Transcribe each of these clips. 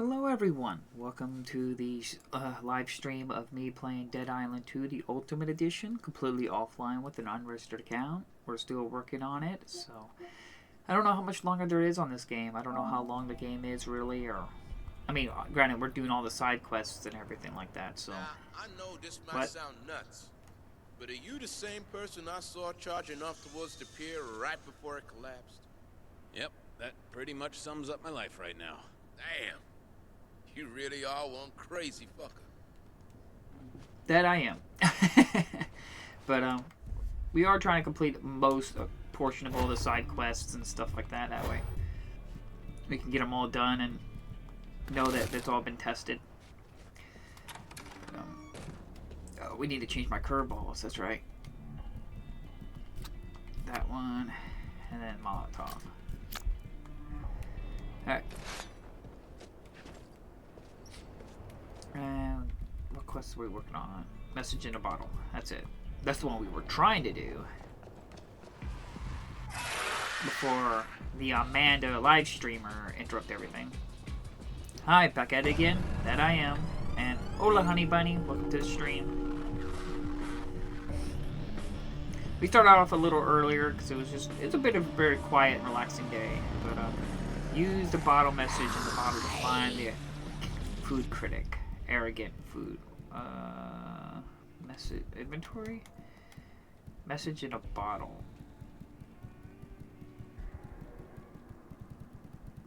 Hello everyone, welcome to the live stream of me playing Dead Island 2, the Ultimate Edition, completely offline with an unregistered account. We're still working on it, so I don't know how much longer there is on this game. I don't know how long the game is really, or I mean, granted, we're doing all the side quests and everything like that, so. Now, I know this might sound nuts, but are you the same person I saw charging off towards the pier right before it collapsed? Yep, that pretty much sums up my life right now. Damn. You really are one crazy fucker. That I am. But, we are trying to complete most portion of all the side quests and stuff like that. That way we can get them all done and know that it's all been tested. Oh, we need to change my curveballs, that's right. That one, and then Molotov. Alright. And what quests are we working on? Message in a bottle. That's it. That's the one we were trying to do before the Amanda live streamer interrupted everything. Hi, back at it again. That I am. And hola, honey bunny. Welcome to the stream. We started off a little earlier because it's a bit of a very quiet and relaxing day. But use the bottle message in the bottle to find the food critic. Arrogant food. Message inventory? Message in a bottle.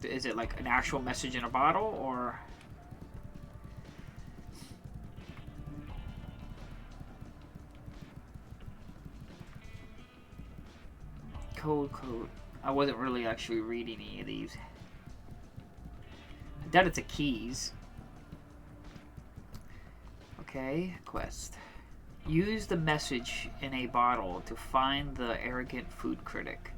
Is it like an actual message in a bottle or code? I wasn't really actually reading any of these. I doubt it's a keys. Okay, quest. Use the message in a bottle to find the arrogant food critic.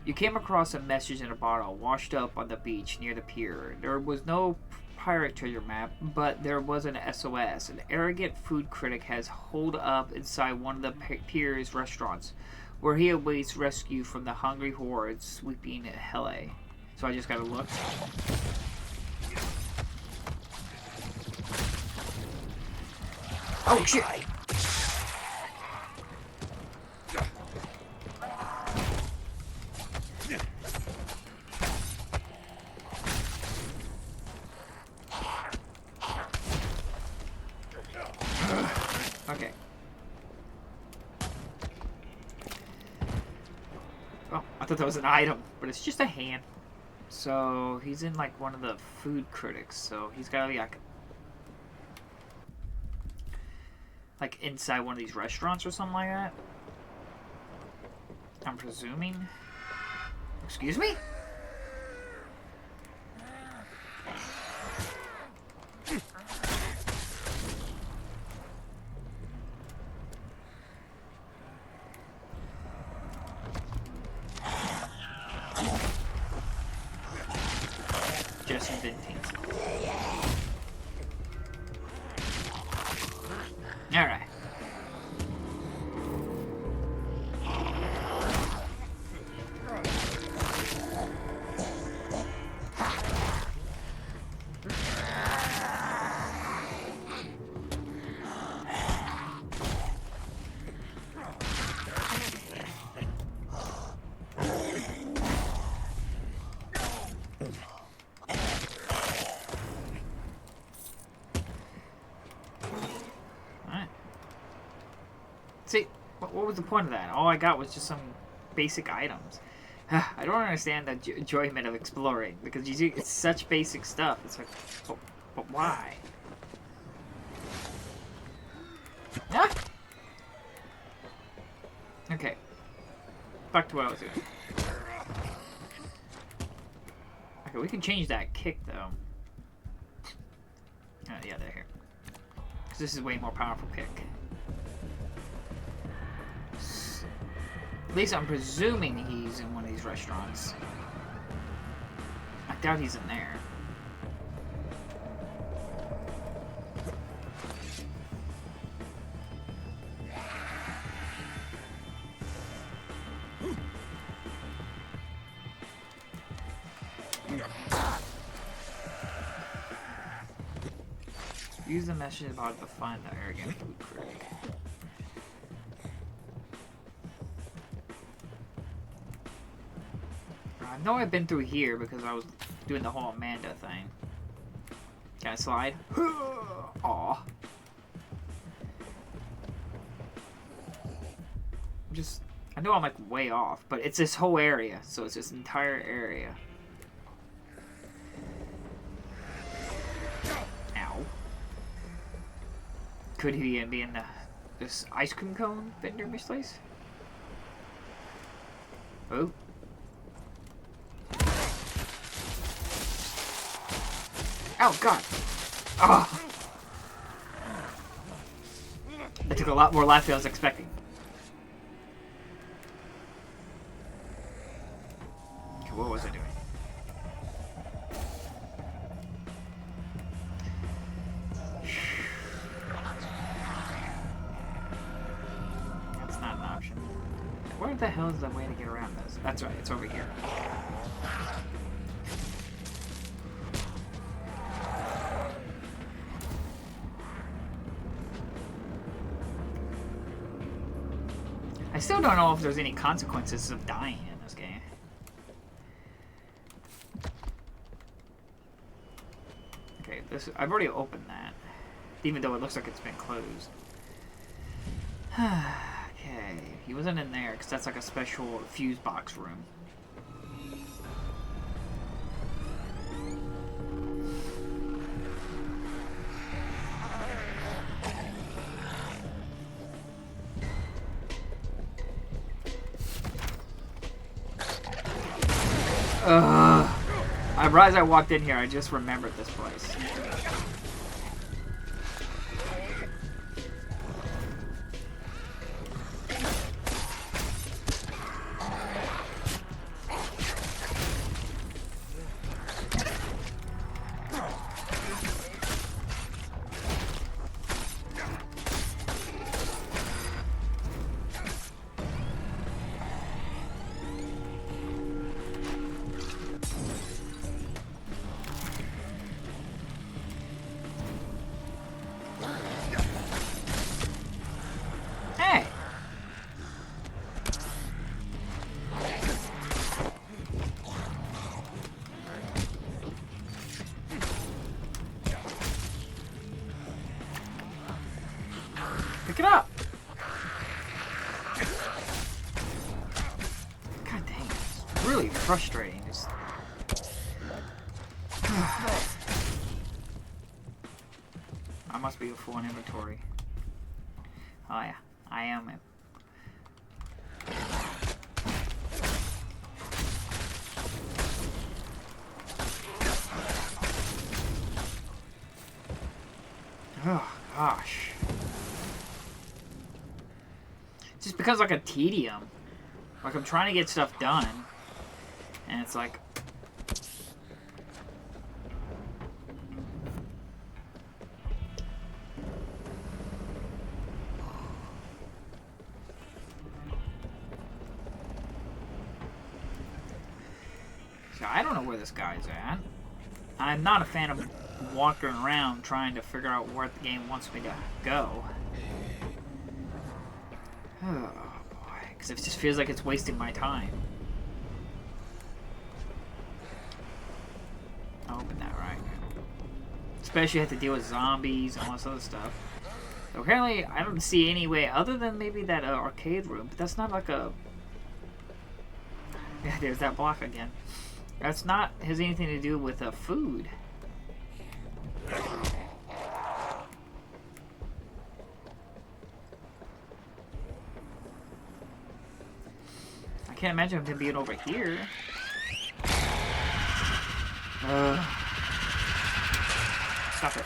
You came across a message in a bottle washed up on the beach near the pier. There was no pirate treasure map, but there was an SOS. An arrogant food critic has holed up inside one of the pier's restaurants, where he awaits rescue from the hungry hordes sweeping Hele. So I just gotta look. Oh shit! Okay. Oh, I thought that was an item, but it's just a hand. So he's in like one of the food critics, so he's gotta be like inside one of these restaurants or something like that. I'm presuming. Excuse me? Just inventing. Alright. See, what was the point of that? All I got was just some basic items. I don't understand the enjoyment of exploring, because you see, it's such basic stuff. It's like, but why? Ah! Okay. Back to what I was doing. Okay, we can change that kick, though. Yeah, they're here. Because this is a way more powerful kick. At least I'm presuming he's in one of these restaurants. I doubt he's in there. Use the message about to find the arrogant food critic. I know I've been through here because I was doing the whole Amanda thing. Can I slide? Aw. I know I'm like way off, but it's this whole area, so it's this entire area. Ow. Could he be in this ice cream cone vendor misplace? Oh. Oh god. Oh. I took a lot more life than I was expecting. Okay, what was I doing? That's not an option. Where the hell is the way to get around this? That's right, it's over here. I still don't know if there's any consequences of dying in this game. Okay, I've already opened that, even though it looks like it's been closed. Okay, he wasn't in there because that's like a special fuse box room. I realized I walked in here, I just remembered this place. Pick it up! God dang, it's really frustrating. I must be full in inventory. Oh yeah, I am. Oh gosh. It just becomes like a tedium. Like I'm trying to get stuff done, and it's like... So I don't know where this guy's at. I'm not a fan of walking around trying to figure out where the game wants me to go. Oh boy, because it just feels like it's wasting my time. I'll open that right. Especially have to deal with zombies and all this other stuff. So apparently, I don't see any way other than maybe that arcade room, but that's not like a... Yeah, there's that block again. That's not has anything to do with food. I can't imagine him being over here. Stop it.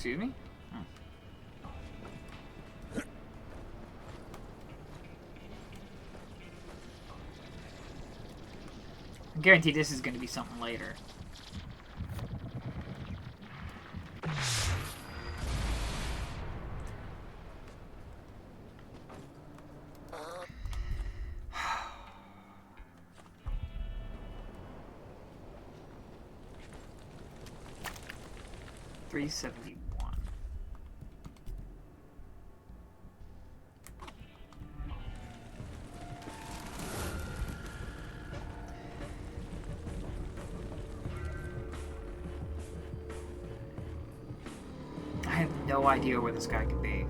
Excuse me? I guarantee this is going to be something later. $371. I have no idea where this guy could be.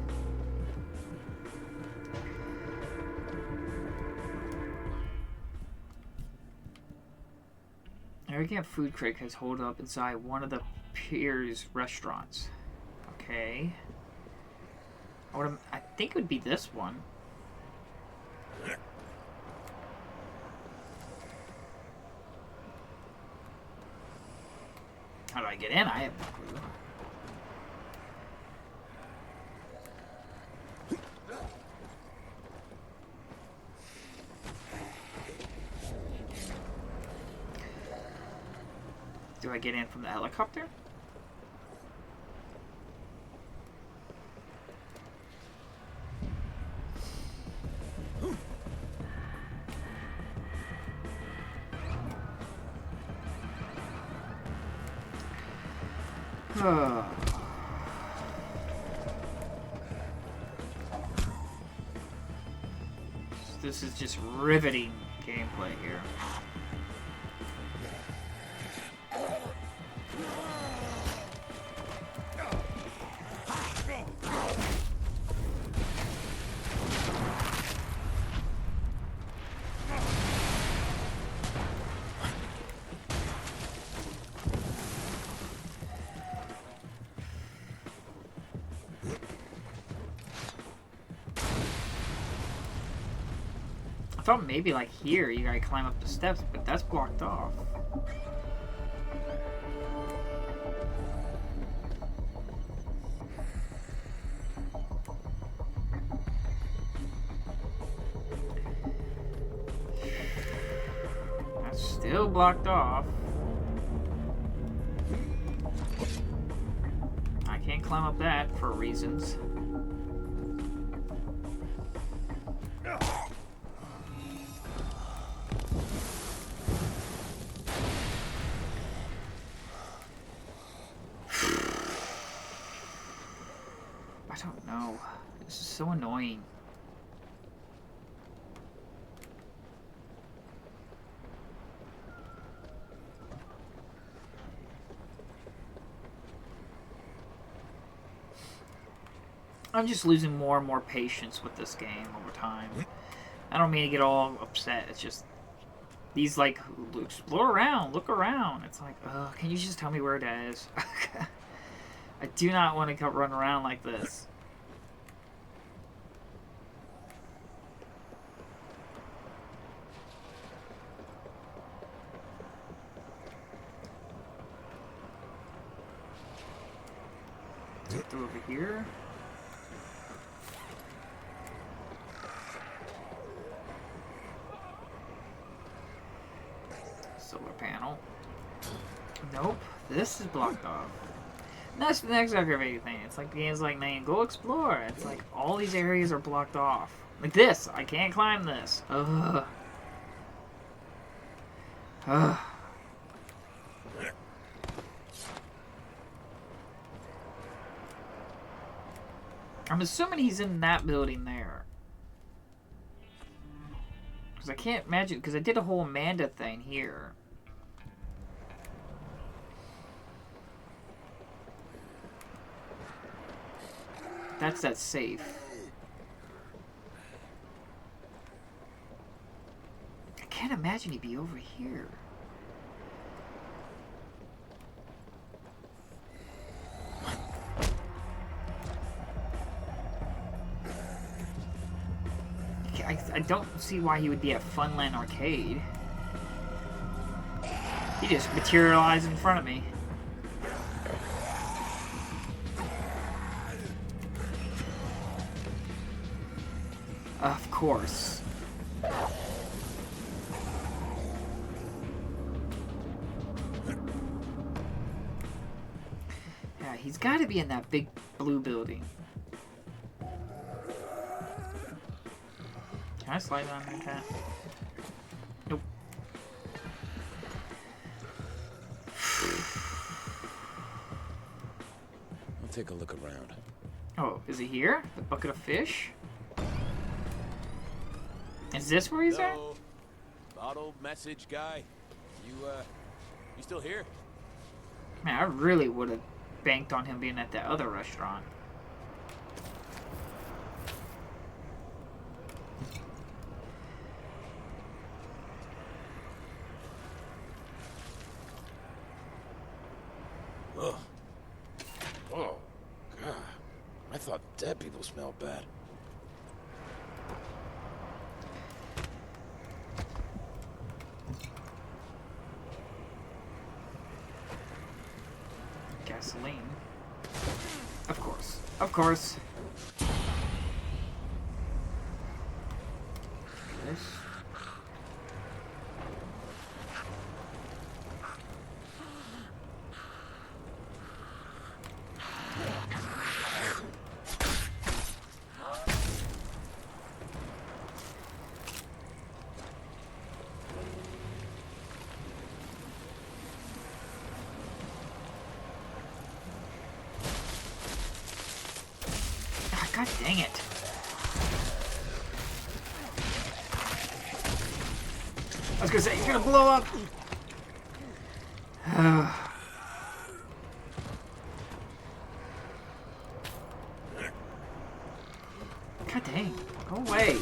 Arrogant food critic has holed up inside one of the Pier's restaurants. Okay. I think it would be this one. How do I get in? I have no clue. Do I get in from the helicopter? This is just riveting gameplay here. I thought maybe like here you gotta climb up the steps, but that's blocked off. That's still blocked off. I can't climb up that for reasons. This is so annoying. I'm just losing more and more patience with this game over time. I don't mean to get all upset. It's just these like explore around, look around. It's like, can you just tell me where it is? I do not want to run around like this. Through over here. Solar panel. Nope. This is blocked off. And that's the next aggravating thing. It's like the game's like, man, go explore. It's like all these areas are blocked off. Like this. I can't climb this. Ugh. Ugh. I'm assuming he's in that building there. Because I can't imagine, because I did a whole Amanda thing here. That's that safe. I can't imagine he'd be over here. I don't see why he would be at Funland Arcade. He just materialized in front of me. Of course. Yeah, he's got to be in that big blue building. Can I slide on that cat? Nope. I'll take a look around. Oh, is he here? The bucket of fish? Is this where he's at? Hello, bottle message guy. You still here? Man, I really would have banked on him being at that other restaurant. Ugh. Oh, God. I thought dead people smelled bad. Gasoline. Of course. Of course. This. God dang it. I was gonna say, you're gonna blow up. God dang. Go away.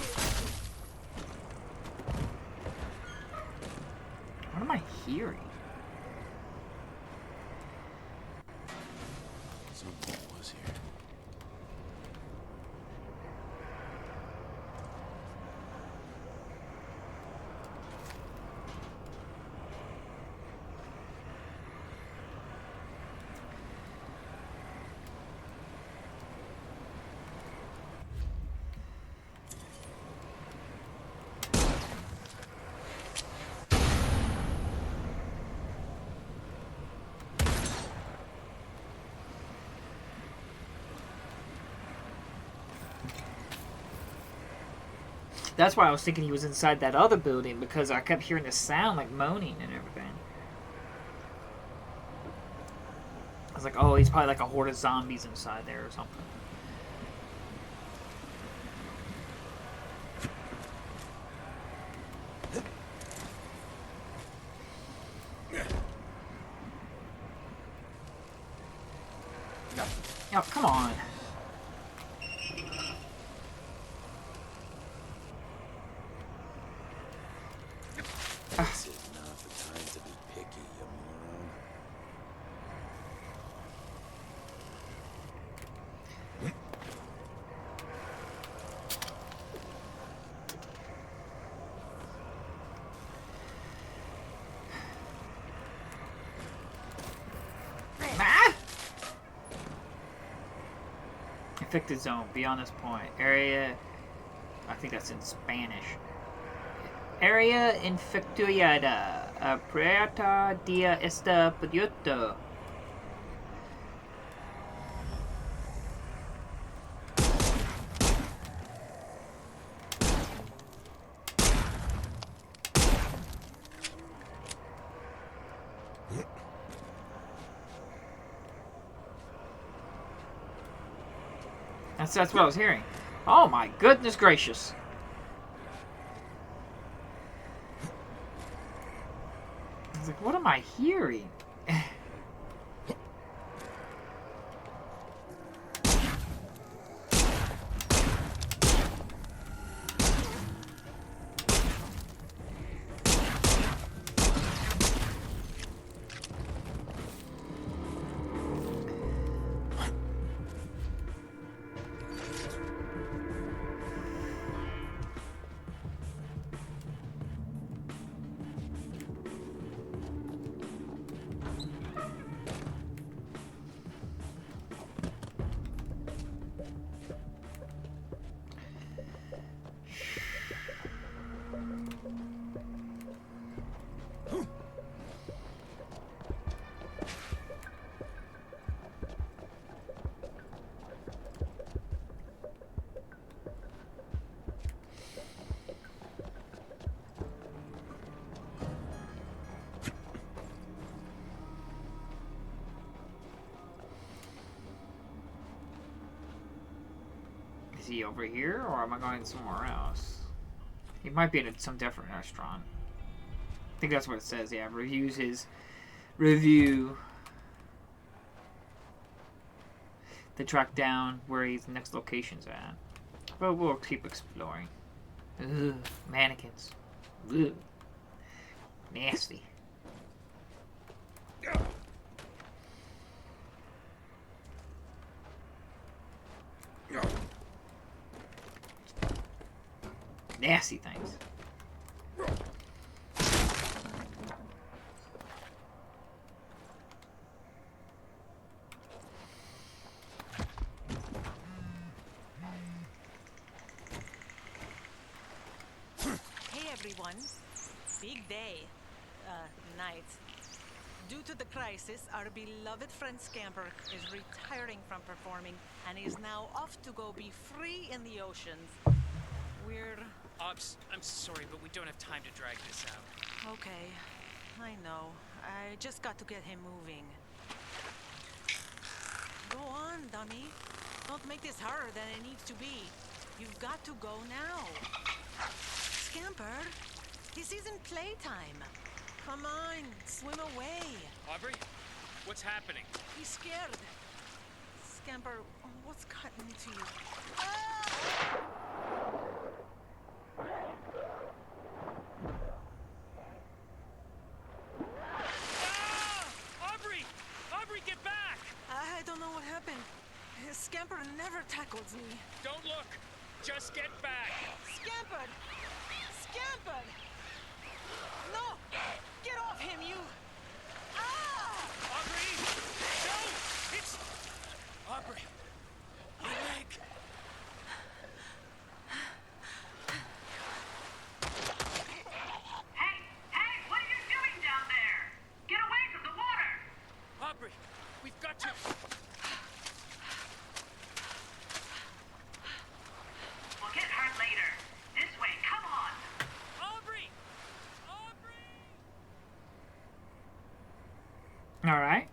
What am I hearing? Something was here. That's why I was thinking he was inside that other building, because I kept hearing this sound like moaning and everything. I was like, oh, he's probably like a horde of zombies inside there or something. Oh, come on. This is not the time to be picky, you moron. Ah! Infected zone beyond this point. Area. I think that's in Spanish. Area infectada. Aprieta dia este producto. That's what I was hearing. Oh my goodness gracious. I was like, what am I hearing? Is he over here, or am I going somewhere else? He might be in some different restaurant. I think that's what it says. Yeah, reviews his review to track down where his next location's at. But we'll keep exploring. Ugh, mannequins. Ugh. Nasty. Nasty things. Hey everyone. Big day. Night. Due to the crisis, our beloved friend Scamper is retiring from performing and is now off to go be free in the oceans. We're... Ops, I'm sorry, but we don't have time to drag this out. okay. I know. I just got to get him moving. Go on, dummy. Don't make this harder than it needs to be. You've got to go now. Scamper, this isn't playtime. Come on, swim away. Aubrey, what's happening? He's scared. Scamper, what's gotten into you? Ah! Ah! Aubrey! Aubrey, get back! I don't know what happened. Scamper never tackles me. Don't look! Just get back! Scamper! Scamper! No! Get off him, you! Ah! Aubrey! No! It's... Aubrey! My leg! Hey, what are you doing down there? Get away from the water! Aubrey, we've got to... We'll get hurt later. This way, come on! Aubrey! Aubrey! Alright.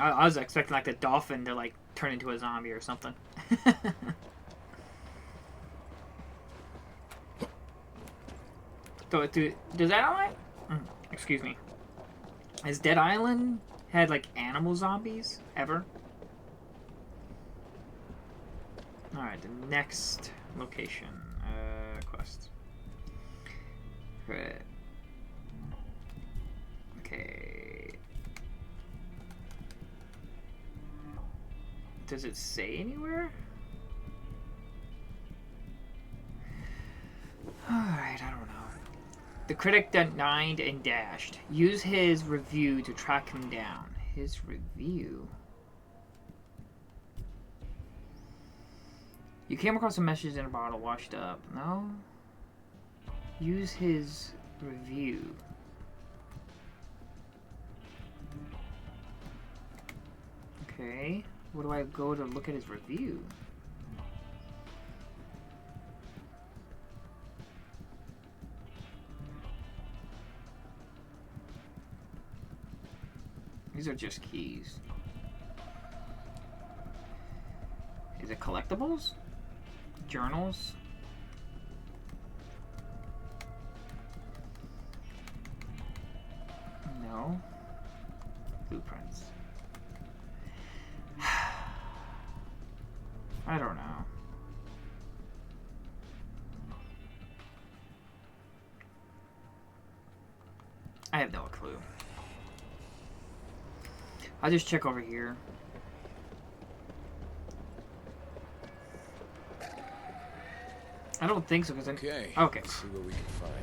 I was expecting like the dolphin to like turn into a zombie or something. So, does that island? Excuse me. Has Dead Island had like animal zombies ever? All right, the next location quest. Right. Okay. Does it say anywhere? Alright, I don't know. The critic denied and dashed. Use his review to track him down. His review? You came across a message in a bottle washed up. No? Use his review. Okay. Where do I go to look at his review? These are just keys. Is it collectibles? Journals? No. Blueprints. I don't know. I have no clue. I'll just check over here. I don't think so, because Okay. Okay. Let's see what we can find.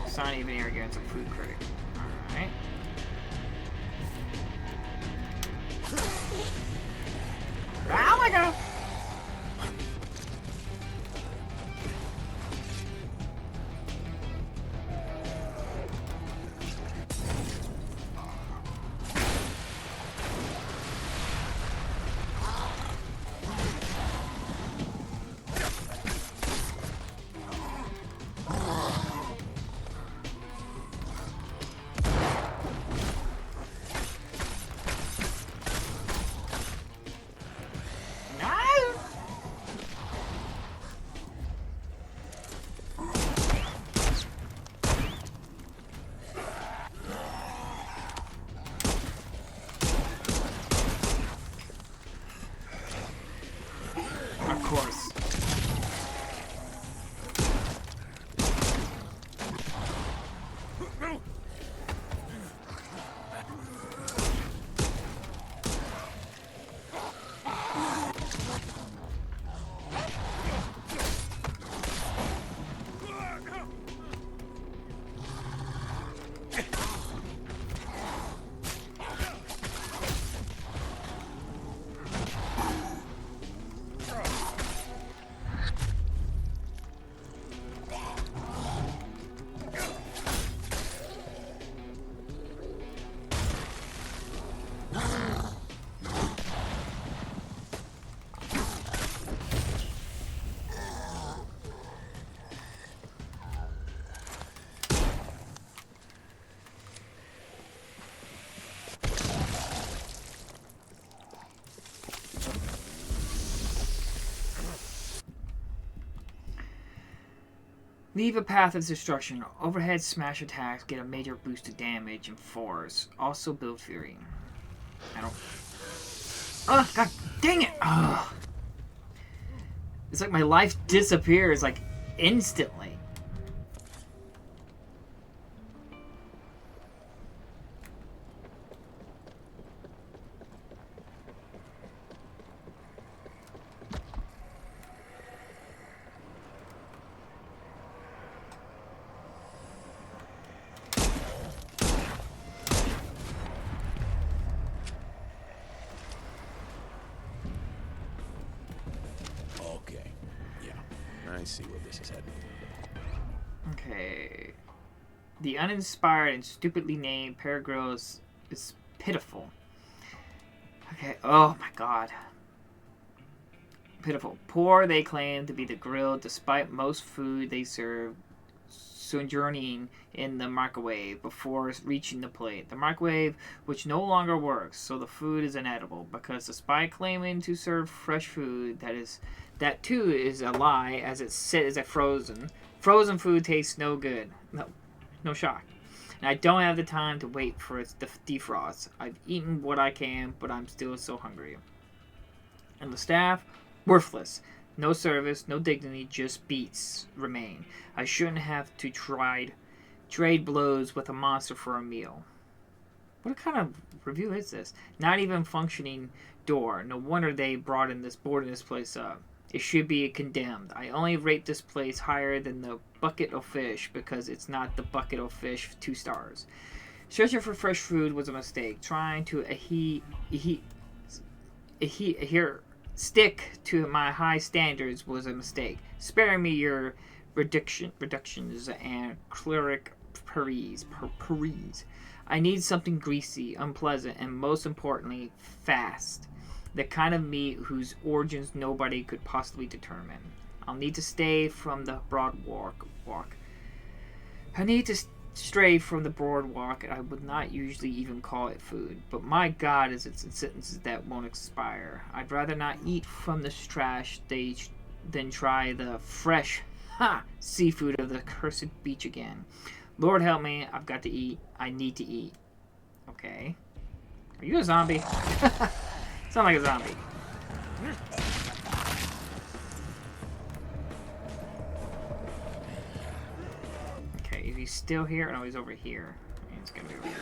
Sign even here against a food critic. Alright. Oh my god! Leave a path of destruction. Overhead smash attacks get a major boost to damage and force. Also build fury. I don't... Ugh, god dang it! Ugh. It's like my life disappears, like, instantly. Okay. Yeah. I see where this is heading. Okay. The uninspired and stupidly named Pear Grill is pitiful. Okay. Oh my god. Pitiful. Poor they claim to be the grill, despite most food they serve sojourning in the microwave before reaching the plate. The microwave, which no longer works, so the food is inedible. Because despite claiming to serve fresh food, that too is a lie, as it sits as frozen. Frozen food tastes no good. No shock. And I don't have the time to wait for its defrost. I've eaten what I can, but I'm still so hungry. And the staff, worthless. No service, no dignity, just beats remain. I shouldn't have to trade blows with a monster for a meal. What kind of review is this? Not even functioning door. No wonder they boarding this place up. It should be condemned. I only rate this place higher than the bucket of fish because it's not the bucket of fish 2 stars. Searching for fresh food was a mistake. Trying to stick to my high standards was a mistake. Spare me your reductions and cleric paris. I need something greasy, unpleasant, and most importantly, fast. The kind of meat whose origins nobody could possibly determine. I'll need to stay from the broad walk. I need to stray from the boardwalk. I would not usually even call it food, but my god is it's in sentences that won't expire. I'd rather not eat from this trash than try the fresh seafood of the cursed beach again. Lord help me, I've got to eat. I need to eat. Okay. Are you a zombie? Sound like a zombie. Okay, is he still here? No, he's over here. He's gonna be over here.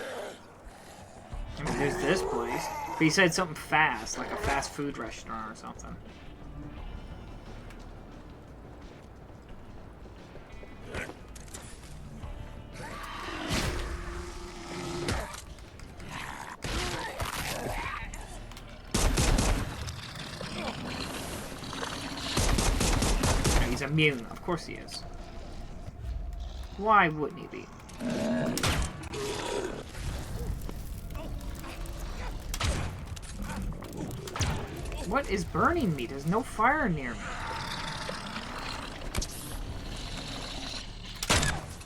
I mean, there's this place. But he said something fast, like a fast food restaurant or something. He's immune. Of course he is. Why wouldn't he be? What is burning me? There's no fire near me.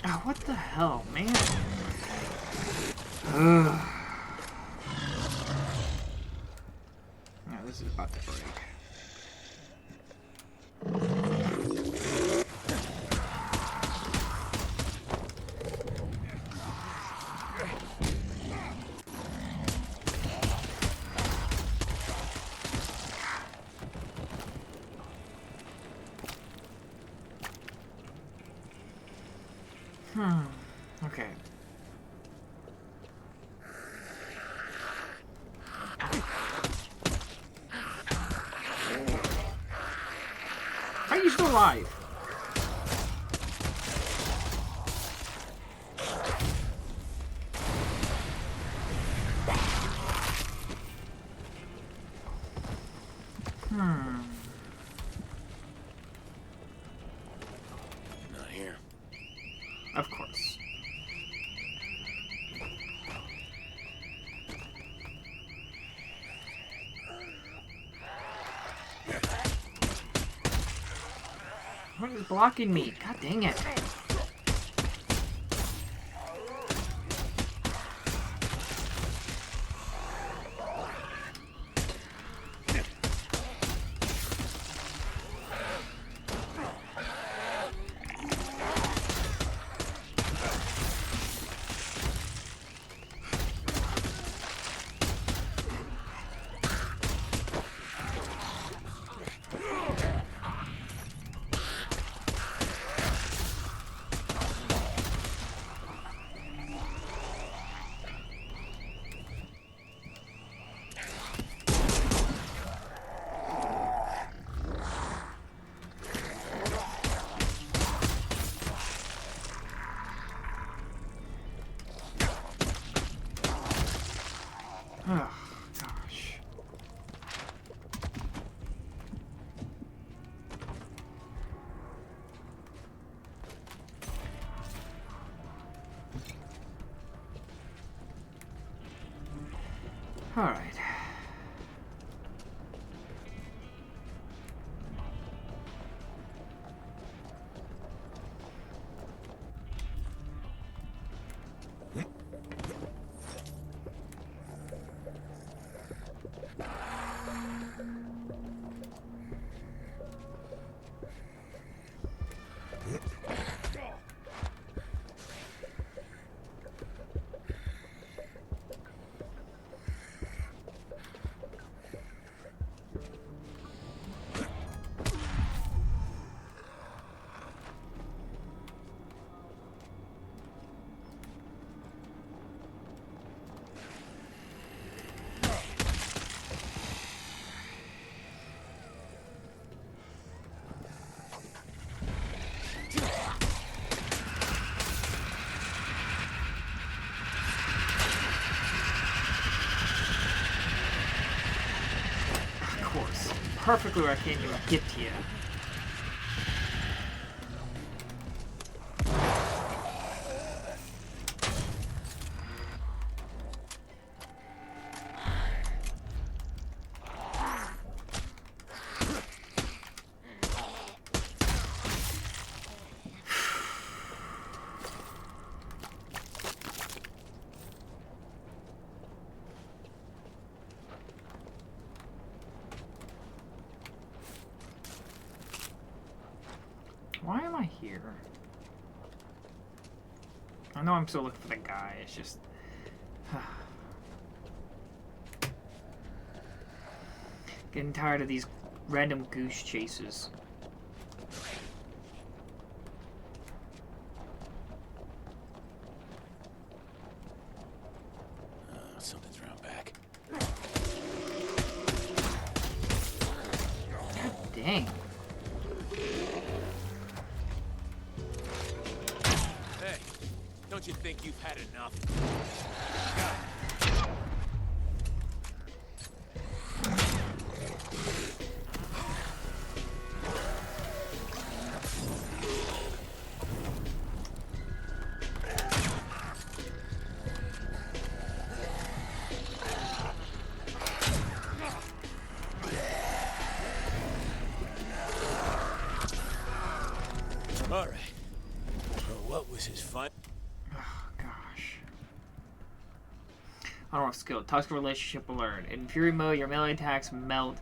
Oh, what the hell, man? Ugh. No, this is about to break. Okay. How are you still alive? Not here. Of course. What is blocking me? God dang it. Oh, gosh. All right. Perfectly where I can't even get to you. Why am I here? I know I'm still looking for the guy, it's just... Getting tired of these random goose chases. Something's round back. God dang. Hey, don't you think you've had enough? All right. Well, what was his fun? Oh, gosh. Auto skill. Toxic relationship alert. In Fury mode, your melee attacks melt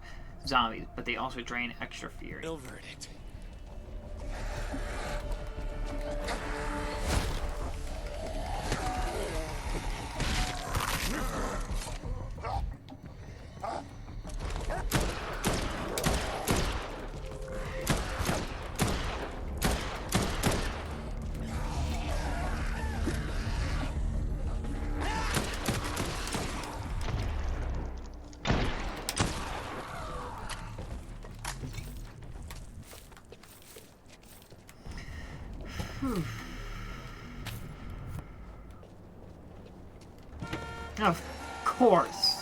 zombies, but they also drain extra fury. No verdict. Of course.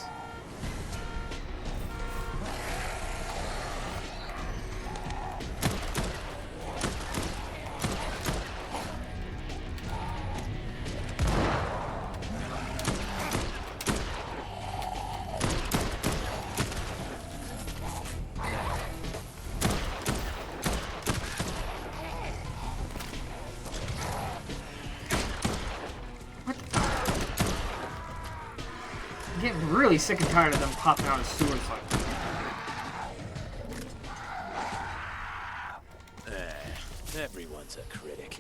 I'm getting really sick and tired of them popping out of sewers like that. Everyone's a critic.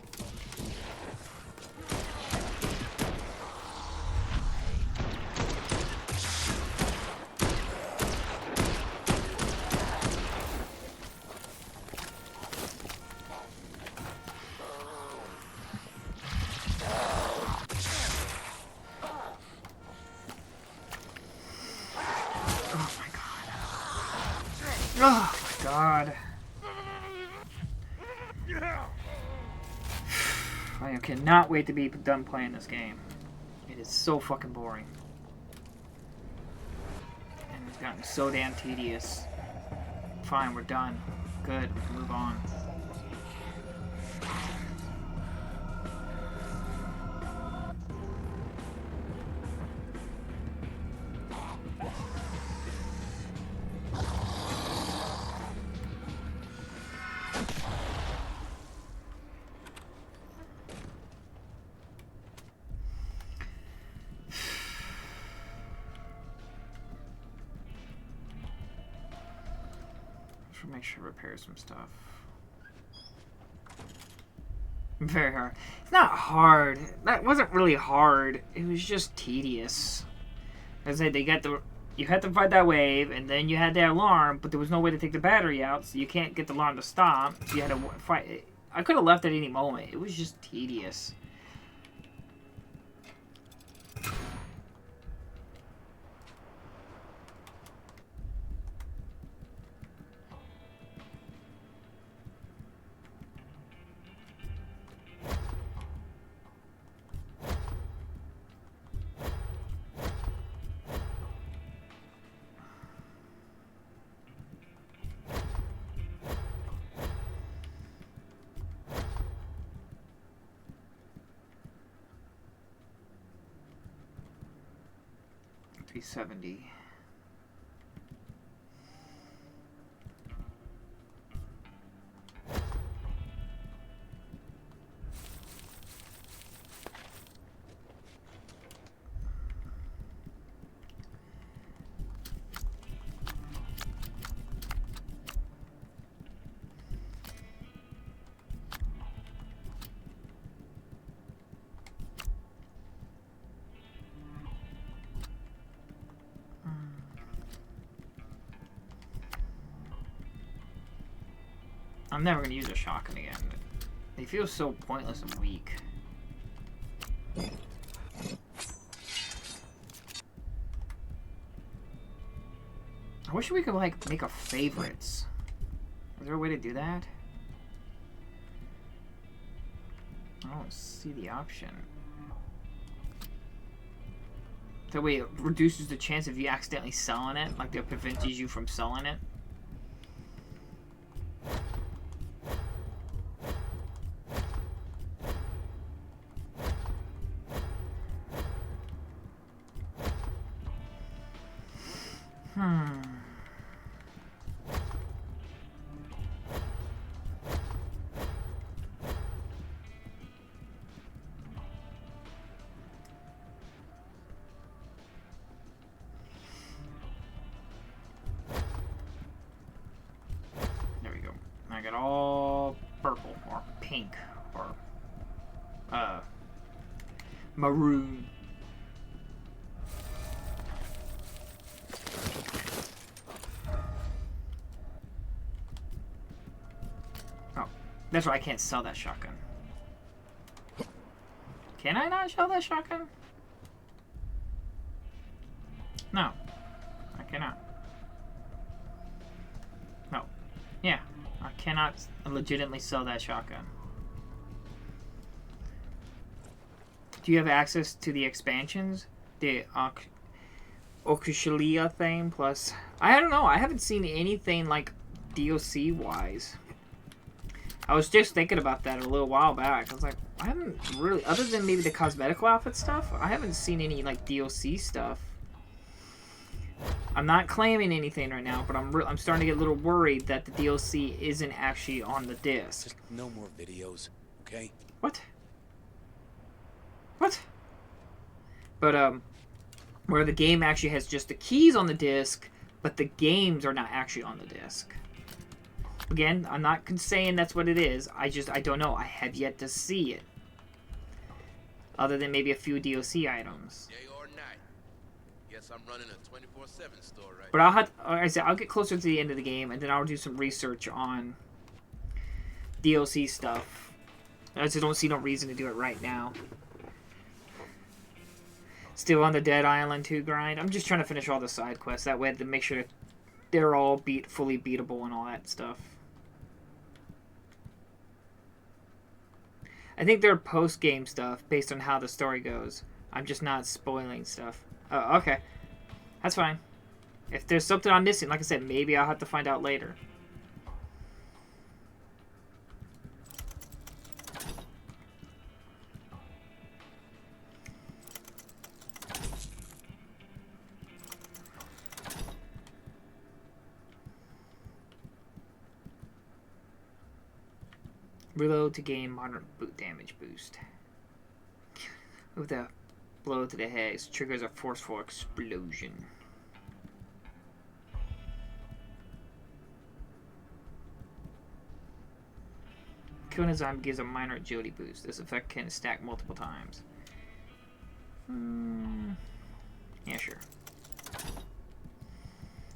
Oh my god. I cannot wait to be done playing this game. It is so fucking boring. It's gotten so damn tedious. Fine, we're done. Good, we can move on. Make sure to repair some stuff. Very hard. It's not hard. That wasn't really hard. It was just tedious. As I said, you had to fight that wave, and then you had the alarm, but there was no way to take the battery out, so you can't get the alarm to stop. So you had to fight. I could have left at any moment. It was just tedious. $370. I'm never going to use a shotgun again. They feel so pointless and weak. I wish we could, like, make a favorites. Is there a way to do that? I don't see the option. That way it reduces the chance of you accidentally selling it. Like, that prevents you from selling it. I got all purple or pink or maroon. Oh, that's why I can't sell that shotgun. Can I not sell that shotgun? No, I cannot. No. Yeah. I cannot legitimately sell that shotgun. Do you have access to the expansions? The Okushalia thing plus... I don't know. I haven't seen anything like DLC-wise. I was just thinking about that a little while back. I was like, I haven't really... Other than maybe the cosmetical outfit stuff, I haven't seen any like DLC stuff. I'm not claiming anything right now, but I'm starting to get a little worried that the DLC isn't actually on the disc. Just no more videos, okay? What? What? But where the game actually has just the keys on the disc, but the games are not actually on the disc. Again, I'm not saying that's what it is. I don't know. I have yet to see it. Other than maybe a few DLC items. Day or night. Guess I'm running a 24/7 store right But I'll have, like I said, I'll get closer to the end of the game, and then I'll do some research on DLC stuff. I just don't see no reason to do it right now. Still on the Dead Island 2 grind. I'm just trying to finish all the side quests. That way to make sure they're all fully beatable and all that stuff. I think they're post-game stuff based on how the story goes. I'm just not spoiling stuff. Oh, okay. That's fine. If there's something I'm missing, like I said, maybe I'll have to find out later. Reload to gain moderate boot damage boost. With a blow to the head, it triggers a forceful explosion. Killing a zombie gives a minor agility boost. This effect can stack multiple times. Yeah, sure.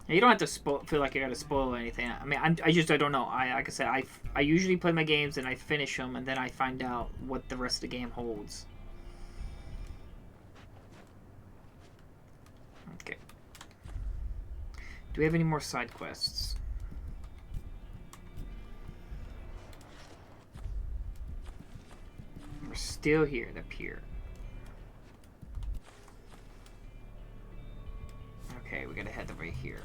You don't have to feel like you gotta spoil anything. I mean, I don't know. Like I said, I usually play my games and I finish them and then I find out what the rest of the game holds. Okay. Do we have any more side quests? We're still here, the pier. Okay, we gotta head over here.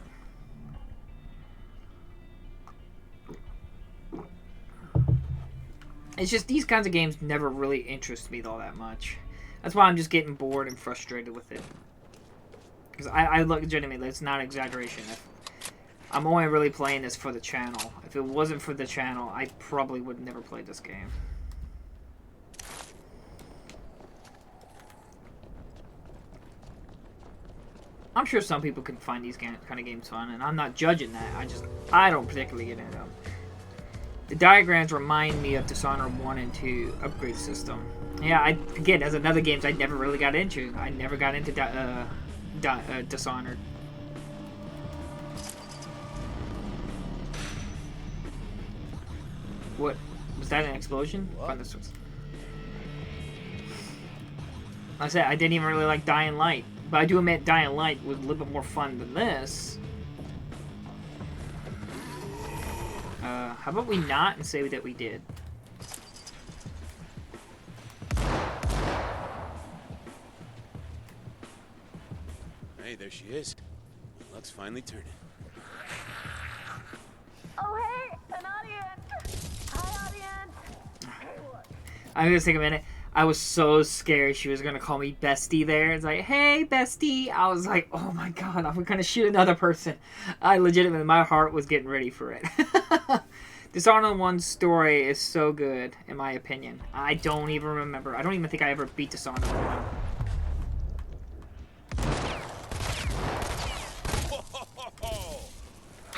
It's just these kinds of games never really interest me all that much. That's why I'm just getting bored and frustrated with it. Because I look legitimately, it's not an exaggeration. I'm only really playing this for the channel. If it wasn't for the channel, I probably would never play this game. I'm sure some people can find these kind of games fun, and I'm not judging that. I don't particularly get into them. The diagrams remind me of Dishonored 1 and 2 upgrade system. Yeah, again, as another games I never really got into. I never got into Dishonored. What? Was that an explosion? I said I didn't even really like Dying Light. But I do admit Dying Light was a little bit more fun than this. How about we not and say that we did? Hey, there she is. Luck's finally turning. Oh, hey, an audience. Hi, audience. I'm gonna take a minute. I was so scared she was gonna call me bestie there. It's like, hey, bestie. I was like, oh my god, I'm gonna shoot another person. I legitimately, my heart was getting ready for it. Dishonored 1's story is so good, in my opinion. I don't even remember. I don't even think I ever beat Dishonored 1.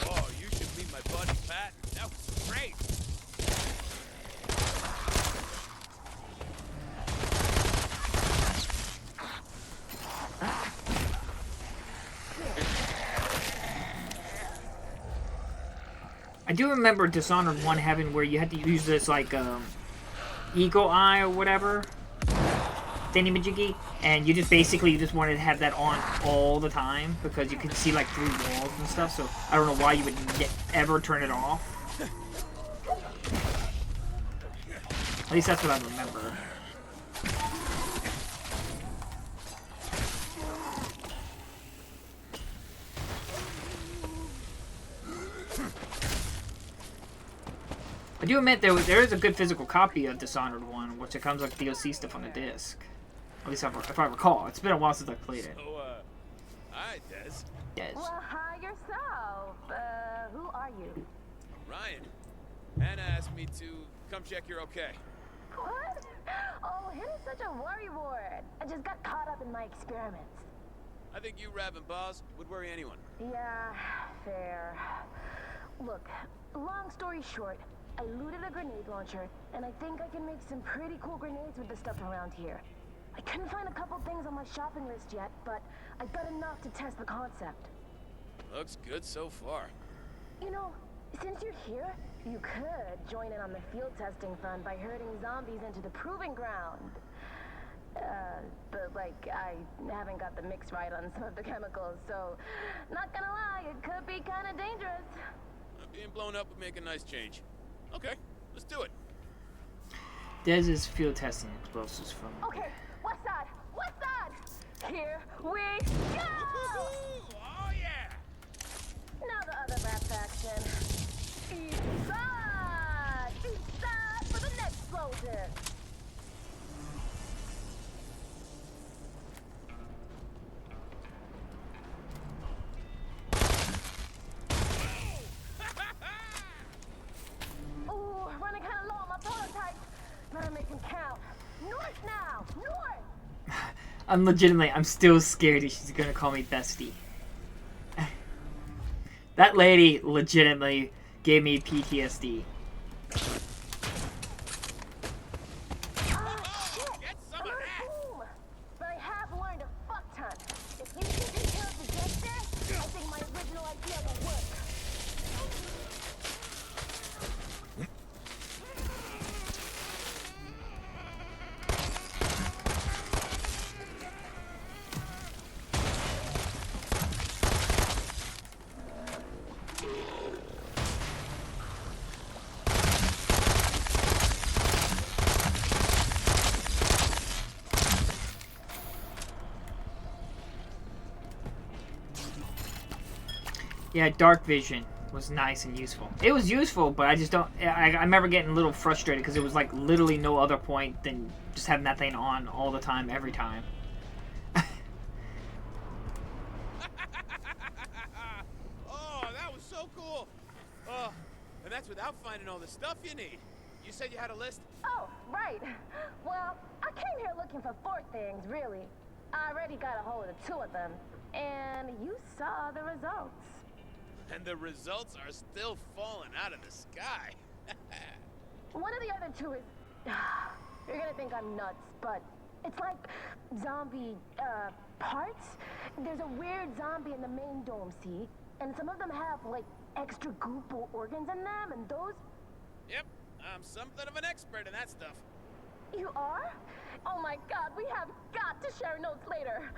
Oh, you should meet my buddy Pat. That was great. I do remember Dishonored 1 having where you had to use this, like, eagle eye or whatever. Thingy-majiggy. And you just basically wanted to have that on all the time because you could see, like, through walls and stuff. So I don't know why you would ever turn it off. At least that's what I remember. I do admit there is a good physical copy of Dishonored 1, which it comes like DLC stuff on the disc. At least if I recall. It's been a while since I played it. So, hi, Des. Des. Well, hi yourself. Who are you? Ryan. Hannah asked me to come check you're okay. What? Oh, Hannah's such a worrywart. I just got caught up in my experiments. I think you grabbing balls would worry anyone. Yeah, fair. Look, long story short, I looted a grenade launcher, and I think I can make some pretty cool grenades with the stuff around here. I couldn't find a couple things on my shopping list yet, but I've got enough to test the concept. Looks good so far. You know, since you're here, you could join in on the field testing fun by herding zombies into the proving ground. But like, I haven't got the mix right on some of the chemicals, so not gonna lie, it could be kind of dangerous. Being blown up would make a nice change. Okay, let's do it. Des is field testing explosives from. Okay, west side, west side. Here we go. Oh yeah! I'm still scared that she's gonna call me bestie. That lady legitimately gave me PTSD. Boom! But I have learned a fuck ton. If you can take care of the jester, I think my original idea will work. Yeah, dark vision was nice and useful. It was useful, but I just don't... I remember getting a little frustrated because it was like literally no other point than just having that thing on all the time, every time. Oh, that was so cool. Oh, and that's without finding all the stuff you need. You said you had a list? Oh, right. Well, I came here looking for 4 things, really. I already got a hold of 2 of them, and you saw the results. And the results are still falling out of the sky. One of the other 2 is... You're gonna think I'm nuts, but it's like zombie, parts. There's a weird zombie in the main dome, see? And some of them have, like, extra goop or organs in them, and those... Yep, I'm something of an expert in that stuff. You are? Oh my god, we have got to share notes later.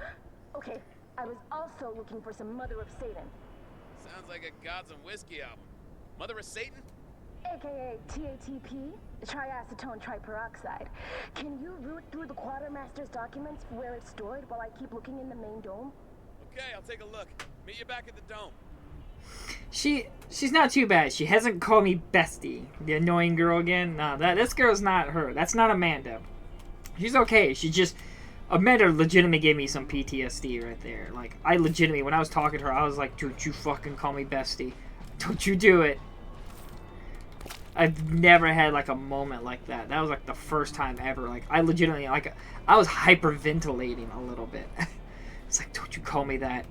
Okay, I was also looking for some Mother of Satan. Sounds like a Gods and Whiskey album. Mother of Satan? AKA TATP, triacetone triperoxide. Can you root through the Quartermaster's documents for where it's stored while I keep looking in the main dome? Okay, I'll take a look. Meet you back at the dome. She's not too bad. She hasn't called me bestie. The annoying girl again. No, this girl's not her. That's not Amanda. She's okay. She just... Amanda legitimately gave me some PTSD right there. Like, I legitimately, when I was talking to her, I was like, don't you fucking call me bestie. Don't you do it. I've never had, like, a moment like that. That was, like, the first time ever. Like, I legitimately, like, I was hyperventilating a little bit. It's like, don't you call me that.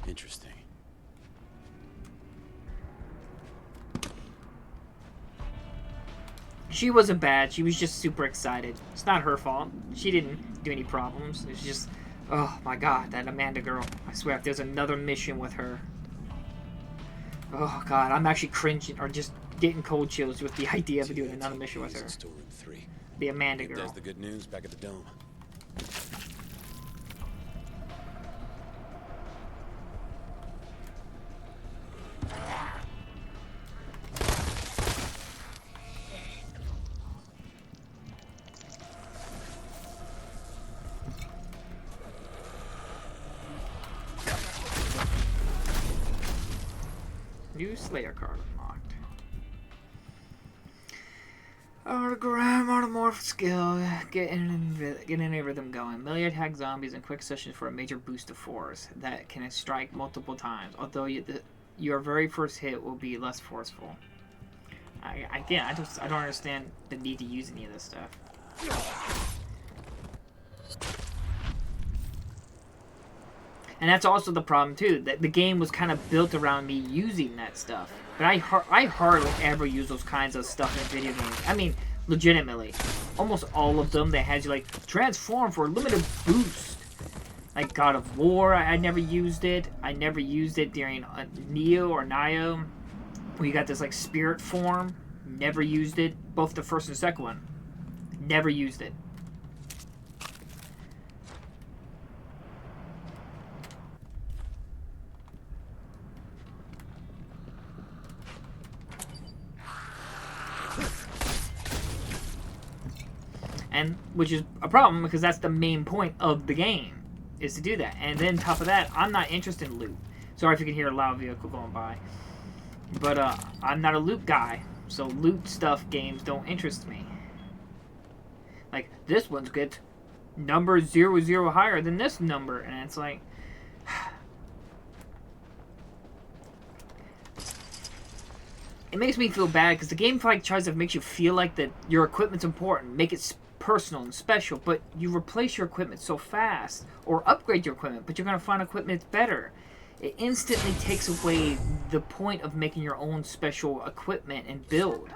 Interesting. She wasn't bad. She was just super excited. It's not her fault. She didn't do any problems. It's just, oh my god, that Amanda girl. I swear, if there's another mission with her. Oh god, I'm actually cringing or just getting cold chills with the idea of doing another mission with her. Storeroom 3. The Amanda girl. There's the good news back at the dome. New Slayer card unlocked. Autogram, automorph skill. Get in a rhythm going. Melee attack zombies in quick sessions for a major boost of force that can strike multiple times. Although your very first hit will be less forceful. I don't understand the need to use any of this stuff. And that's also the problem too, that the game was kind of built around me using that stuff. But I hardly ever use those kinds of stuff in video games. I mean, legitimately. Almost all of them, they had you like, transform for a limited boost. Like God of War, I never used it. I never used it during Neo or Nio. Where you got this like spirit form. Never used it. Both the first and second one. Never used it. And which is a problem because that's the main point of the game, is to do that. And then top of that, I'm not interested in loot. Sorry if you can hear a loud vehicle going by. But I'm not a loot guy, so loot stuff games don't interest me. Like this one's good, number 00 higher than this number, and it's like. it makes me feel bad because the game like tries to make you feel like that your equipment's important, make it personal and special, but you replace your equipment so fast or upgrade your equipment, but you're going to find equipment that's better. It instantly takes away the point of making your own special equipment and build.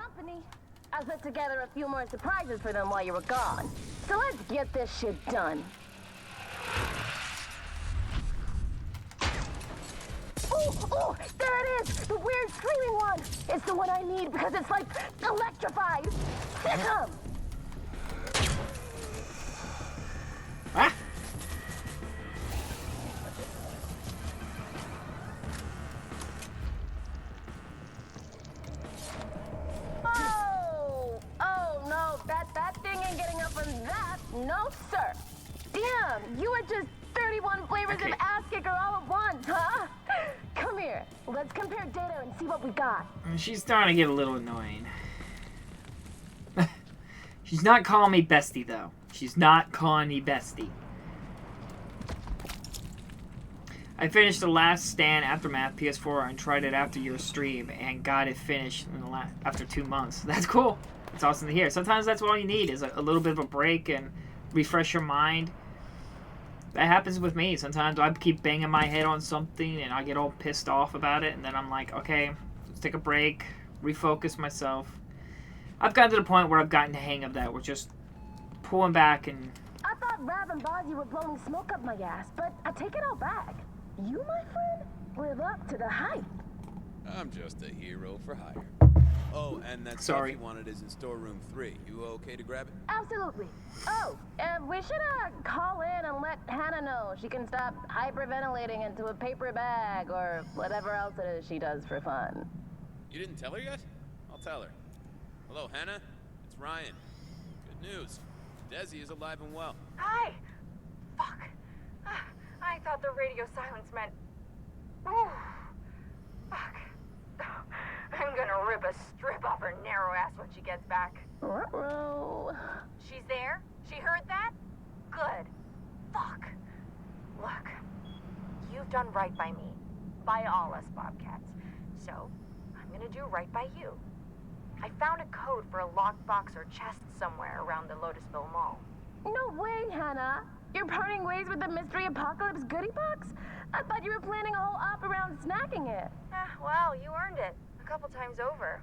I put together a few more surprises for them while you were gone. So let's get this shit done. Oh, there it is! The weird screaming one! It's the one I need because it's like electrified! Here come! Ah! Oh no, that thing ain't getting up on that. No, sir. Damn, you are just 31 flavors of ass kicker all at once, huh? Come here. Let's compare data and see what we got. She's starting to get a little annoying. She's not calling me bestie, though. She's not calling me bestie. I finished The Last Stand Aftermath PS4 and tried it after your stream and got it finished in after 2 months. That's cool. It's awesome to hear. Sometimes that's all you need is a little bit of a break and refresh your mind. That happens with me. Sometimes I keep banging my head on something and I get all pissed off about it, and then I'm like, okay, let's take a break, refocus myself. I've gotten to the point where I've gotten the hang of that. We're just pulling back and... I thought Rab and Bozzy were blowing smoke up my ass, but I take it all back. You, my friend, live up to the hype. I'm just a hero for hire. Oh, and that Sorry. stuff you wanted is in storeroom 3. You okay to grab it? Absolutely. Oh, we should call in and let Hannah know she can stop hyperventilating into a paper bag or whatever else it is she does for fun. You didn't tell her yet? I'll tell her. Hello, Hannah. It's Ryan. Good news. Desi is alive and well. Hi! Fuck. I thought the radio silence meant... Ooh. Fuck. I'm gonna rip a strip off her narrow ass when she gets back. Uh-oh. She's there? She heard that? Good. Fuck. Look, you've done right by me. By all us Bobcats. So, I'm gonna do right by you. I found a code for a locked box or chest somewhere around the Lotusville Mall. No way, Hannah. You're parting ways with the Mystery Apocalypse goodie box? I thought you were planning a whole op around snacking it. Well, you earned it. A couple times over.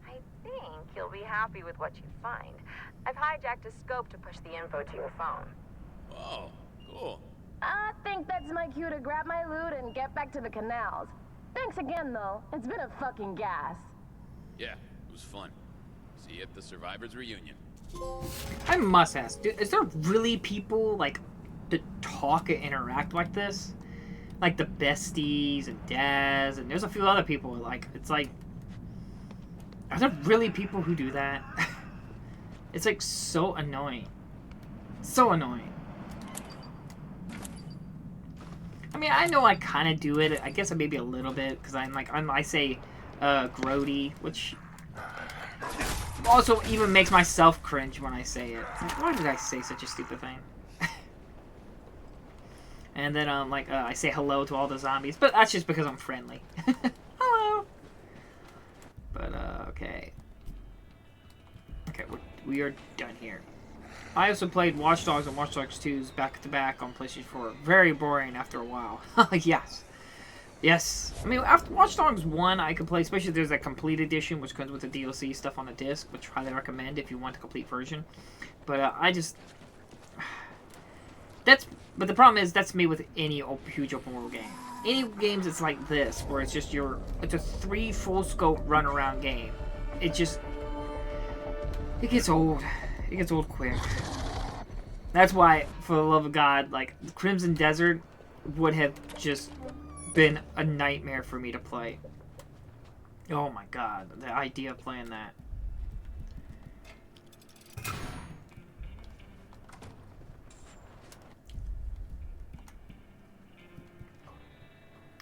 I think you'll be happy with what you find. I've hijacked a scope to push the info to your phone. Oh, cool. I think that's my cue to grab my loot and get back to the canals. Thanks again, though. It's been a fucking gas. Yeah, it was fun. See you at the Survivors Reunion. I must ask, dude, is there really people, like, that talk and interact like this? Like the Besties and Daz, and there's a few other people, like, it's like... Are there really people who do that? It's, like, so annoying. So annoying. I mean, I know I kind of do it. I guess maybe a little bit, because I say, grody, which... also even makes myself cringe when I say it. It's like, why did I say such a stupid thing? And then I say hello to all the zombies, but that's just because I'm friendly. Hello. But okay. Okay, we are done here. I also played Watch Dogs and Watch Dogs 2's back to back on PlayStation 4. Very boring after a while. Yes. Yes. I mean, after Watch Dogs 1, I could play, especially if there's a complete edition, which comes with the DLC stuff on the disc, which I highly recommend if you want the complete version. But I just... But the problem is, that's me with any huge open world game. Any games that's like this, where it's just it's a 3 full scope run around game. It gets old. It gets old quick. That's why, for the love of God, like, Crimson Desert would have just been a nightmare for me to play. Oh my God, the idea of playing that.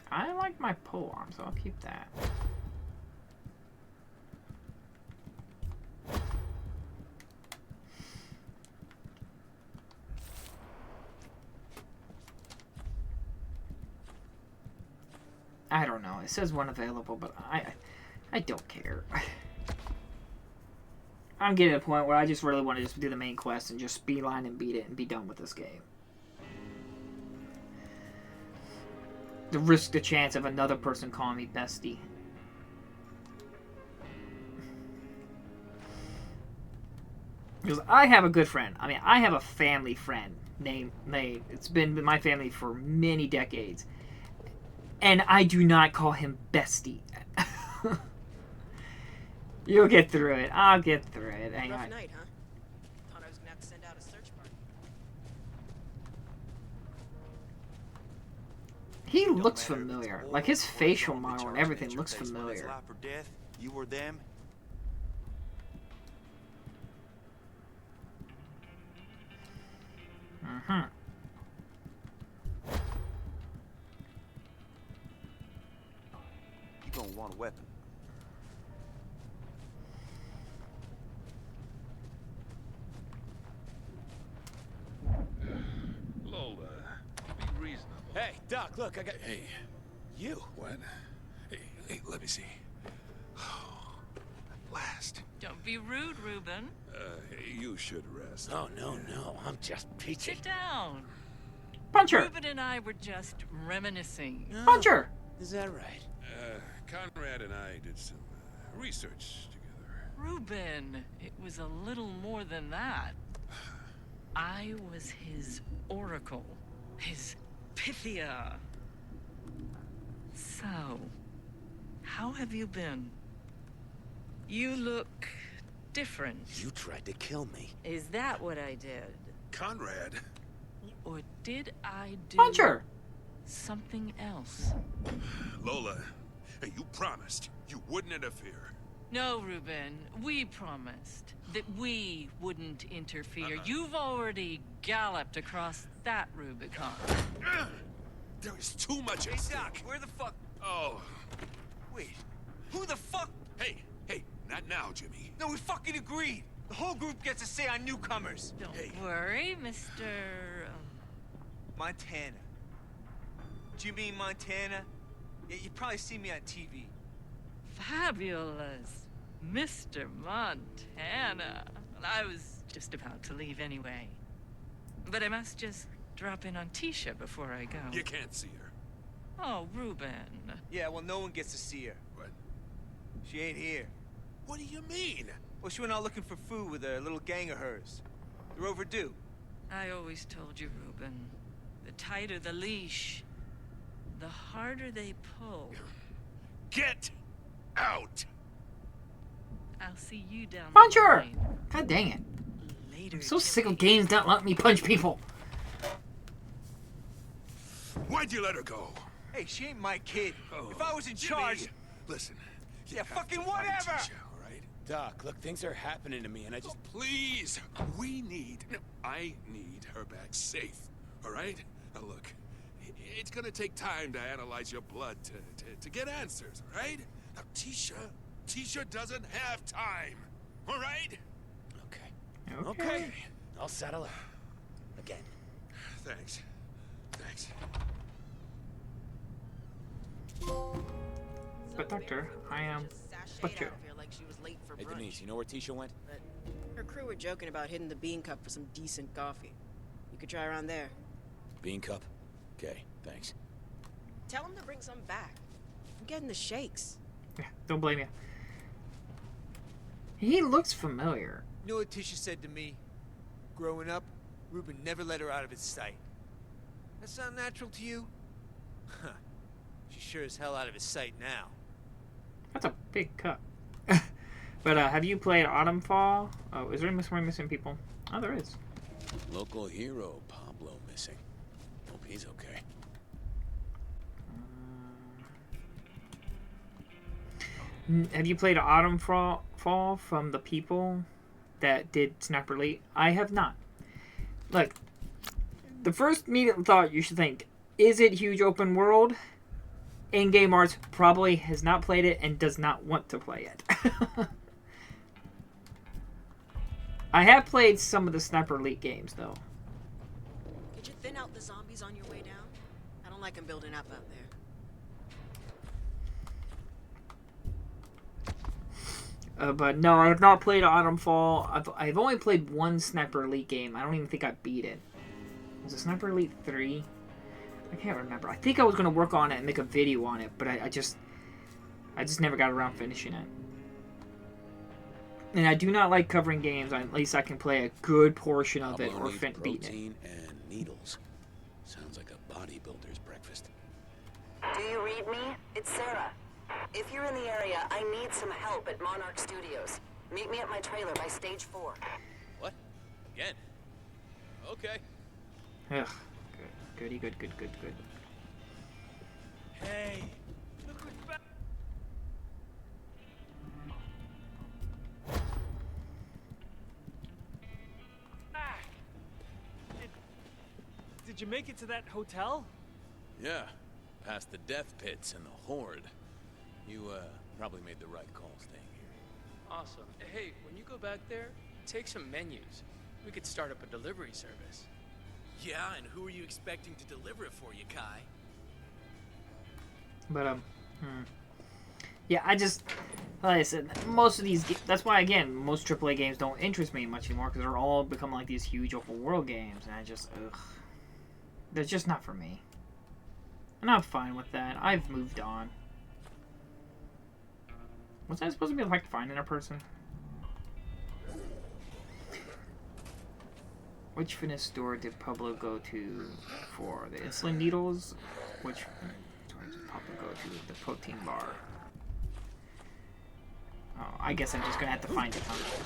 I like my pole arm, so I'll keep that. I don't know. It says one available, but I I don't care. I'm getting to a point where I just really want to just do the main quest and just beeline and beat it and be done with this game. To risk the chance of another person calling me bestie. Because I have a good friend. I mean, I have a family friend named May. It's been with my family for many decades. And I do not call him bestie. You'll get through it. I'll get through it. Hang on. Rough night, huh? Thought I was gonna have to send out a search party. He looks familiar. Like his facial model and everything looks familiar. Life or death, you or them. Mm-hmm. You gonna want a weapon. Lola, be reasonable. Hey, Doc, look, I got... Hey. You? What? Hey, let me see. Oh, at last. Don't be rude, Reuben. You should rest. Oh, no, I'm just peachy. Sit down. Punch her! Reuben and I were just reminiscing. Punch her! Is that right? Conrad and I did some research together. Reuben, it was a little more than that. I was his oracle, his Pythia. So, how have you been? You look different. You tried to kill me. Is that what I did? Conrad? Or did I do Punch her! something else? Lola, you promised you wouldn't interfere. No, Reuben, we promised that we wouldn't interfere. You've already galloped across that Rubicon. There is too much at Hey, stake. Doc, where the fuck... Oh. Wait, who the fuck... Hey, not now, Jimmy. No, we fucking agreed. The whole group gets a say on newcomers. Don't Hey. worry, Mr. Montana. Jimmy Montana? Yeah, you probably see me on TV. Fabulous. Mr. Montana. Well, I was just about to leave anyway. But I must just drop in on Tisha before I go. You can't see her. Oh, Reuben. Yeah, well, no one gets to see her. What? She ain't here. What do you mean? Well, she went out looking for food with a little gang of hers. They're overdue. I always told you, Reuben. The tighter the leash, the harder they pull. Get out! I'll see you down Punch the her! line. God dang it. Later, I'm so sick Jimmy. of games not letting me punch people. Why'd you let her go? Hey, she ain't my kid. Oh, If I was in Jimmy, charge... Listen. you Yeah, have fucking to find whatever! Tisha, all right? Doc, look, things are happening to me, and I just... Please, I need her back safe, all right? Now look, it's gonna take time to analyze your blood to get answers, all right? Now Tisha doesn't have time, all right? Okay. I'll saddle up. Again. Thanks. But Doctor, I am Butcher. Like she was late for Hey, brunch. Denise, you know where Tisha went? But her crew were joking about hitting the bean cup for some decent coffee. You could try around there. Bean cup? Okay, thanks. Tell them to bring some back. I'm getting the shakes. Yeah, don't blame you. He looks familiar. You know what Tisha said to me? Growing up, Reuben never let her out of his sight. That sound natural to you? Huh. She's sure as hell out of his sight now. That's a big cut. But have you played Autumn Fall? Oh, is there any missing people? Oh, there is. Local hero, Pablo, missing. Hope he's okay. Have you played Autumn Fall from the people that did Sniper Elite? I have not. Look, the first immediate thought you should think, is it huge open world? In-game Arts probably has not played it and does not want to play it. I have played some of the Sniper Elite games, though. Could you thin out the zombies on your way down? I don't like them building up out there. But no, I have not played Autumn Fall. I've only played one Sniper Elite game. I don't even think I beat it. Was it Sniper Elite 3? I can't remember. I think I was going to work on it and make a video on it, but I just never got around finishing it. And I do not like covering games. At least I can play a good portion of it or beating it. Protein and needles. Sounds like a bodybuilder's breakfast. Do you read me? It's Sarah. If you're in the area, I need some help at Monarch Studios. Meet me at my trailer by stage 4. What? Again? Okay. Ugh. Good. Goody. Hey, look who's back. Did you make it to that hotel? Yeah, past the death pits and the horde. You, probably made the right call staying here. Awesome. Hey, when you go back there, take some menus. We could start up a delivery service. Yeah, and who are you expecting to deliver it for you, Kai? But, yeah, like I said, most of these, that's why, again, most AAA games don't interest me much anymore, because they're all become like these huge open world games, and I just, ugh. They're just not for me. And I'm fine with that. I've moved on. Was I supposed to be like to find in a person? Which fitness store did Pablo go to for the insulin needles? Which store did Pablo go to? The protein bar. Oh, I guess I'm just gonna have to find it, huh?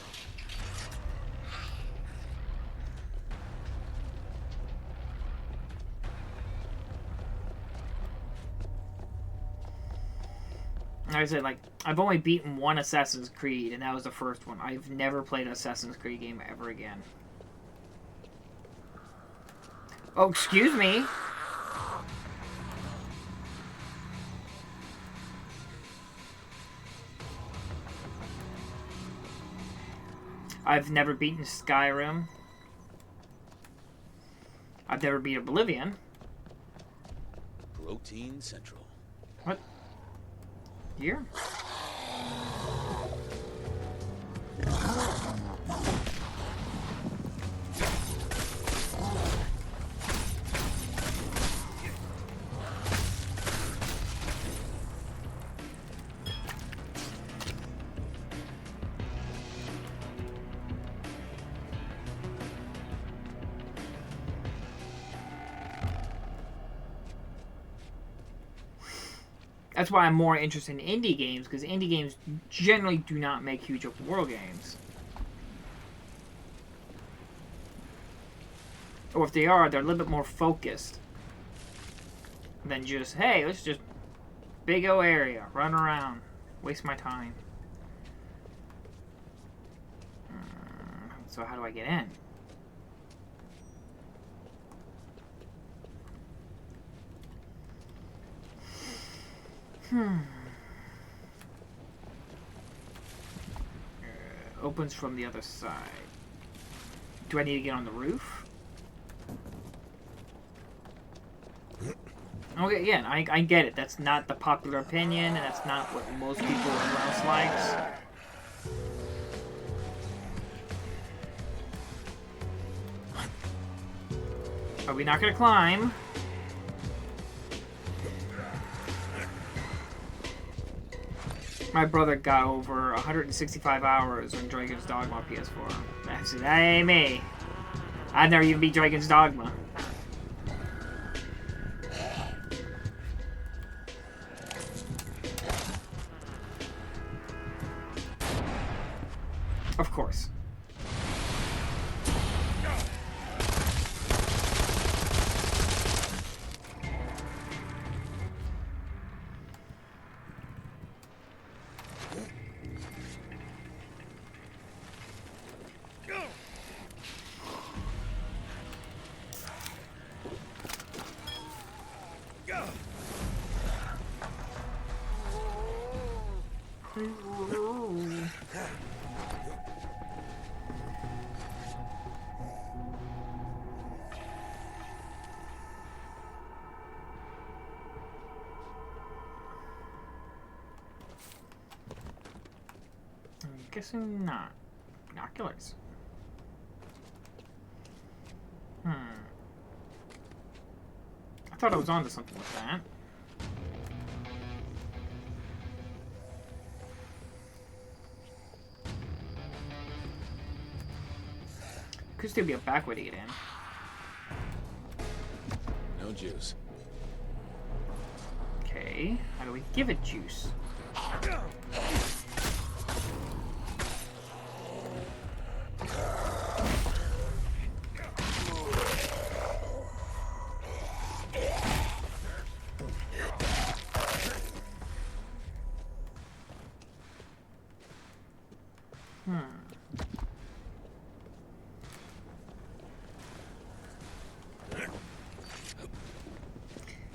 Like I said, like, I've only beaten one Assassin's Creed, and that was the first one. I've never played an Assassin's Creed game ever again. Oh, excuse me! I've never beaten Skyrim. I've never beat Oblivion. Protein Central. What? Here? That's why I'm more interested in indie games, because indie games generally do not make huge open world games. Or if they are, they're a little bit more focused than just, hey, let's just big O area, run around, waste my time. So how do I get in? Opens from the other side. Do I need to get on the roof? Okay, again, I get it. That's not the popular opinion, and that's not what most people else likes. Are we not gonna climb? My brother got over 165 hours on Dragon's Dogma on PS4. That ain't me. I'd never even beat Dragon's Dogma. Of course. Guessing not. Binoculars. I thought I was onto something with that. Could still be a back way to get in. No juice. Okay, how do we give it juice?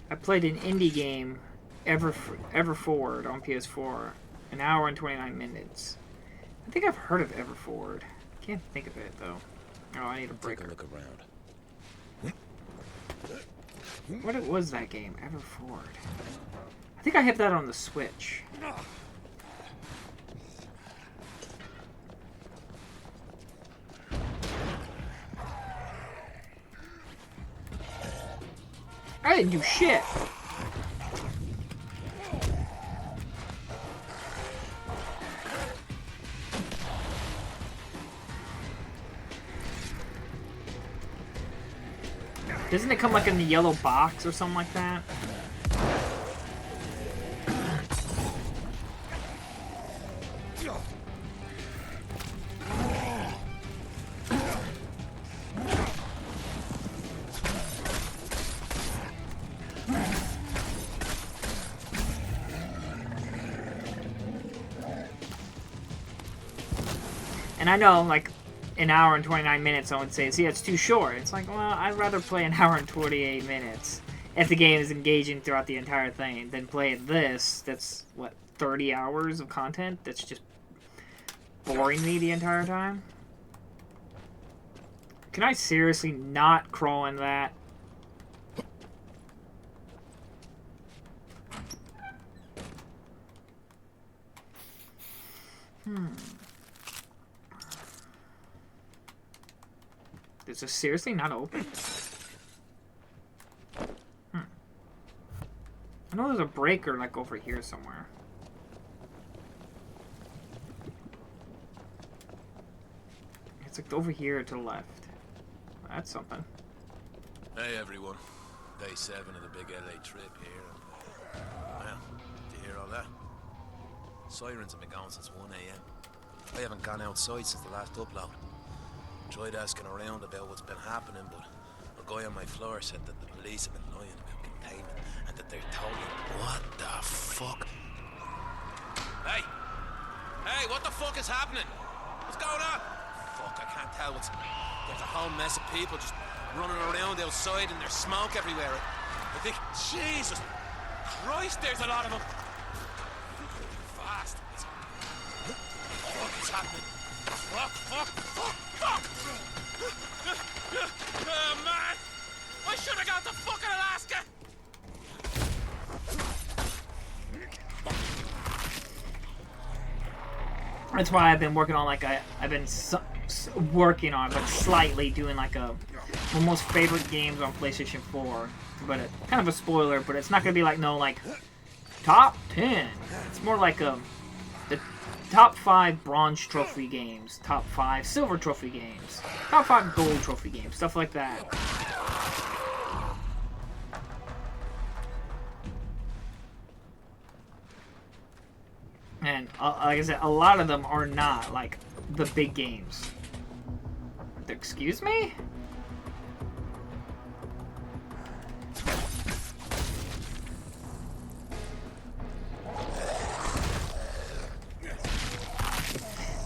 I played an indie game, Ever Forward on PS4, an hour and 29 minutes. I think I've heard of Ever Forward. Can't think of it though. Oh, I need a breaker. Take a look around. What was that game? Ever Forward. I think I have that on the Switch. I didn't do shit. Doesn't it come like in the yellow box or something like that? And I know, like, an hour and 29 minutes, I would say, see, it's too short. It's like, well, I'd rather play an hour and 28 minutes if the game is engaging throughout the entire thing than play this. That's, what, 30 hours of content that's just boring me the entire time? Can I seriously not crawl in that? Is this seriously not open? I know there's a breaker like over here somewhere. It's like over here to the left. That's something. Hey everyone. Day 7 of the big LA trip here. Well, did you hear all that? Sirens have been going since 1 AM. I haven't gone outside since the last upload. Tried asking around about what's been happening, but a guy on my floor said that the police have been lying about containment and that they're totally... What the fuck? Hey! Hey, what the fuck is happening? What's going on? Fuck, I can't tell what's... There's a whole mess of people just running around outside and there's smoke everywhere. I think... Jesus Christ, there's a lot of them! Fast. Fuck, it's happening. Fuck, fuck, fuck, fuck! Oh, man! I should have got to fucking Alaska! That's why I've been working on, like, I've been working on, but slightly doing, like, one of my most favorite games on PlayStation 4. But kind of a spoiler, but it's not going to be, like, no, like, top 10. It's more like, the top 5 bronze trophy games, top 5 silver trophy games, top 5 gold trophy games, stuff like that. And like I said, a lot of them are not like the big games. Excuse me?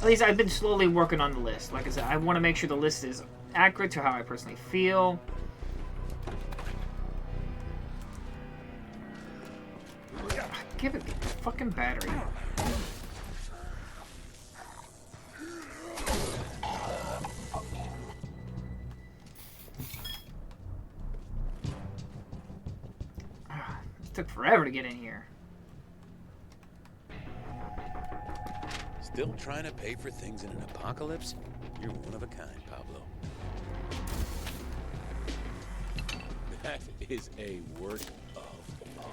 At least I've been slowly working on the list. Like I said, I want to make sure the list is accurate to how I personally feel. Give it the fucking battery. It took forever to get in here. Still trying to pay for things in an apocalypse? You're one of a kind, Pablo. That is a work of art.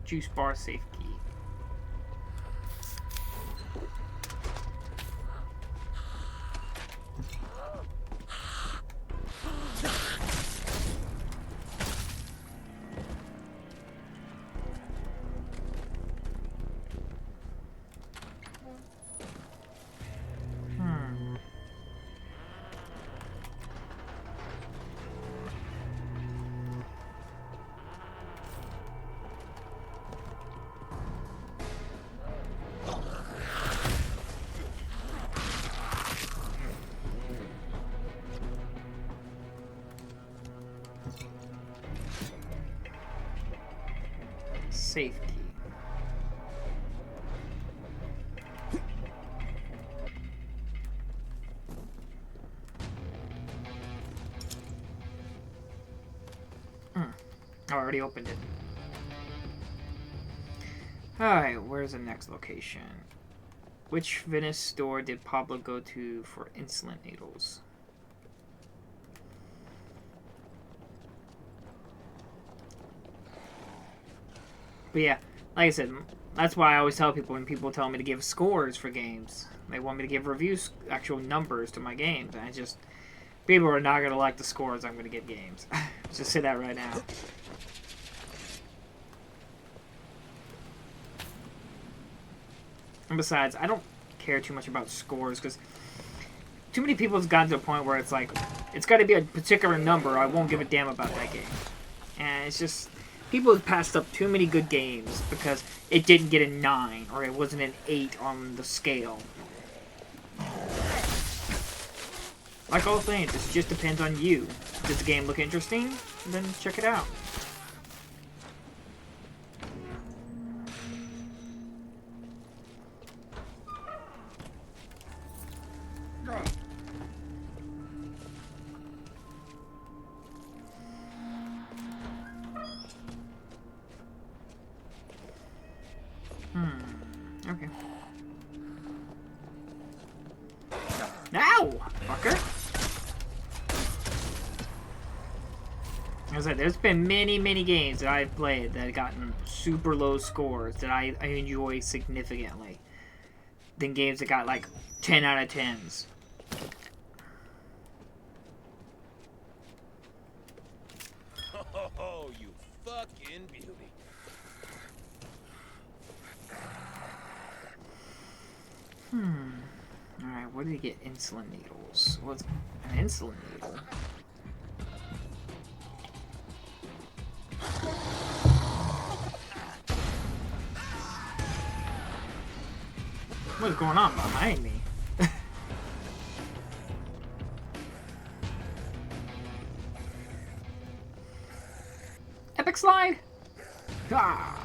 Juice bar safe key. Safe key. I already opened it. Alright, where's the next location? Which Venice store did Pablo go to for insulin needles? But yeah, like I said, that's why I always tell people when people tell me to give scores for games. They want me to give reviews, actual numbers to my games. And I just, people are not going to like the scores I'm going to give games. Just say that right now. And besides, I don't care too much about scores because too many people have gotten to a point where it's like, it's got to be a particular number or I won't give a damn about that game. And it's just, people have passed up too many good games because it didn't get a 9 or it wasn't an 8 on the scale. Like all things, it just depends on you. Does the game look interesting? Then check it out. Okay. Ow! Fucker! As I said, there's been many games that I've played that have gotten super low scores that I enjoy significantly than games that got like 10 out of 10s. Oh, you fucking beauty. Alright, where did he get insulin needles? What's an insulin needle? What's going on behind me? Epic slide! Ah!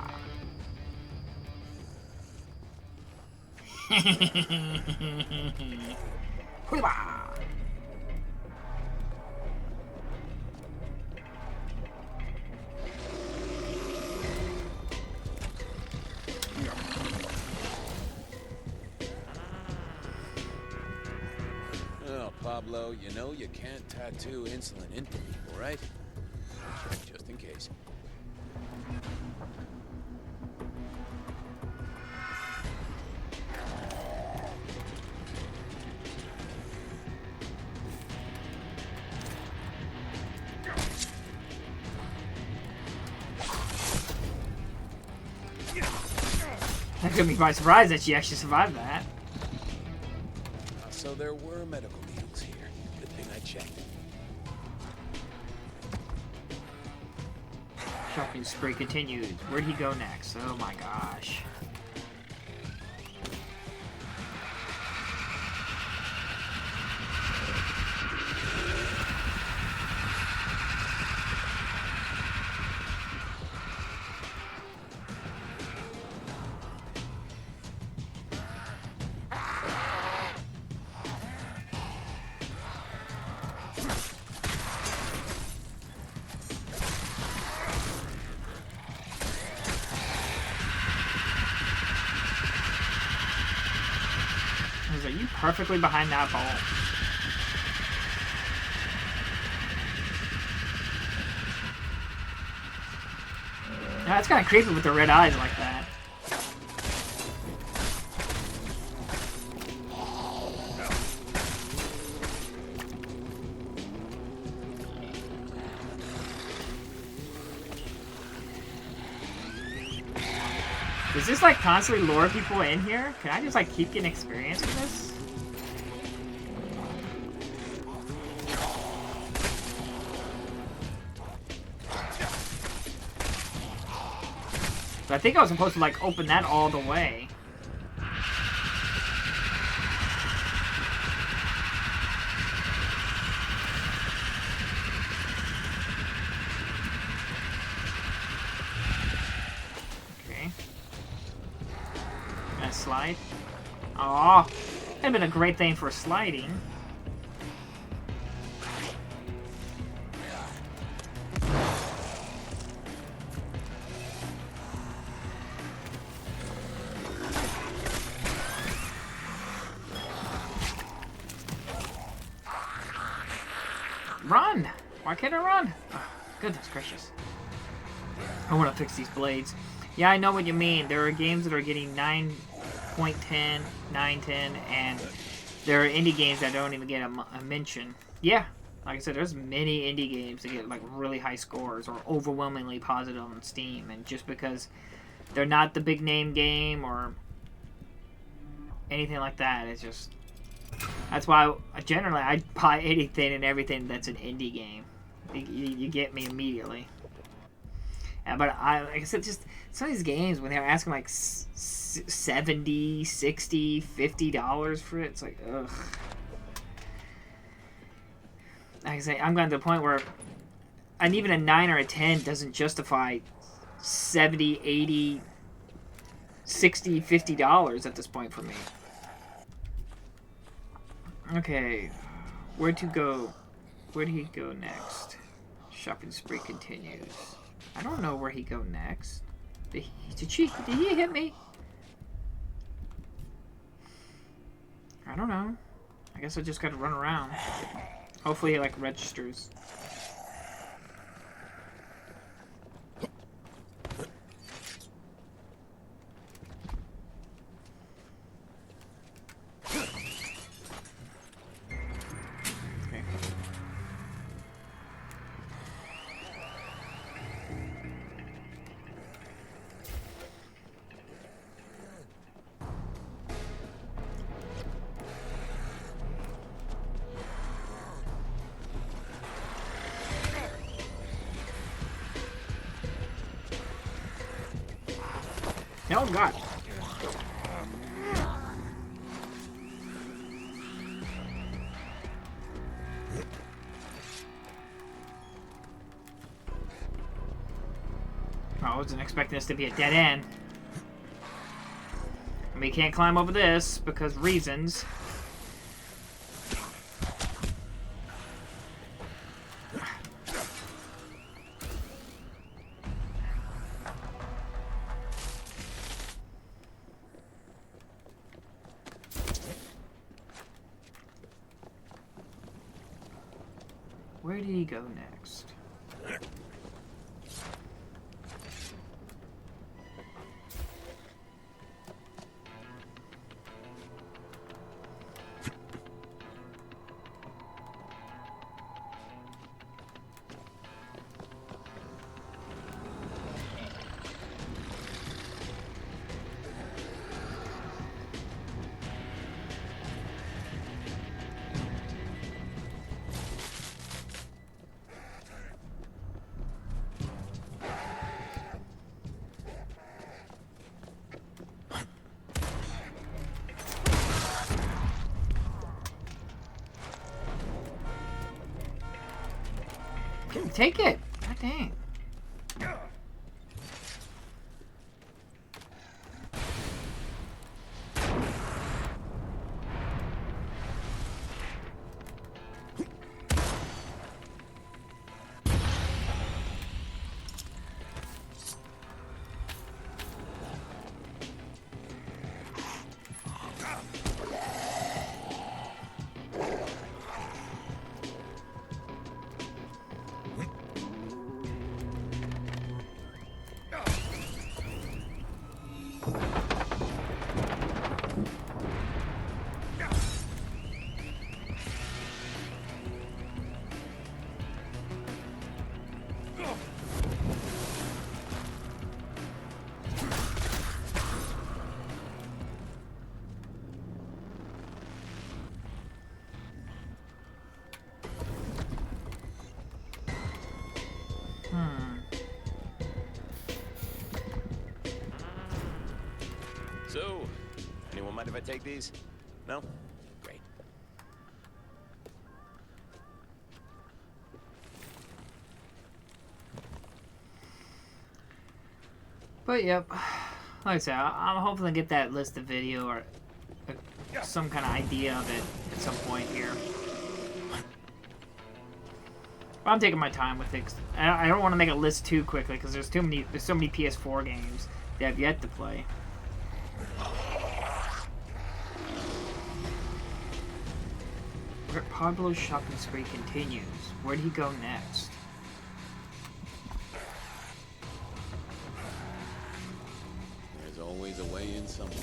Oh, Pablo, you know you can't tattoo insulin into people, right? Just in case. That took me by surprise that she actually survived that. So there were medical needles here. Good thing I checked. Shopping spree continues. Where'd he go next? Oh my gosh. perfectly behind that ball. Now, that's kind of creepy with the red eyes like that. Does this like constantly lure people in here? Can I just like keep getting experience with this? But I think I was supposed to like open that all the way. Okay. Gonna slide. Aw, that'd have been a great thing for sliding. Run! Why can't I run? Oh, goodness gracious. I want to fix these blades. Yeah, I know what you mean. There are games that are getting 9.10, 9.10, and there are indie games that don't even get a mention. Yeah, like I said, there's many indie games that get like really high scores or overwhelmingly positive on Steam, and just because they're not the big name game or anything like that, it's just... That's why generally I buy anything and everything that's an indie game. You get me immediately. But like I said, just some of these games when they're asking like $70, $60, $50 for it, it's like ugh. Like I say, I'm going to the point where and even a 9 or a 10 doesn't justify $70, $80, $60, $50 at this point for me. Okay, where to go? Where did he go next? Shopping spree continues. I don't know where he go next. Did he hit me? I don't know. I guess I just gotta run around. Hopefully he like registers. Oh God. I wasn't expecting this to be a dead end. And we can't climb over this because reasons. Where did he go next? Take it! God dang. Mind if I take these? No? Great. But yep, like I said, I'm hoping to get that listed video or some kind of idea of it at some point here. But I'm taking my time with it. I don't want to make a list too quickly because there's so many PS4 games that I've yet to play. Pablo's shopping spree continues. Where'd he go next? There's always a way in somewhere.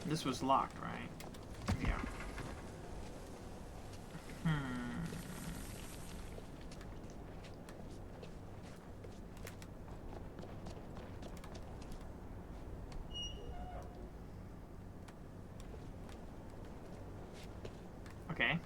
This was locked, right? Yeah. Okay.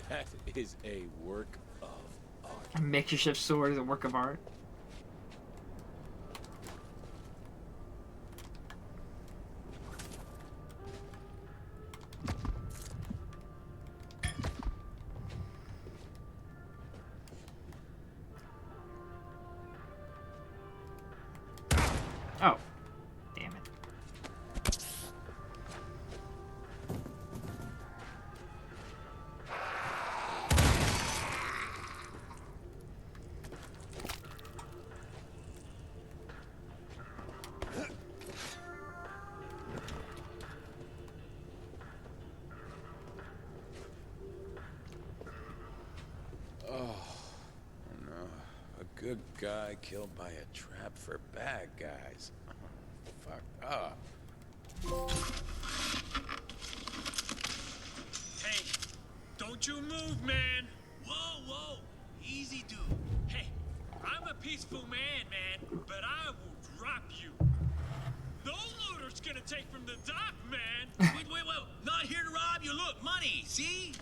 That is a work of art. A makeshift sword is a work of art. Oh, damn it. Good guy killed by a trap for bad guys. Fucked up. Hey, don't you move, man. Whoa, whoa. Easy, dude. Hey, I'm a peaceful man, but I will drop you. No looter's gonna take from the dock, man. Wait. Not here to rob you. Look, money. See?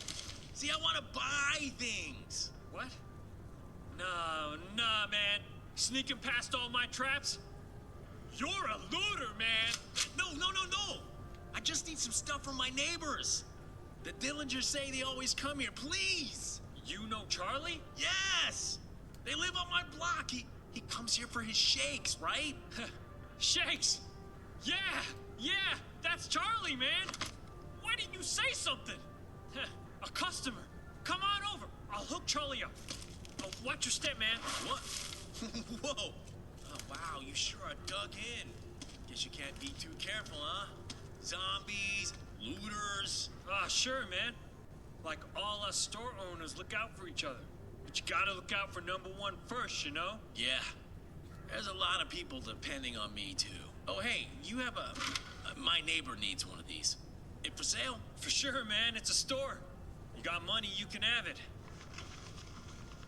See, I want to buy things. What? Nah, man. Sneaking past all my traps? You're a looter, man. No. I just need some stuff from my neighbors. The Dillingers say they always come here. Please. You know Charlie? Yes. They live on my block. He comes here for his shakes, right? Shakes? Yeah. That's Charlie, man. Why didn't you say something? A customer. Come on over. I'll hook Charlie up. Oh, watch your step, man. What? Whoa. Oh, Wow, you sure are dug in. Guess you can't be too careful, huh? Zombies, looters. Ah, sure, man. Like all us store owners look out for each other. But you gotta look out for number one first, you know? Yeah. There's a lot of people depending on me, too. Oh, hey, you have my neighbor needs one of these. It for sale? For sure, man. It's a store. You got money, you can have it.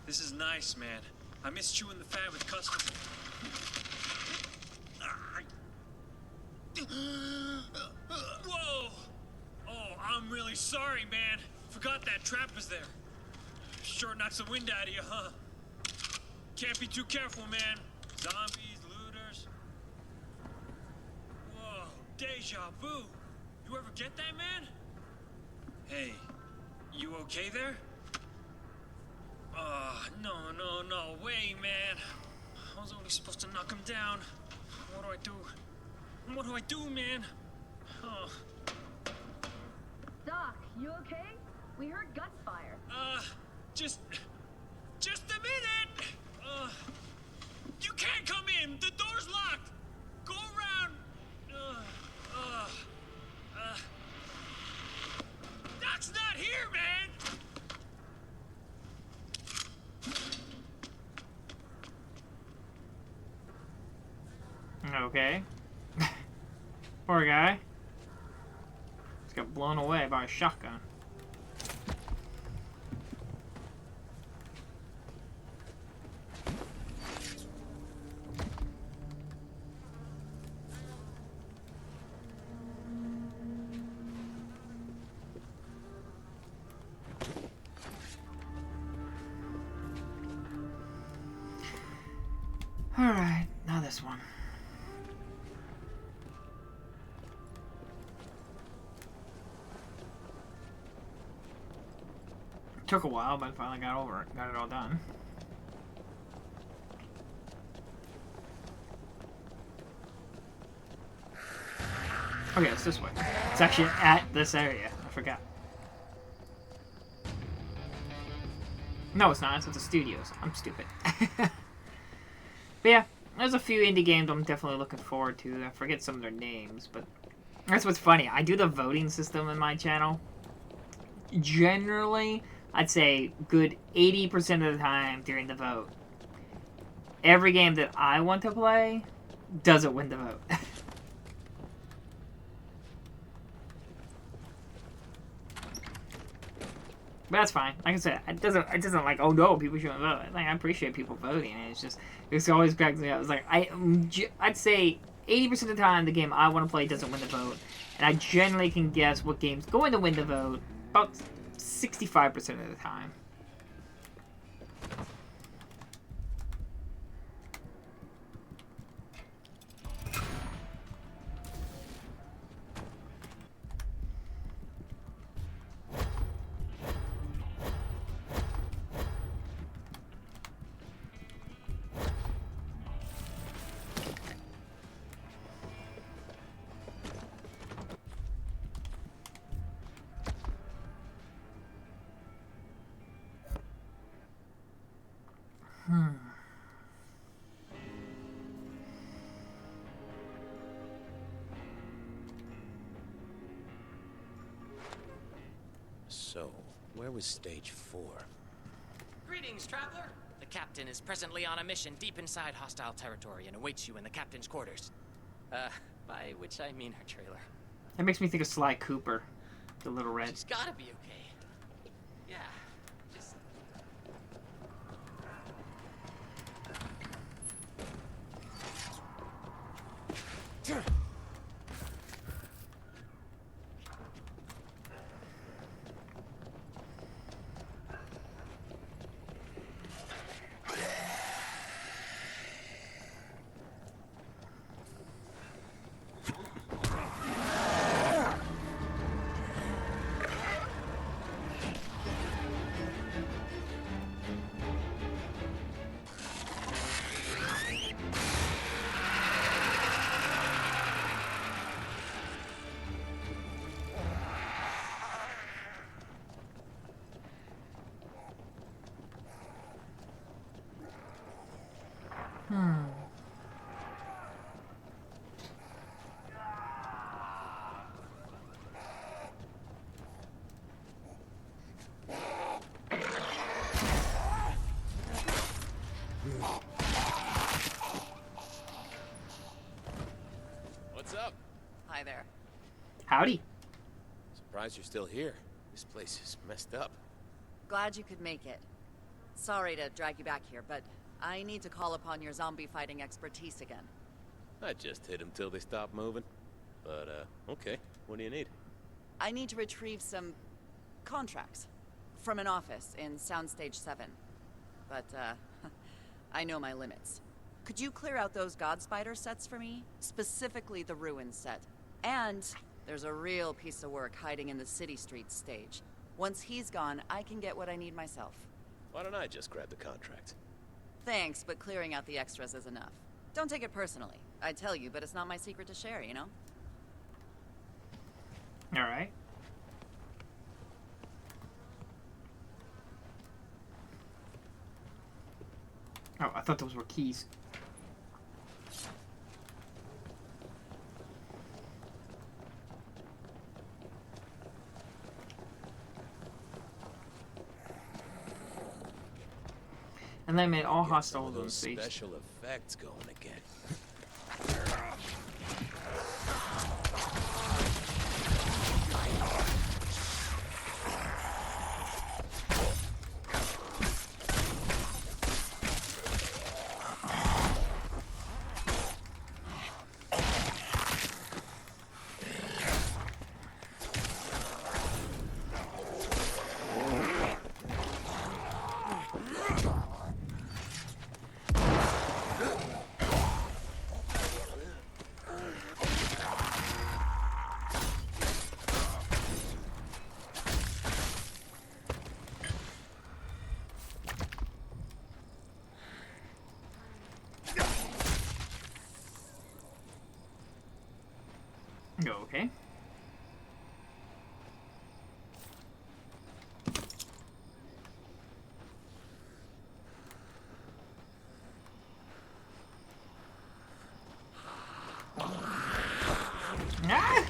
This is nice, man. I miss chewing the fat with customers. Whoa! Oh, I'm really sorry, man. Forgot that trap was there. Sure knocks the wind out of you, huh? Can't be too careful, man. Zombies, looters. Whoa, deja vu. You ever get that, man? Hey, you okay there? No way, man. I was only supposed to knock him down. What do I do? What do I do, man? Oh. Doc, you okay? We heard gunfire. Just a minute! You can't come in! The door's locked! Go around! Doc's not here, man! Okay. Poor guy. Just got blown away by a shotgun. Alright, now this one. Took a while, but finally got over it. Got it all done. Okay, it's this way. It's actually at this area. I forgot. No, it's not. It's at the studios. I'm stupid. But yeah, there's a few indie games I'm definitely looking forward to. I forget some of their names, but that's what's funny. I do the voting system in my channel. Generally, I'd say good 80% of the time during the vote, every game that I want to play doesn't win the vote. But that's fine. Like I said, it doesn't like, oh no, people shouldn't vote. Like, I appreciate people voting. And it's always cracks me up. It's like, I'd say 80% of the time the game I want to play doesn't win the vote. And I generally can guess what game's going to win the vote about 65% of the time. So, where was stage 4? Greetings, traveler. The captain is presently on a mission deep inside hostile territory and awaits you in the captain's quarters. By which I mean her trailer. That makes me think of Sly Cooper, the Little Red. She's gotta be okay. Yeah, just... Howdy. Surprised you're still here. This place is messed up. Glad you could make it. Sorry to drag you back here, but I need to call upon your zombie fighting expertise again. I just hit them till they stop moving. But, okay. What do you need? I need to retrieve some contracts from an office in Soundstage 7. But, I know my limits. Could you clear out those God Spider sets for me? Specifically the Ruins set. And there's a real piece of work hiding in the City Streets stage. Once he's gone, I can get what I need myself. Why don't I just grab the contract? Thanks, but clearing out the extras is enough. Don't take it personally. I tell you, but it's not my secret to share, you know? Alright. Oh, I thought those were keys. And they made all hostiles on stage. Special effects going again. Okay. Ah!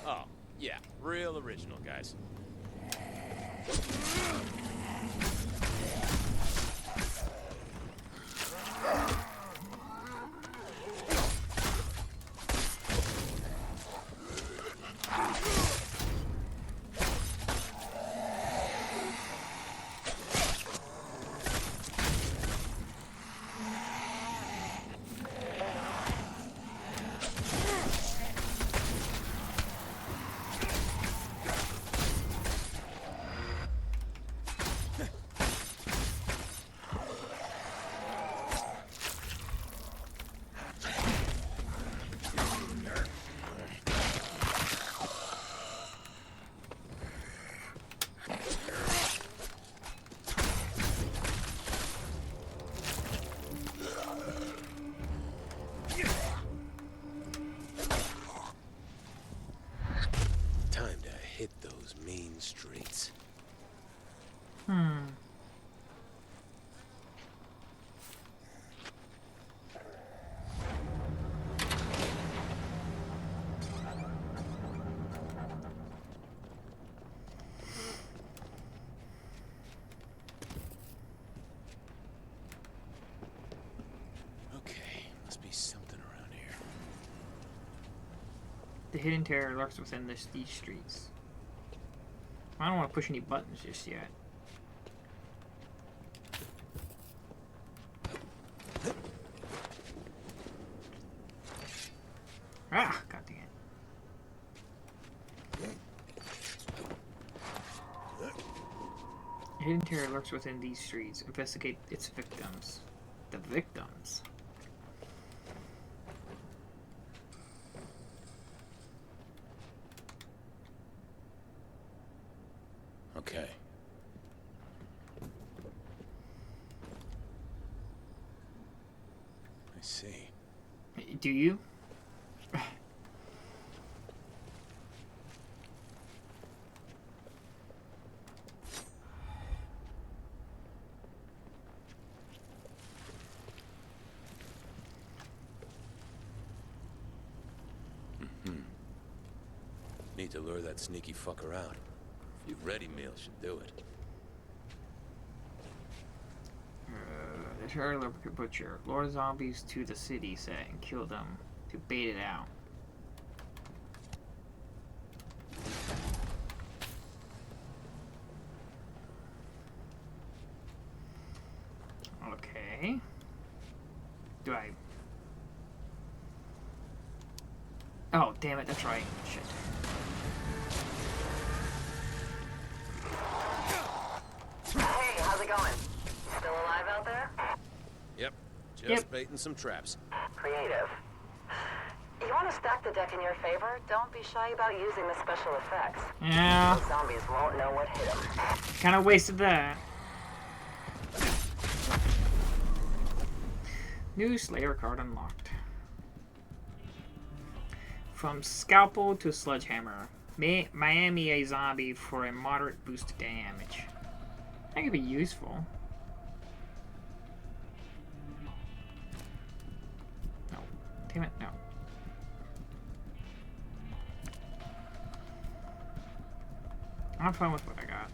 Oh, yeah. Real original, guys. Time to hit those mean streets. Okay, must be something around here. The hidden terror lurks within these streets. I don't want to push any buttons just yet. Ah, god dang it. Hidden terror lurks within these streets. Investigate its victims. The victims? Okay. I see. Do you? need to lure that sneaky fucker out. A few ready meals should do it. The Charlie Butcher. Lure zombies to the city set and kill them to bait it out. Okay. Do I... Oh, damn it, that's right. Shit. Hey, how's it going? Still alive out there? Yep. Just baiting some traps. Creative. You want to stack the deck in your favor? Don't be shy about using the special effects. Yeah. The zombies won't know what hit them. Kind of wasted that. New Slayer card unlocked. From Scalpel to Sledgehammer. Miami a zombie for a moderate boost to damage. That could be useful. No. Damn it, no. I'm fine with what I got.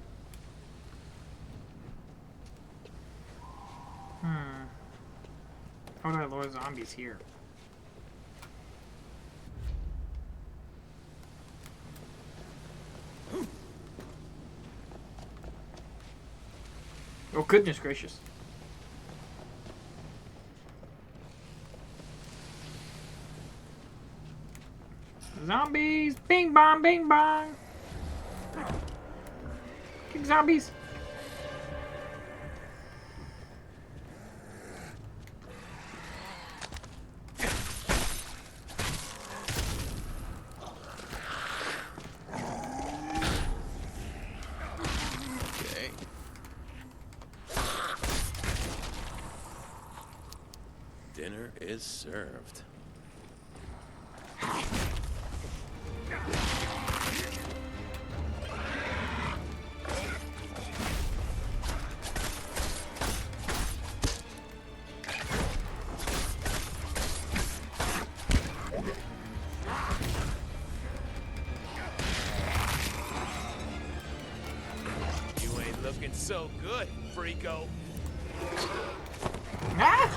How do I lure zombies here? Oh, goodness gracious. Zombies! Bing bong, bing bong! Kick zombies! Dinner is served. You ain't looking so good, freako. Ah!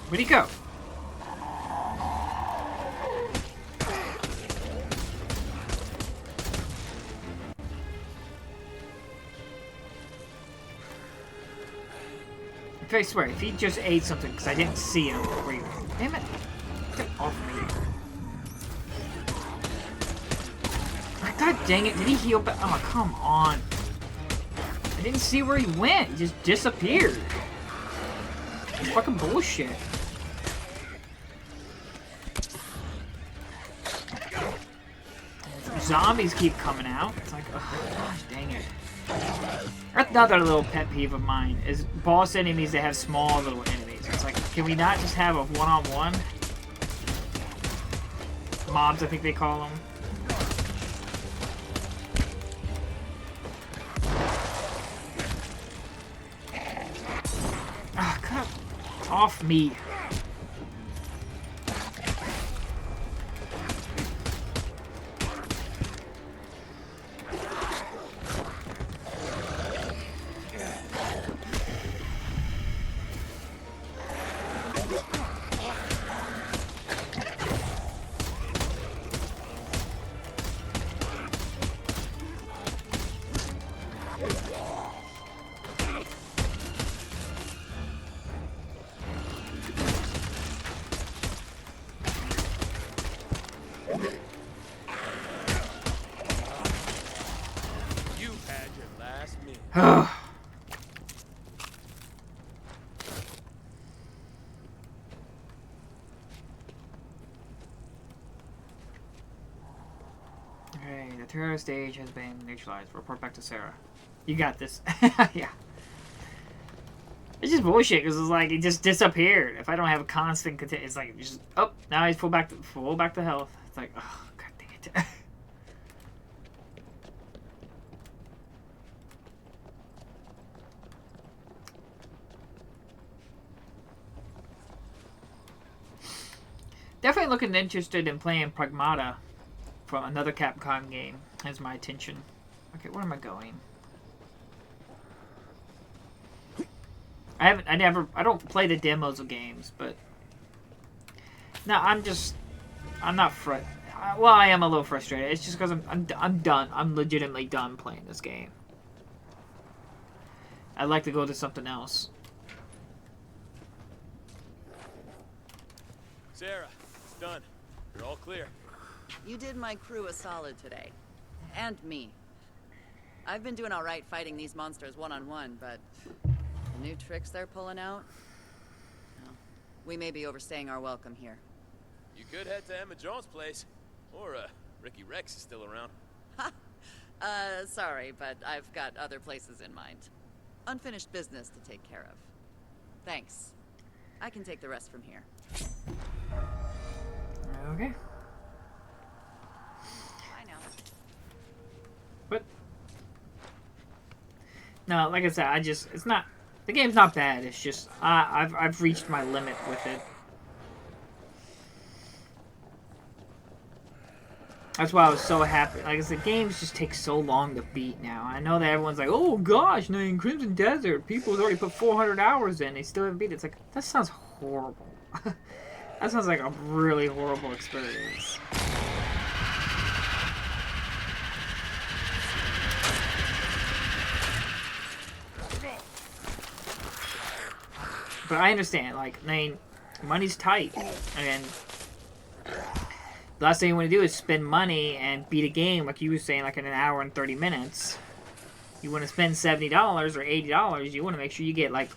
Where'd he go? I swear, if he just ate something, because I didn't see him. Damn it. Get off me. God dang it, did he heal back? Oh, come on. I didn't see where he went. He just disappeared. It's fucking bullshit. Zombies keep coming out. It's like, oh, gosh dang it. That's another little pet peeve of mine, is boss enemies that have small little enemies. It's like, can we not just have a one-on-one? Mobs, I think they call them. Ah, cut off me. Okay, the terror stage has been neutralized. Report back to Sarah. You got this. Yeah. It's just bullshit because it's like it just disappeared. If I don't have a constant it's like just now he's full back to health. It's like oh god dang it. Definitely looking interested in playing Pragmata from another Capcom game. Has my attention. Okay, where am I going? I don't play the demos of games, but no, I'm not well, I am a little frustrated. It's just because I'm done. I'm legitimately done playing this game. I'd like to go to something else. Sarah, it's done. You're all clear. You did my crew a solid today. And me. I've been doing alright fighting these monsters one-on-one, but the new tricks they're pulling out? Well, we may be overstaying our welcome here. You could head to Emma Jones' place. Or, Ricky Rex is still around. Ha! Sorry, but I've got other places in mind. Unfinished business to take care of. Thanks. I can take the rest from here. Okay. Bye now. But no, like I said, it's not the game's not bad. It's just I've reached my limit with it. That's why I was so happy. Like I said, games just take so long to beat now. I know that everyone's like, oh gosh, no, in Crimson Desert, people's already put 400 hours in. They still haven't beat it. It's like, that sounds horrible. That sounds like a really horrible experience. But I understand, like, I mean, money's tight. And the last thing you want to do is spend money and beat a game, like you were saying, like in an hour and 30 minutes. You want to spend $70 or $80, you want to make sure you get, like,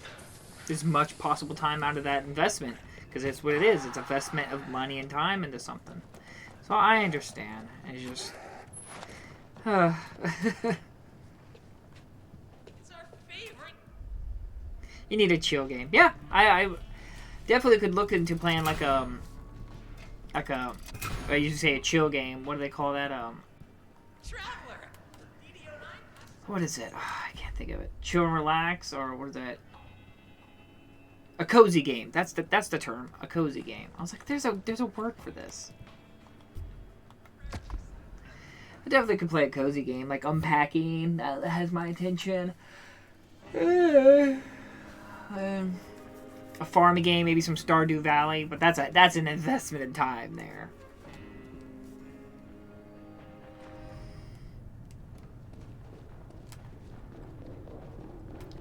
as much possible time out of that investment. Because it's what it is. It's investment of money and time into something. So I understand. It's just... It's our favorite. You need a chill game. Yeah, I definitely could look into playing like a I used to say a chill game. What do they call that? Traveler. What is it? Oh, I can't think of it. Chill and relax, or what is that? A cozy game. That's the term. A cozy game. I was like, there's a word for this. I definitely could play a cozy game, like unpacking. That has my attention. A farming game, maybe some Stardew Valley, but that's an investment in time there.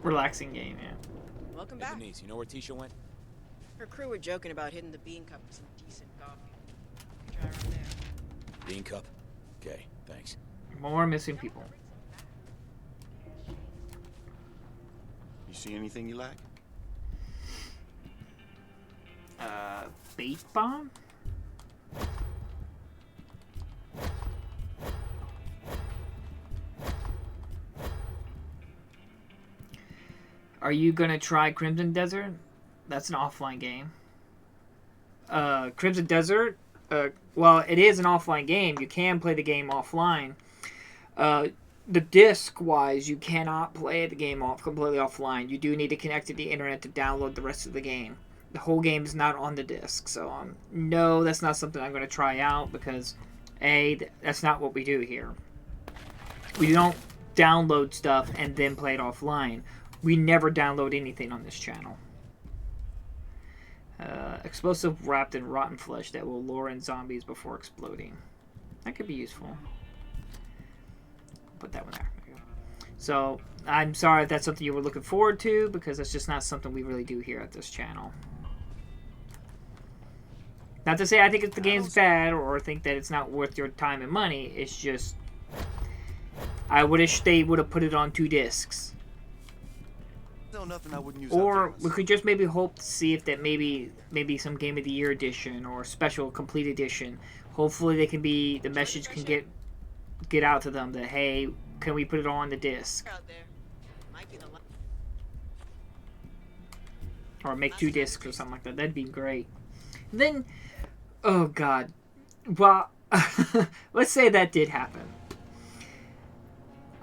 Relaxing game, yeah. Welcome Hey, back. Denise, you know where Tisha went? Her crew were joking about hitting the bean cup for some decent coffee. You try around there. Bean cup? Okay, thanks. More missing people. You see anything you like? Bait bomb? Are you gonna try Crimson Desert? That's an offline game. Crimson Desert, well, it is an offline game. You can play the game offline. The disc-wise, you cannot play the game completely offline. You do need to connect to the internet to download the rest of the game. The whole game is not on the disc. So, no, that's not something I'm going to try out because, A, that's not what we do here. We don't download stuff and then play it offline. We never download anything on this channel. Explosive wrapped in rotten flesh that will lure in zombies before exploding. That could be useful. Put that one there. There you go. So, I'm sorry if that's something you were looking forward to, because that's just not something we really do here at this channel. Not to say I think the game's bad, or think that it's not worth your time and money. It's just, I wish they would have put it on 2 discs. No, nothing I wouldn't use. Or we could just maybe hope to see if that maybe some Game of the Year edition or special complete edition. Hopefully they can be, the message can get out to them that, hey, can we put it on the disc? Or make 2 discs or something like that. That'd be great. Then, oh god. Well, let's say that did happen.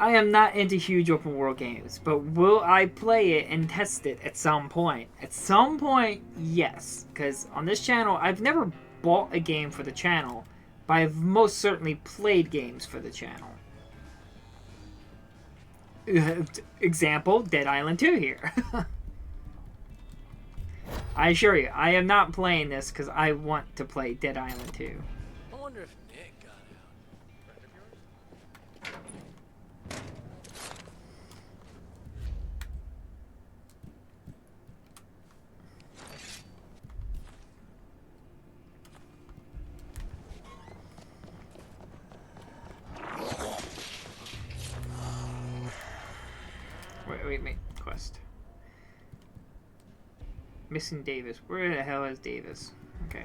I am not into huge open world games, but will I play it and test it at some point? At some point, yes. Because on this channel, I've never bought a game for the channel, but I've most certainly played games for the channel. Example, Dead Island 2 here. I assure you, I am not playing this because I want to play Dead Island 2. I wonder if Nick got Wait, quest. Missing Davis. Where the hell is Davis? Okay.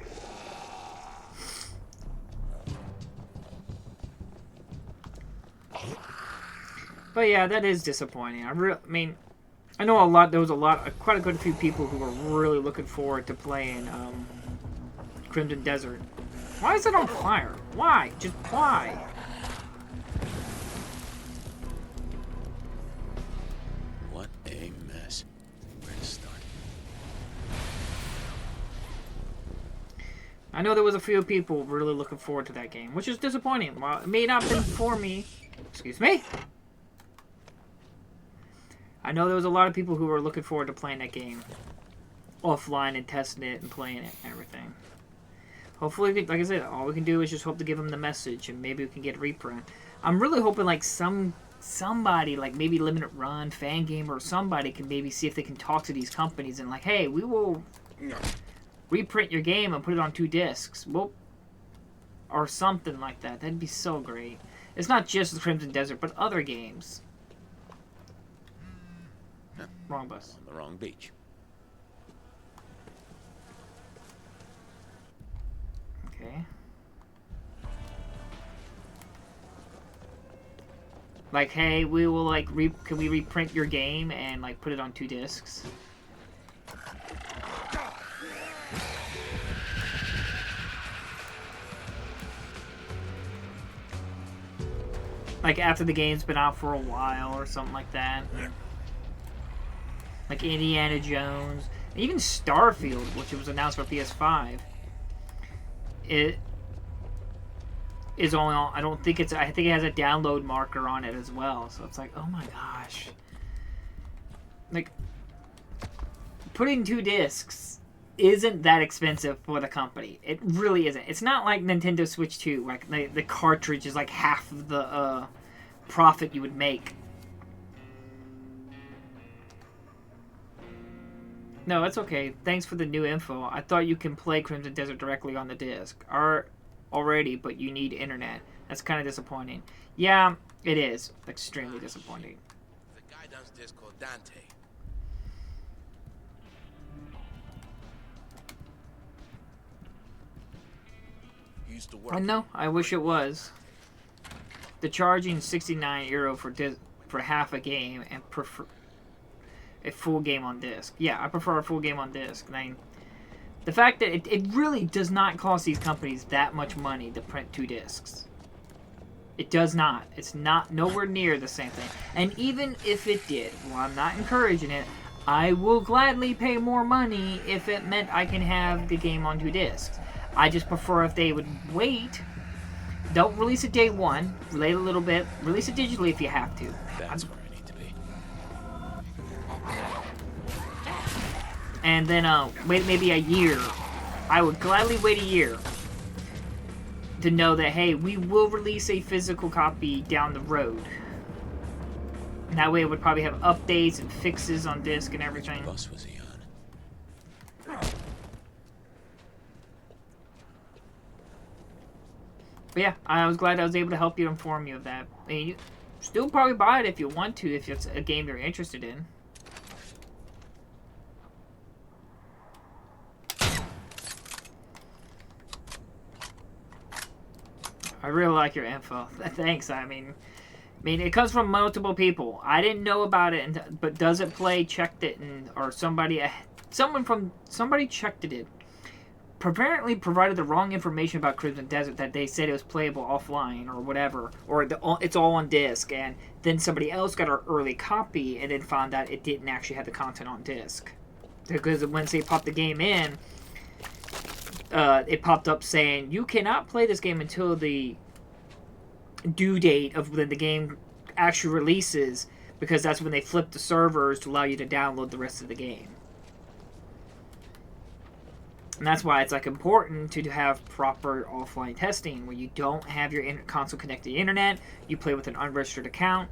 But yeah, that is disappointing. I mean, I know there was quite a good few people who were really looking forward to playing Crimson Desert. Why is it on fire? Why? Just why? What a mess. Where to start? I know there was a few people really looking forward to that game, which is disappointing. While it may not have been for me, excuse me. I know there was a lot of people who were looking forward to playing that game offline and testing it and playing it and everything. Hopefully, like I said, all we can do is just hope to give them the message and maybe we can get a reprint. I'm really hoping like somebody, like maybe Limited Run, Fangamer, or somebody can maybe see if they can talk to these companies and like, hey, we will reprint your game and put it on 2 discs. Well, or something like that. That'd be so great. It's not just the Crimson Desert, but other games. Wrong bus. On the wrong beach. Okay. Like, hey, we will like can we reprint your game and like put it on 2 discs? Like after the game's been out for a while or something like that. Like Indiana Jones, and even Starfield, which was announced for PS5. It is only on, I think it has a download marker on it as well. So it's like, oh my gosh. Like, putting 2 discs isn't that expensive for the company. It really isn't. It's not like Nintendo Switch 2, like the cartridge is like half of the profit you would make. No, that's okay. Thanks for the new info. I thought you can play Crimson Desert directly on the disc. Already, but you need internet. That's kind of disappointing. Yeah, it is. Extremely disappointing. The guy downstairs called Dante. He used to work. I know. I wish it was. The charging €69 for half a game and prefer a full game on disc. Yeah, I prefer a full game on disc. I mean, the fact that it really does not cost these companies that much money to print 2 discs. It does not. It's not nowhere near the same thing. And even if it did, well, I'm not encouraging it, I will gladly pay more money if it meant I can have the game on 2 discs. I just prefer if they would wait. Don't release it day one. Delay it a little bit. Release it digitally if you have to. That's where I need to be. And then wait maybe a year. I would gladly wait a year to know that, hey, we will release a physical copy down the road. And that way it would probably have updates and fixes on disc and everything. What bus was he on? But yeah, I was glad I was able to help you, inform you of that. I mean, you still probably buy it if you want to, if it's a game you're interested in. really like your info. Thanks. I mean, it comes from multiple people. I didn't know about it, but Does It Play checked it, or somebody checked it. Apparently provided the wrong information about Crimson Desert, that they said it was playable offline or whatever, or it's all on disc, and then somebody else got an early copy and then found out it didn't actually have the content on disc. Because once they popped the game in, it popped up saying, you cannot play this game until the due date of when the game actually releases, because that's when they flip the servers to allow you to download the rest of the game. And that's why it's like important to have proper offline testing, where you don't have your console connected to the internet, you play with an unregistered account.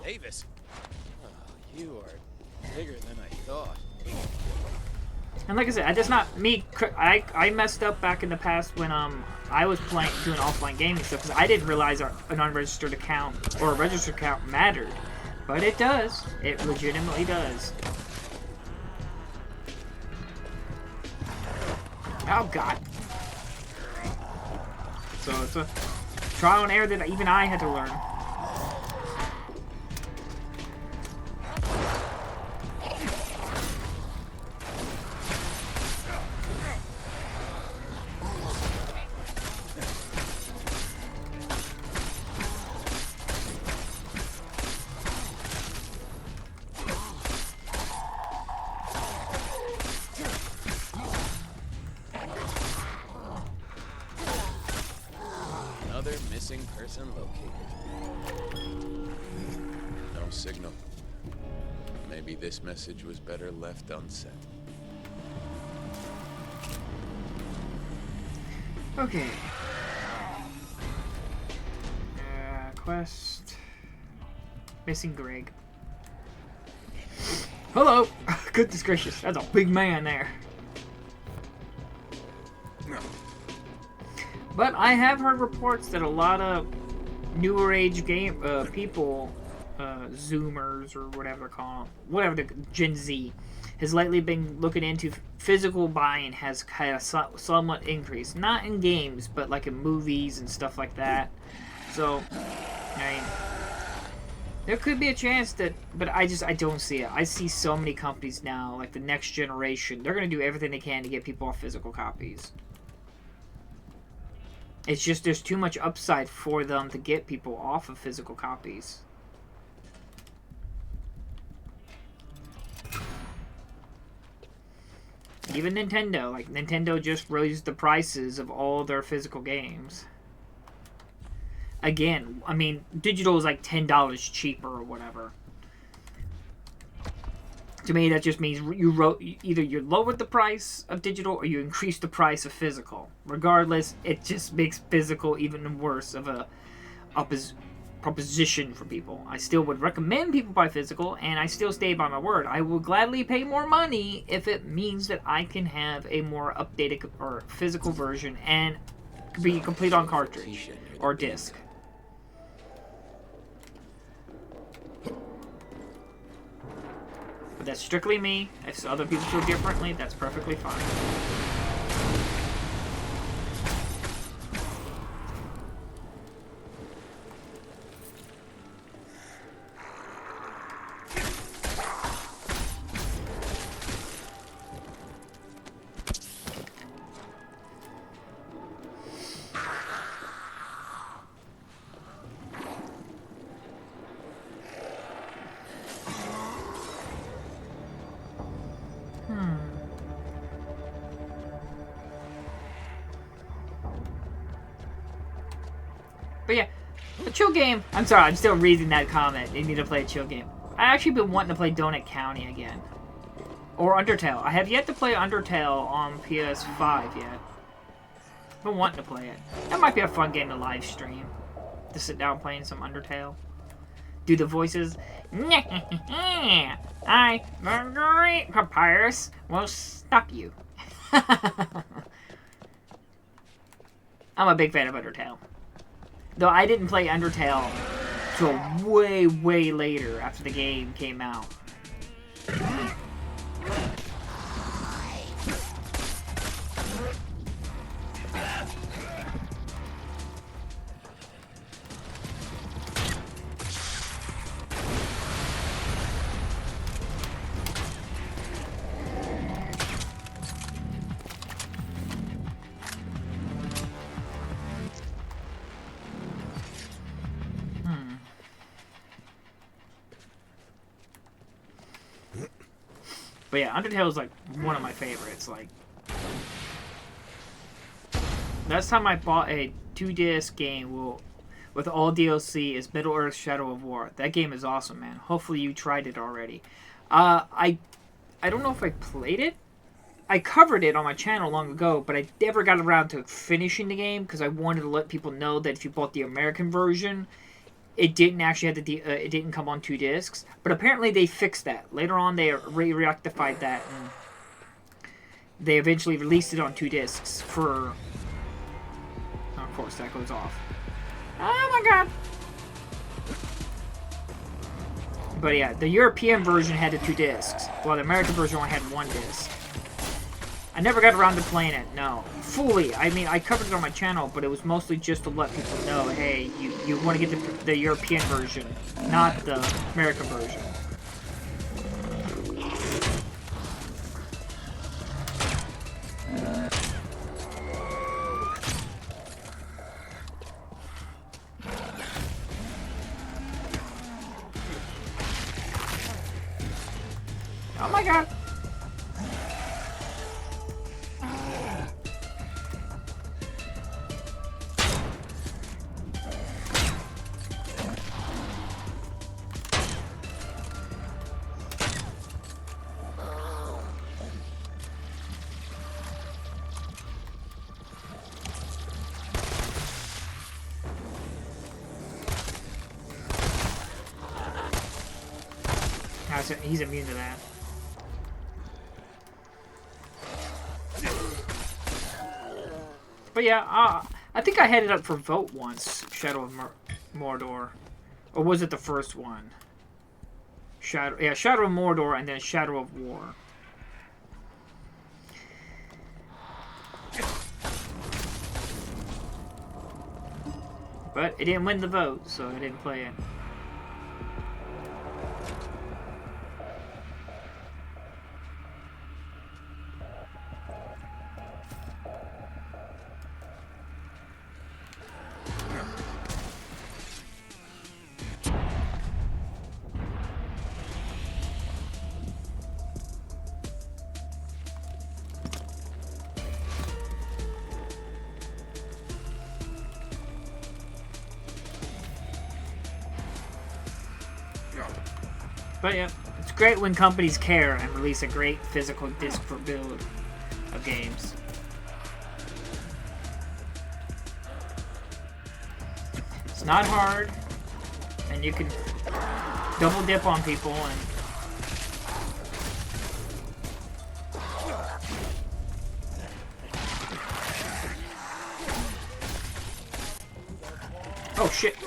Davis, you are bigger than I thought. And like I said, that's not me. I messed up back in the past when I was doing offline gaming stuff, because I didn't realize an unregistered account or a registered account mattered. But it does. It legitimately does. Oh, God. So it's a trial and error that even I had to learn. Missing person located. No signal. Maybe this message was better left unsent. Okay. Quest. Missing Greg. Hello! Goodness gracious, that's a big man there. But I have heard reports that a lot of newer age people, Zoomers or whatever they're called, whatever the Gen Z, has lately been looking into physical buying has had a somewhat increase. Not in games, but like in movies and stuff like that. So, I mean, there could be a chance that, but I don't see it. I see so many companies now, like the next generation, they're going to do everything they can to get people off physical copies. It's just there's too much upside for them to get people off of physical copies. Even Nintendo. Like, Nintendo just raised the prices of all their physical games. Again, I mean, digital is like $10 cheaper or whatever. To me, that just means either you lowered the price of digital or you increased the price of physical. Regardless, it just makes physical even worse of a proposition for people. I still would recommend people buy physical, and I still stay by my word. I will gladly pay more money if it means that I can have a more updated or physical version and be complete on cartridge or disc. But that's strictly me. If other people feel differently, that's perfectly fine. But yeah, a chill game. I'm sorry, I'm still reading that comment. You need to play a chill game. I actually been wanting to play Donut County again. Or Undertale. I have yet to play Undertale on PS5 yet. I've been wanting to play it. That might be a fun game to live stream. To sit down playing some Undertale. Do the voices. I, the great Papyrus, will stop you. I'm a big fan of Undertale. Though I didn't play Undertale till way, way later after the game came out. But yeah, Undertale is like one of my favorites. Like, last time I bought a 2-disc game with all DLC is Middle Earth: Shadow of War. That game is awesome, man. Hopefully you tried it already. I don't know if I played it. I covered it on my channel long ago, but I never got around to finishing the game because I wanted to let people know that if you bought the American version, it didn't actually have it didn't come on 2 discs. But apparently they fixed that. Later on, they rectified that, and they eventually released it on 2 discs for. Oh, of course, that goes off. Oh my god! But yeah, the European version had the 2 discs, while the American version only had 1 disc. I never got around to playing it, no. Fully. I mean, I covered it on my channel, but it was mostly just to let people know, hey, you want to get the European version, not the American version. Oh my god! He's immune to that. But yeah, I think I had it up for vote once, Shadow of Mordor. Or was it the first one? Shadow of Mordor and then Shadow of War. But it didn't win the vote, so I didn't play it. But yeah, it's great when companies care and release a great physical disc for build of games. It's not hard, and you can double dip on people and oh shit.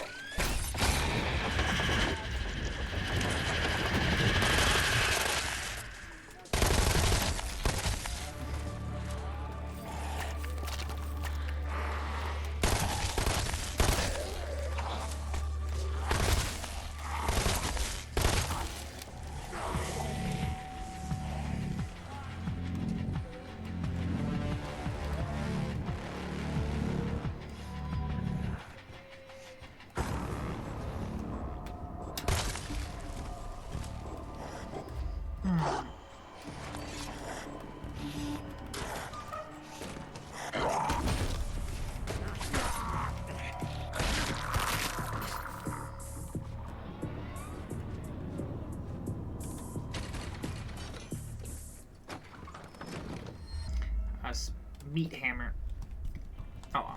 Meat hammer. Oh,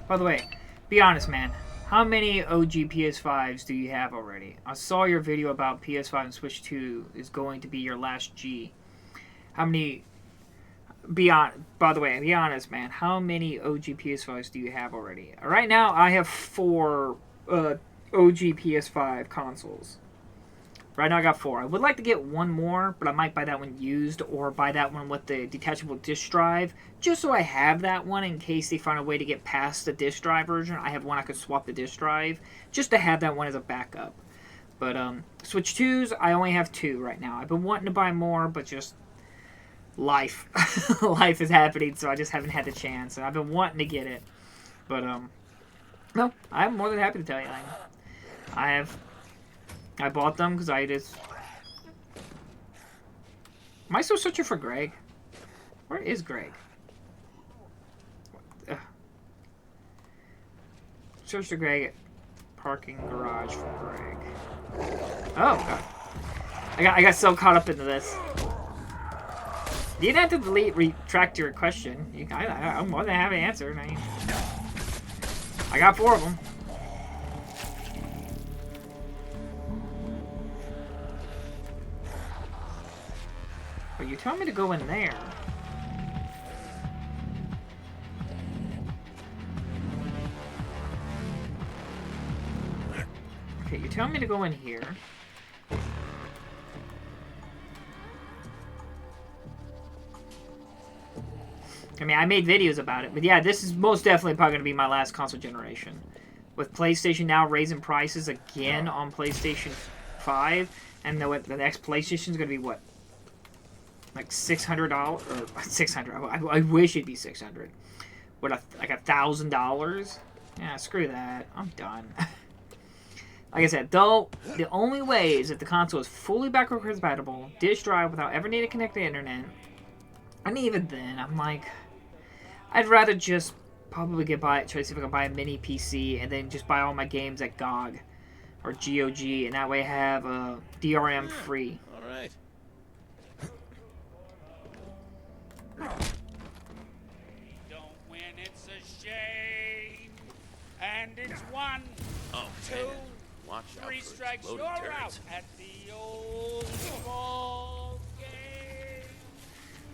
by the way, be honest, man. How many OG PS5s do you have already? I saw your video about PS5 and Switch 2 is going to be your last G. How many... By the way, be honest, man. How many OG PS5s do you have already? Right now, I have 4 OG PS5 consoles. Right now I got 4. I would like to get 1 more, but I might buy that one used or buy that one with the detachable disk drive, just so I have that one in case they find a way to get past the disk drive version. I have one I could swap the disk drive, just to have that one as a backup. But Switch 2s, I only have 2 right now. I've been wanting to buy more, but just life. Life is happening, so I just haven't had the chance. And I've been wanting to get it. But, no, I'm more than happy to tell you. I bought them because I just Am I still searching for Greg? Where is Greg? Search the Greg. Parking garage for Greg. Oh god. I got so caught up into this. You didn't have to retract your question. I'm more than happy to answer. I got 4 of them. But you told me to go in there. Okay, you tell me to go in here. I mean, I made videos about it, but yeah, this is most definitely probably going to be my last console generation. With PlayStation now raising prices again on PlayStation 5, and the next PlayStation is going to be what? Like $600 or $600? I wish it'd be $600. What, like $1,000? Yeah, screw that. I'm done. Like I said, though, the only way is if the console is fully backward compatible, disk drive without ever needing to connect to the internet. And even then, I'm like, I'd rather just probably try to see if I can buy a mini PC and then just buy all my games at GOG or GOG, and that way have DRM free. All right. Don't win, it's a shame. And it's 1, Oh, 2, watch out 3 for strikes. You're exploding out turrets. at the old ball game.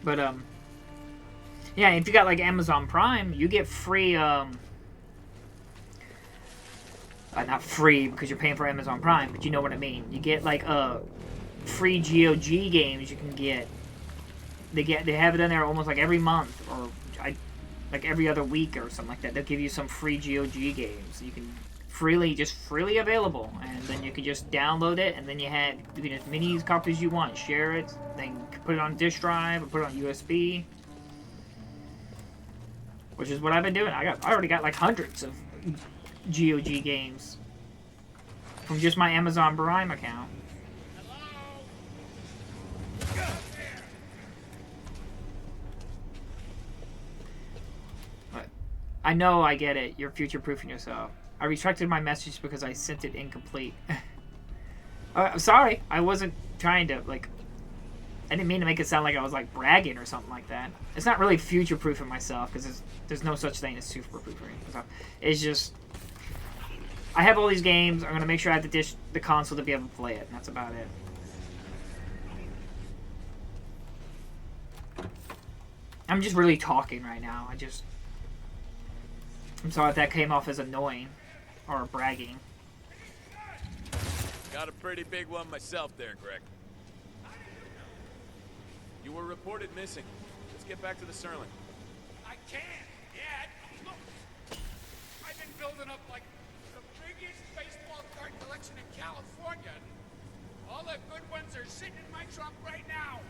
But yeah, if you got like Amazon Prime, you get free not free because you're paying for Amazon Prime, but you know what I mean. You get like free GOG games you can get. They have it in there almost like every month or like every other week or something like that. They'll give you some free GOG games. You can freely available, and then you can just download it, and then you can as many copies you want, share it, then put it on disk drive or put it on USB, which is what I've been doing. I already got like hundreds of GOG games from just my Amazon Prime account. But I know I get it. You're future-proofing yourself. I retracted my message because I sent it incomplete. I'm sorry. I wasn't trying to, like... I didn't mean to make it sound like I was, like, bragging or something like that. It's not really future-proofing myself, because there's no such thing as super-proofing. It's just... I have all these games. I'm going to make sure I have the console to be able to play it, and that's about it. I'm just really talking right now. I'm sorry if that came off as annoying. Or bragging. Got a pretty big one myself there, Greg. You were reported missing. Let's get back to the Serling. I can't yet. Look, I've been building up like the biggest baseball card collection in California. All the good ones are sitting in my trunk right now.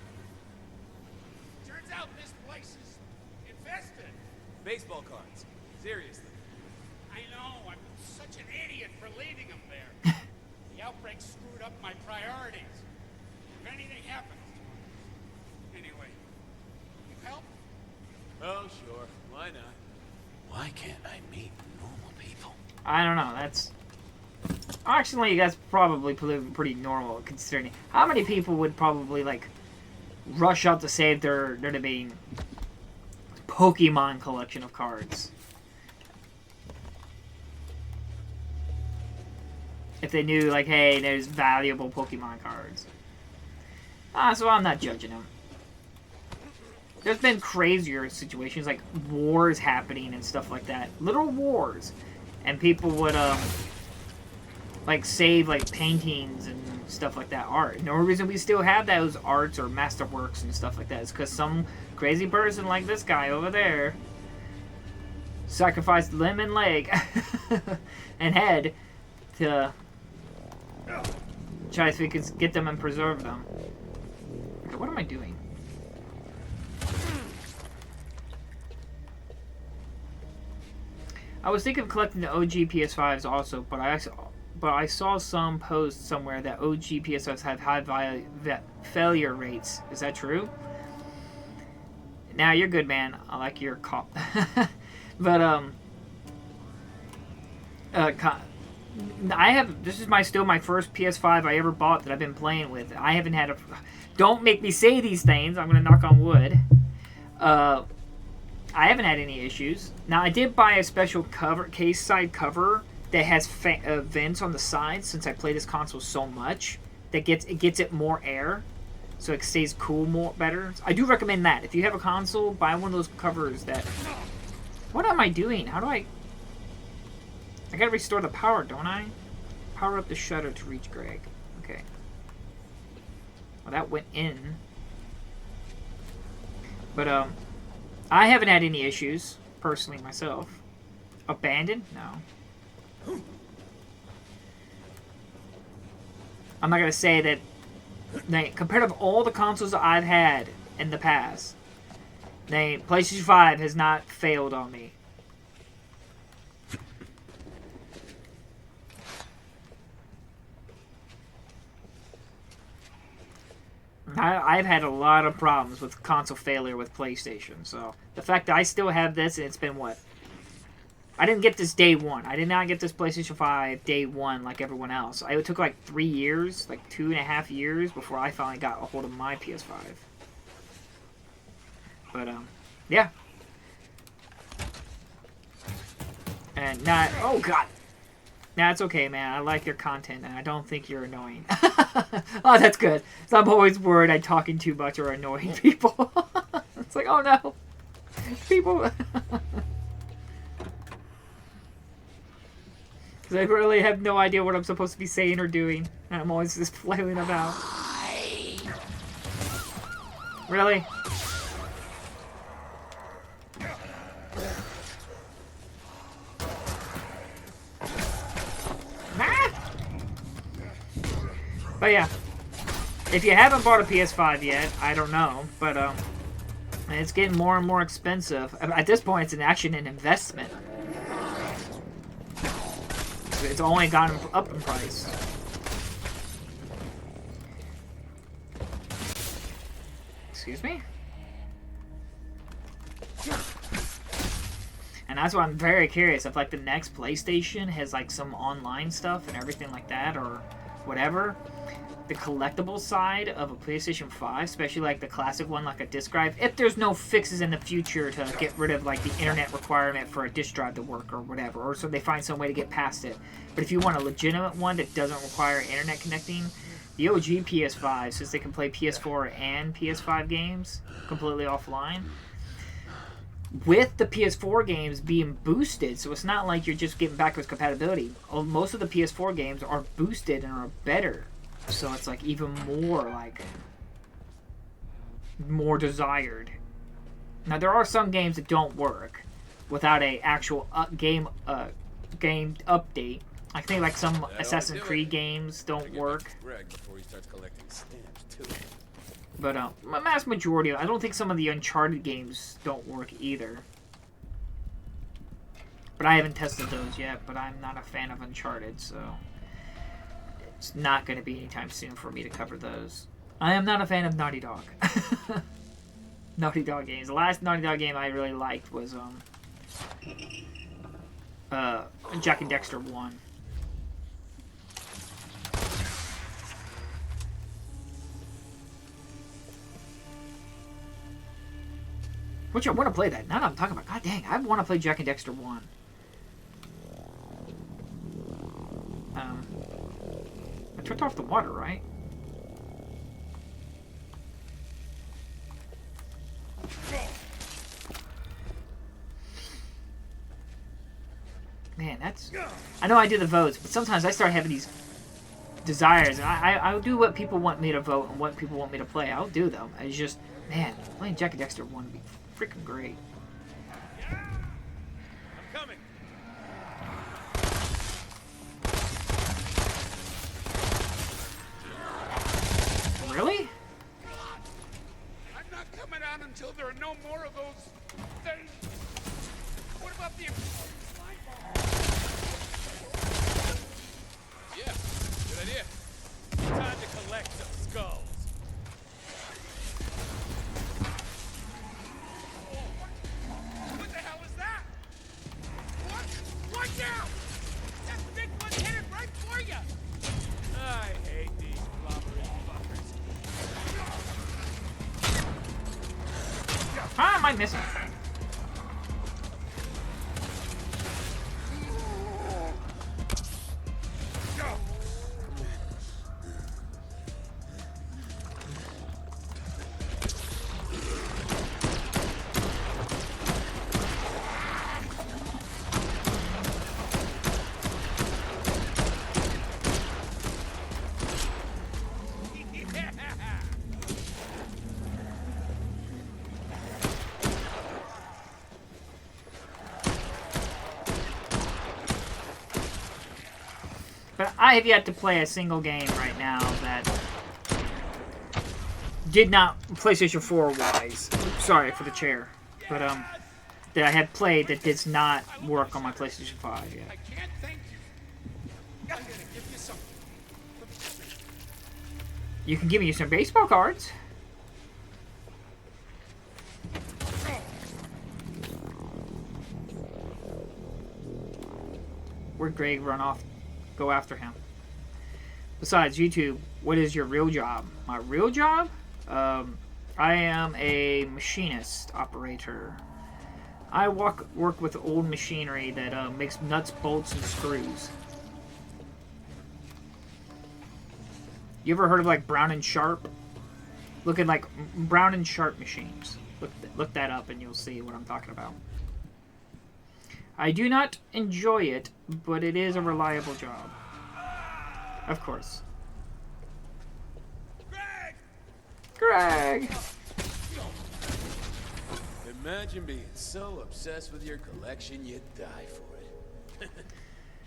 Turns out this place is infested. Baseball cards. Seriously. I know, I'm such an idiot for leaving them there. The outbreak screwed up my priorities. If anything happens... Anyway, you help? Oh, sure. Why not? Why can't I meet normal people? I don't know, that's... Actually, you guys probably pretty normal, considering... How many people would probably, like, rush out to save their main Pokemon collection of cards? If they knew, like, hey, there's valuable Pokemon cards. So I'm not judging them. There's been crazier situations, like wars happening and stuff like that. Literal wars. And people would, like, save, like, paintings and stuff like that, art. And the only reason we still have those arts or masterworks and stuff like that is because some crazy person like this guy over there sacrificed limb and leg and head to try to see if we could get them and preserve them. Okay, what am I doing? I was thinking of collecting the OG PS5s also, but I saw some post somewhere that OG PS5s have high failure rates. Is that true? Now you're good, man. I like your cop. But I have. This is still my first PS5 I ever bought that I've been playing with. I haven't had a. Don't make me say these things. I'm gonna knock on wood. I haven't had any issues. Now I did buy a special case side cover that has vents on the sides since I play this console so much. That gets it more air, so it stays cool better. I do recommend that. If you have a console, buy one of those covers that... What am I doing? How do I gotta restore the power, don't I? Power up the shutter to reach Greg. Okay. Well, that went in. But, I haven't had any issues, personally, myself. Abandoned? No. I'm not going to say that, compared to all the consoles I've had in the past, PlayStation 5 has not failed on me. I've had a lot of problems with console failure with PlayStation, so the fact that I still have this, and it's been what? I didn't get this day one. I did not get this PlayStation 5 day one like everyone else. It took like 3 years, like 2.5 years before I finally got a hold of my PS5. But, yeah. And not, oh god. Nah, it's okay, man. I like your content, and I don't think you're annoying. Oh, that's good. So I'm always worried I'm talking too much or annoying people. It's like, oh no. People... Because I really have no idea what I'm supposed to be saying or doing. And I'm always just flailing about. Really? But yeah, if you haven't bought a PS5 yet, I don't know, but it's getting more and more expensive. At this point, it's actually an investment. It's only gone up in price. Excuse me? And that's why I'm very curious if like the next PlayStation has like some online stuff and everything like that, or whatever. The collectible side of a PlayStation 5, especially like the classic one, like a disc drive, if there's no fixes in the future to get rid of like the internet requirement for a disc drive to work or whatever, or so they find some way to get past it. But if you want a legitimate one that doesn't require internet connecting, the OG PS5, since they can play PS4 and PS5 games completely offline, with the PS4 games being boosted, so it's not like you're just getting backwards compatibility. Most of the PS4 games are boosted and are better. So it's like even more like more desired. Now there are some games that don't work without a actual game update. I think like some Assassin's Creed games don't work. But a mass majority, I don't think some of the Uncharted games don't work either. But I haven't tested those yet, but I'm not a fan of Uncharted, so it's not going to be anytime soon for me to cover those. I am not a fan of Naughty Dog. Naughty Dog games. The last Naughty Dog game I really liked was Jak and Daxter 1. Which I want to play that. Now that I'm talking about, god dang, I want to play Jak and Daxter 1. I turned off the water, right? Man, that's... I know I do the votes, but sometimes I start having these desires, and I'll do what people want me to vote and what people want me to play. I'll do them. It's just, man, playing Jak and Daxter 1 would be freaking great. I'm coming. Really? I'm not coming out until there are no more of those things. What about the slime ball? Yeah, good idea. Time to collect some skulls. am I missing? But I have yet to play a single game right now that did not PlayStation 4 wise. Sorry for the chair, but that I had played that does not work on my PlayStation 5 yet. I can't thank you. I'm gonna give you something. You can give me some baseball cards. Where'd Greg run off? Go after him. Besides, YouTube, what is your real job? My real job? I am a machinist operator. I work with old machinery that makes nuts, bolts, and screws. You ever heard of like Brown and Sharp? Look at like Brown and Sharp machines. Look that up and you'll see what I'm talking about. I do not enjoy it, but it is a reliable job. Of course. Greg! Imagine being so obsessed with your collection you'd die for it.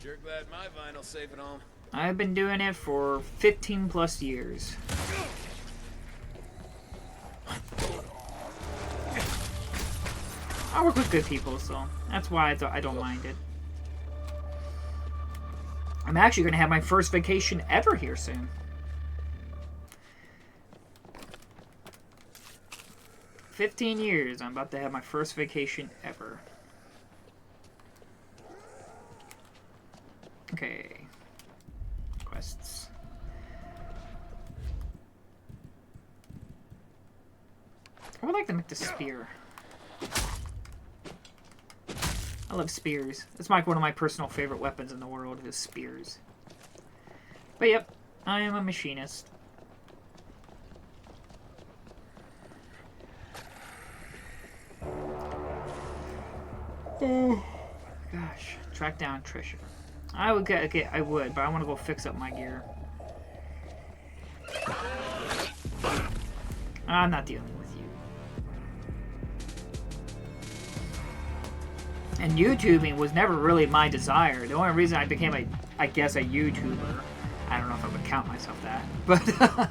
Sure glad my vinyl's safe at home. I've been doing it for 15 plus years. I work with good people, so that's why I don't mind it. I'm actually going to have my first vacation ever here soon. "15 years, I'm about to have my first vacation ever." Okay. Quests. I would like to make the spear. I love spears. It's like one of my personal favorite weapons in the world is spears. But yep, I am a machinist. Oh gosh, track down Trisha. I would I would, but I want to go fix up my gear. I'm not dealing with you. And YouTubing was never really my desire. The only reason I became I guess a YouTuber, I don't know if I would count myself that, but it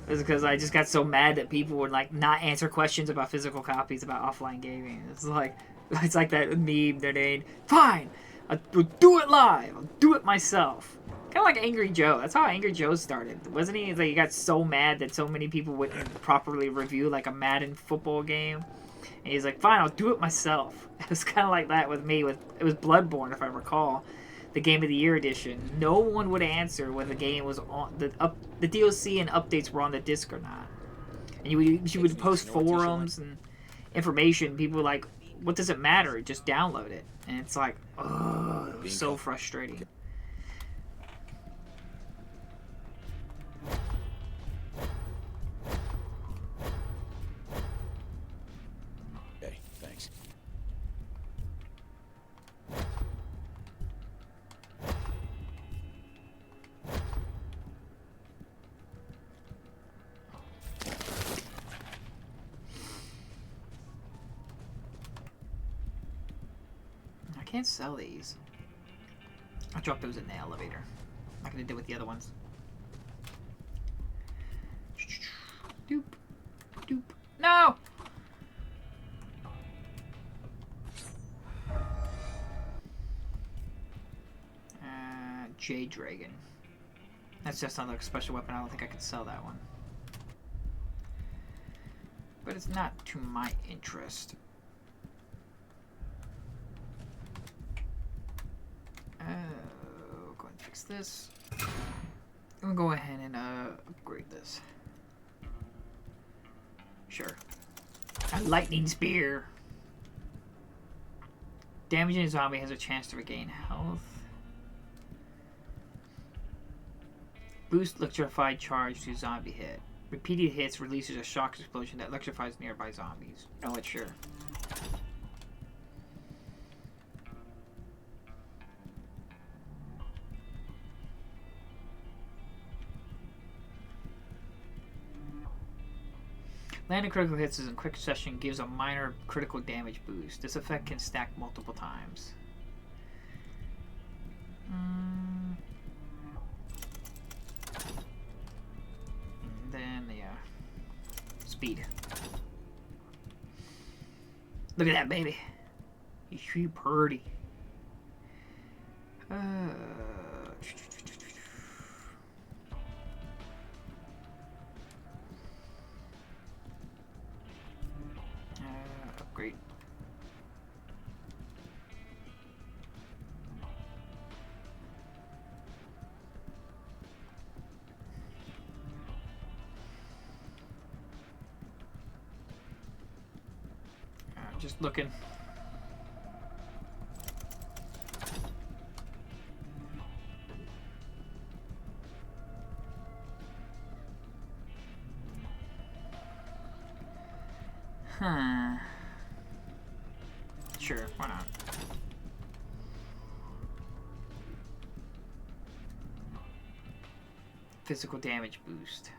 was because I just got so mad that people would like not answer questions about physical copies about offline gaming. It's like that meme that ain't fine. I'll do it live. I'll do it myself. Kind of like Angry Joe. That's how Angry Joe started, wasn't he? It's like he got so mad that so many people wouldn't properly review like a Madden football game. And he's like, fine, I'll do it myself. It was kind of like that with me. It was Bloodborne, if I recall, the Game of the Year edition. No one would answer whether the game was on the DLC and updates were on the disc or not. And you would post forums and information. People were like, what does it matter? Just download it. And it's like, oh, it was so frustrating. Okay, thanks. I can't sell these. I'll drop those in the elevator. I'm not gonna do with the other ones. Doop. Doop. No! Jade Dragon. That's just not like a special weapon. I don't think I could sell that one. But it's not to my interest. Go ahead and fix this. I'm gonna go ahead and upgrade this. Sure. A lightning spear. Damaging a zombie has a chance to regain health. Boost electrified charge to zombie hit. Repeated hits releases a shock explosion that electrifies nearby zombies. Oh, it's sure. Landing critical hits in quick succession gives a minor critical damage boost. This effect can stack multiple times. And then, yeah. Speed. Look at that, baby. He's pretty. Upgrade. Just looking. Huh. Sure, why not? Physical damage boost.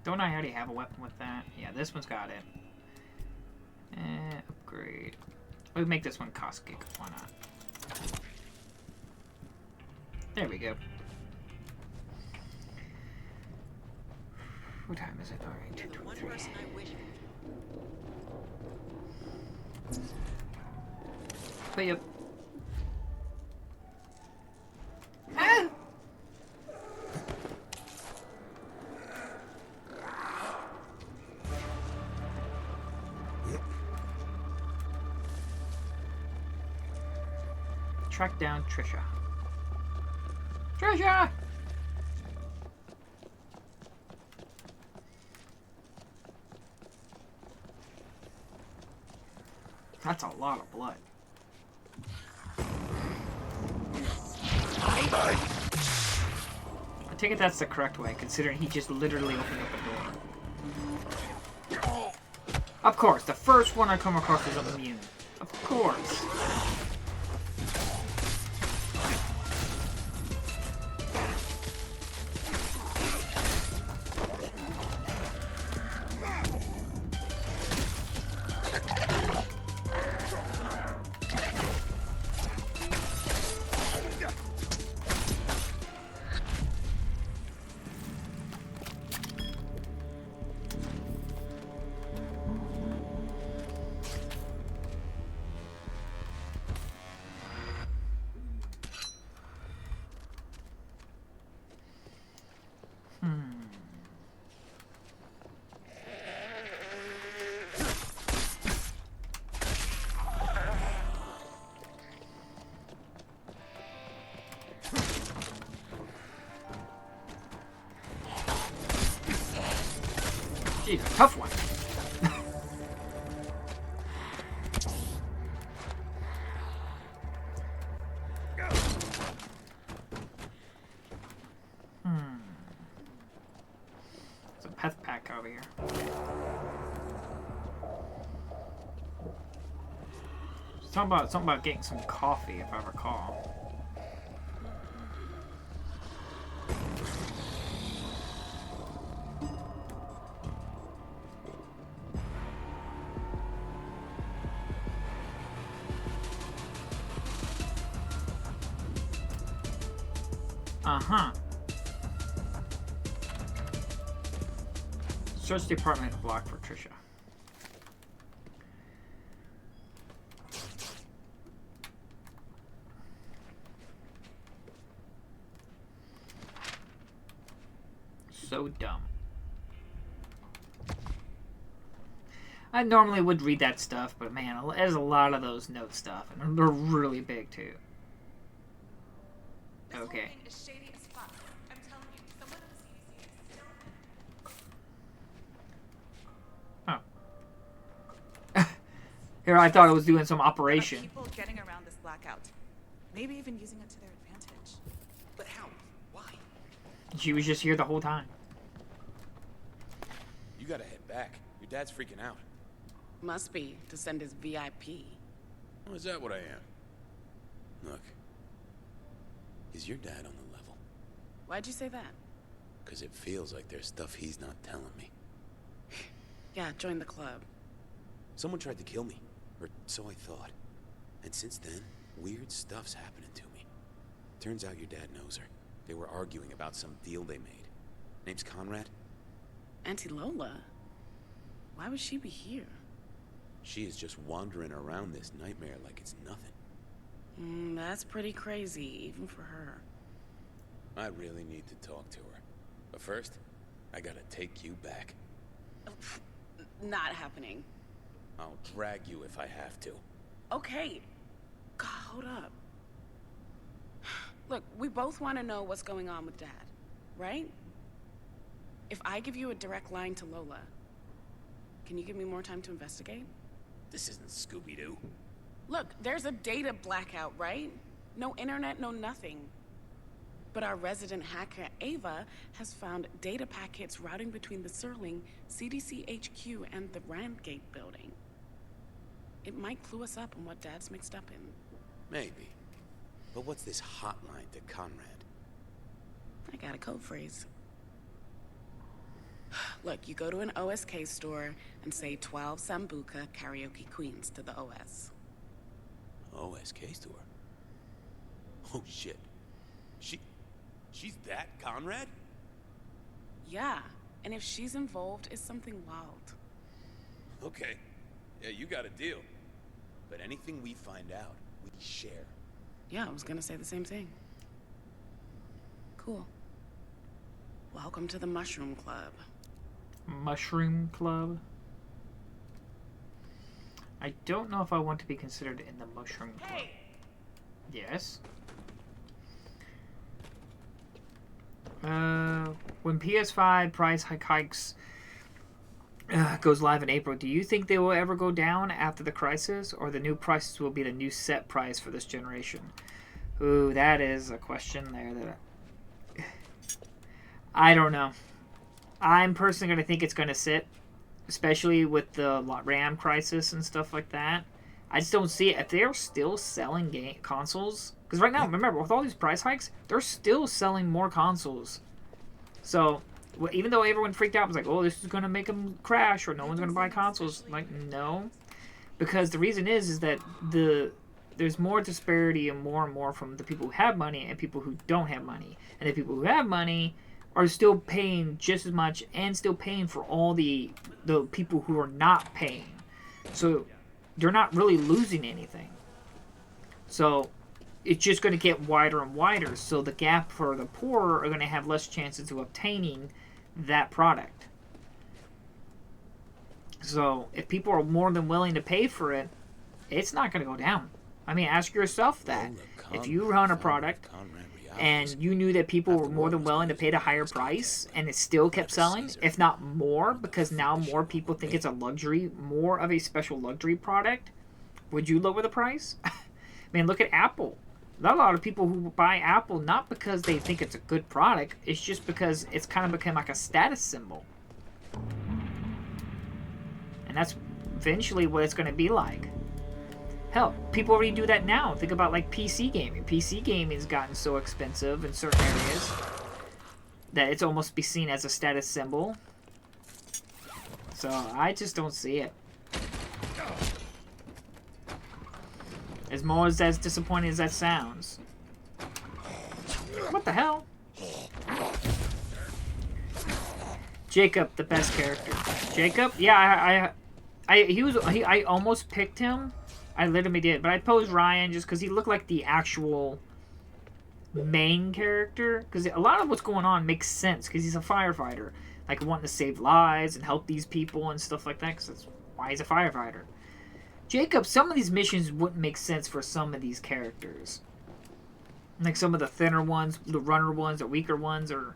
Don't I already have a weapon with that? Yeah, this one's got it. Upgrade. We'll make this one cost kick. Why not? There we go. What time is it? Alright, 2:23. But yep. Ah! Track down Trisha. Trisha! That's a lot of blood. I take it that's the correct way, considering he just literally opened up a door. Of course, the first one I come across is immune. Of course. Jeez, a tough one. There's a pet pack over here. Something about getting some coffee, if I recall. Uh-huh. Search the apartment block for Trisha. So dumb. I normally would read that stuff, but man, there's a lot of those note stuff, and they're really big too. Okay. Here, I thought it was doing some operation. People getting around this blackout. Maybe even using it to their advantage. But how? Why? She was just here the whole time. You gotta head back. Your dad's freaking out. Must be, to send his VIP. Oh, is that what I am? Look. Is your dad on the level? Why'd you say that? Because it feels like there's stuff he's not telling me. Yeah, join the club. Someone tried to kill me. Or so I thought. And since then, weird stuff's happening to me. Turns out your dad knows her. They were arguing about some deal they made. Name's Conrad? Auntie Lola? Why would she be here? She is just wandering around this nightmare like it's nothing. That's pretty crazy, even for her. I really need to talk to her. But first, I gotta take you back. Not happening. I'll drag you if I have to. Okay. God, hold up. Look, we both want to know what's going on with Dad, right? If I give you a direct line to Lola, can you give me more time to investigate? This isn't Scooby-Doo. Look, there's a data blackout, right? No internet, no nothing. But our resident hacker, Ava, has found data packets routing between the Serling, CDC HQ, and the Randgate building. It might clue us up on what Dad's mixed up in. Maybe. But what's this hotline to Conrad? I got a code phrase. Look, you go to an OSK store and say 12 Sambuca Karaoke Queens to the OS. OSK store? Oh shit. She's that Conrad? Yeah, and if she's involved, it's something wild. Okay. Yeah, you got a deal. But anything we find out, we share. Yeah, I was gonna say the same thing. Cool. Welcome to the Mushroom Club. Mushroom Club? I don't know if I want to be considered in the Mushroom Club. Hey. Yes? When PS5 price hikes goes live in April, do you think they will ever go down after the crisis, or the new prices will be the new set price for this generation? Ooh, that is a question there that I don't know. I'm personally going to think it's going to sit, especially with the RAM crisis and stuff like that. I just don't see it. If they're still selling consoles, because right now, remember, with all these price hikes, they're still selling more consoles. So, even though everyone freaked out, was like, oh, this is going to make them crash, or no one's going to buy consoles. Like, no. Because the reason is that there's more disparity and more from the people who have money and people who don't have money. And the people who have money are still paying just as much and still paying for all the people who are not paying. So they're not really losing anything. So it's just going to get wider and wider. So the gap for the poor are going to have less chances of obtaining that product. So if people are more than willing to pay for it, it's not going to go down. I mean, ask yourself that. If you run a product and you knew that people were more than willing to pay the higher price and it still kept selling, if not more, because now more people think it's a luxury, more of a special luxury product, would you lower the price? I mean, look at Apple. Not a lot of people who buy Apple, not because they think it's a good product, it's just because it's kind of become like a status symbol. And that's eventually what it's going to be like. Hell, people already do that now. Think about like PC gaming. PC gaming has gotten so expensive in certain areas that it's almost be seen as a status symbol. So I just don't see it. As more as disappointing as that sounds. What the hell? Jacob, the best character. Jacob? Yeah, I almost picked him. I literally did, but I posed Ryan just because he looked like the actual main character. Because a lot of what's going on makes sense because he's a firefighter, like wanting to save lives and help these people and stuff like that. Because that's why he's a firefighter. Jacob, some of these missions wouldn't make sense for some of these characters, like some of the thinner ones, the runner ones, or weaker ones, or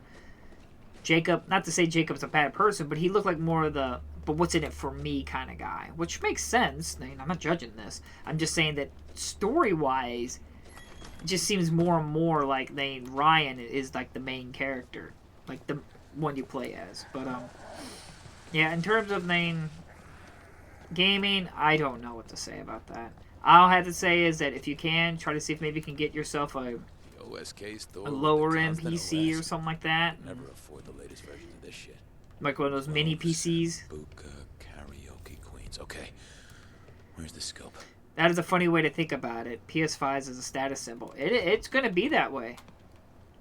Jacob. Not to say Jacob's a bad person, but he looked like more of the but what's in it for me kind of guy, which makes sense. I mean, I'm not judging this. I'm just saying that story-wise, it just seems more and more like Ryan is like the main character, like the one you play as. But yeah, in terms of main gaming, I don't know what to say about that. All I have to say is that if you can, try to see if maybe you can get yourself a lower end PC or something like that. Never afford the latest version of this shit. Like one of those mini PCs. Buka karaoke queens. Okay. Where's the scope? That is a funny way to think about it. PS5s as a status symbol. It's going to be that way.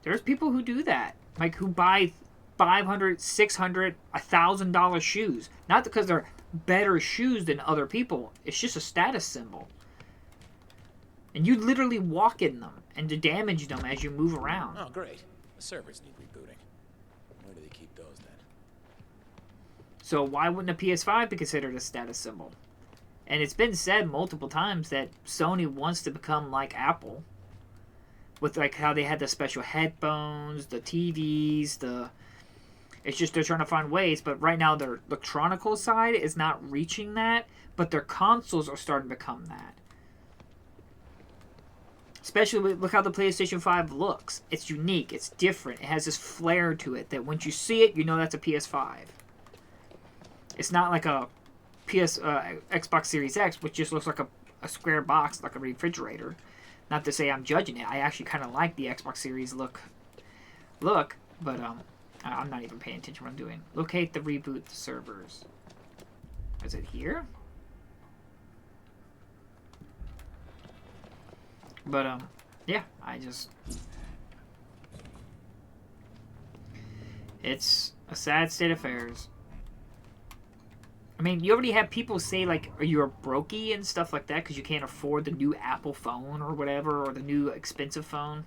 There's people who do that. Like who buy $500, $600, $1,000 shoes. Not because they're better shoes than other people. It's just a status symbol. And you literally walk in them and to damage them as you move around. Oh, great. The servers need rebooting. Where do they keep those then? So why wouldn't a PS5 be considered a status symbol? And it's been said multiple times that Sony wants to become like Apple. With like how they had the special headphones, the TVs, It's just they're trying to find ways, but right now their electronical side is not reaching that, but their consoles are starting to become that. Especially look how the PlayStation 5 looks. It's unique. It's different. It has this flair to it that once you see it, you know that's a PS5. It's not like a Xbox Series X, which just looks like a square box, like a refrigerator. Not to say I'm judging it. I actually kind of like the Xbox Series look, but I'm not even paying attention to what I'm doing. Locate the reboot servers. Is it here? But, yeah, it's a sad state of affairs. I mean, you already have people say, like, you're a brokey and stuff like that because you can't afford the new Apple phone or whatever, or the new expensive phone.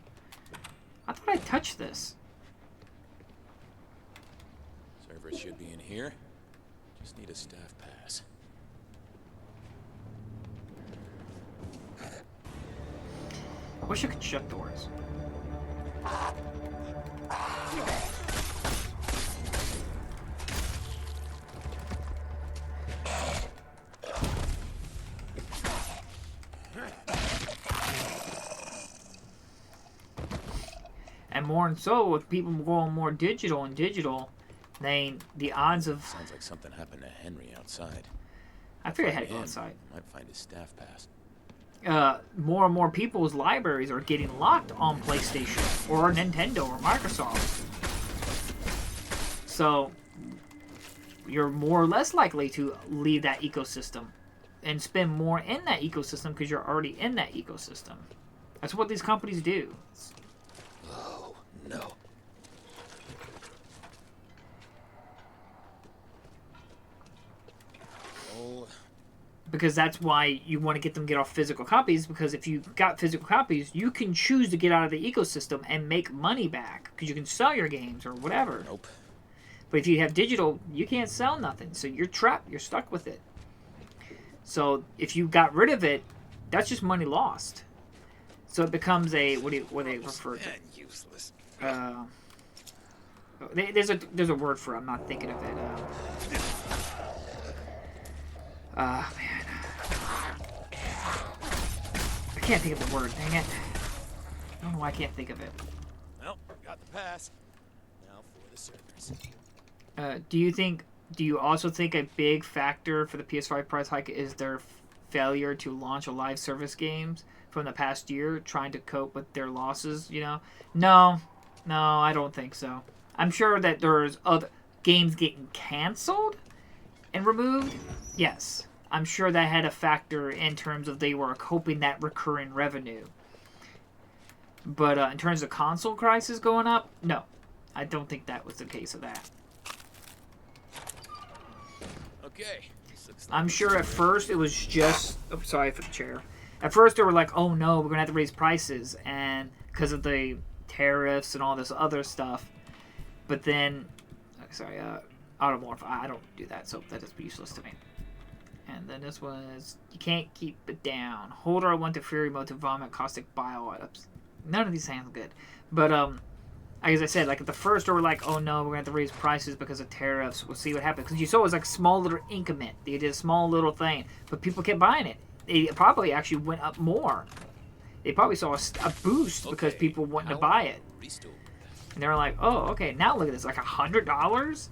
I thought I touched this. Servers should be in here. Just need a staff pass. I wish I could shut doors. And more and so, with people going more digital and digital, then the odds of... Sounds like something happened to Henry outside. I figured I had to go outside. Might find his staff pass. More and more people's libraries are getting locked on PlayStation or Nintendo or Microsoft. So you're more or less likely to leave that ecosystem and spend more in that ecosystem because you're already in that ecosystem. That's what these companies do. Oh, no. Oh. Because that's why you want to get them to get off physical copies, because if you got physical copies, you can choose to get out of the ecosystem and make money back, because you can sell your games or whatever. Nope. But if you have digital, you can't sell nothing, so you're trapped, you're stuck with it. So if you got rid of it, that's just money lost. So it becomes a, what do they refer to? Useless. There's a word for it, I'm not thinking of it. Man. I can't think of the word, dang it. I don't know why I can't think of it. Well, got the pass. Now for the servers. Do you also think a big factor for the PS5 price hike is their failure to launch a live service games from the past year, trying to cope with their losses, you know? No, I don't think so. I'm sure that there's other games getting canceled and removed. Yes. I'm sure that had a factor in terms of they were hoping that recurring revenue. But in terms of console prices going up, no. I don't think that was the case of that. Okay. I'm sure at first it was just... Oh, sorry for the chair. At first they were like, oh no, we're going to have to raise prices, and because of the tariffs and all this other stuff. But then... Sorry, automorph. I don't do that, so that is useless to me. And then this was, you can't keep it down. Hold R1 to fury mode to vomit caustic bile items. None of these sound good. But, as I said, like at the first they were like, oh no, we're gonna have to raise prices because of tariffs. We'll see what happens. Because you saw it was like a small little increment. They did a small little thing, but people kept buying it. It probably actually went up more. They probably saw a boost because people wanted to buy it. And they were like, oh, okay, now look at this, like $100,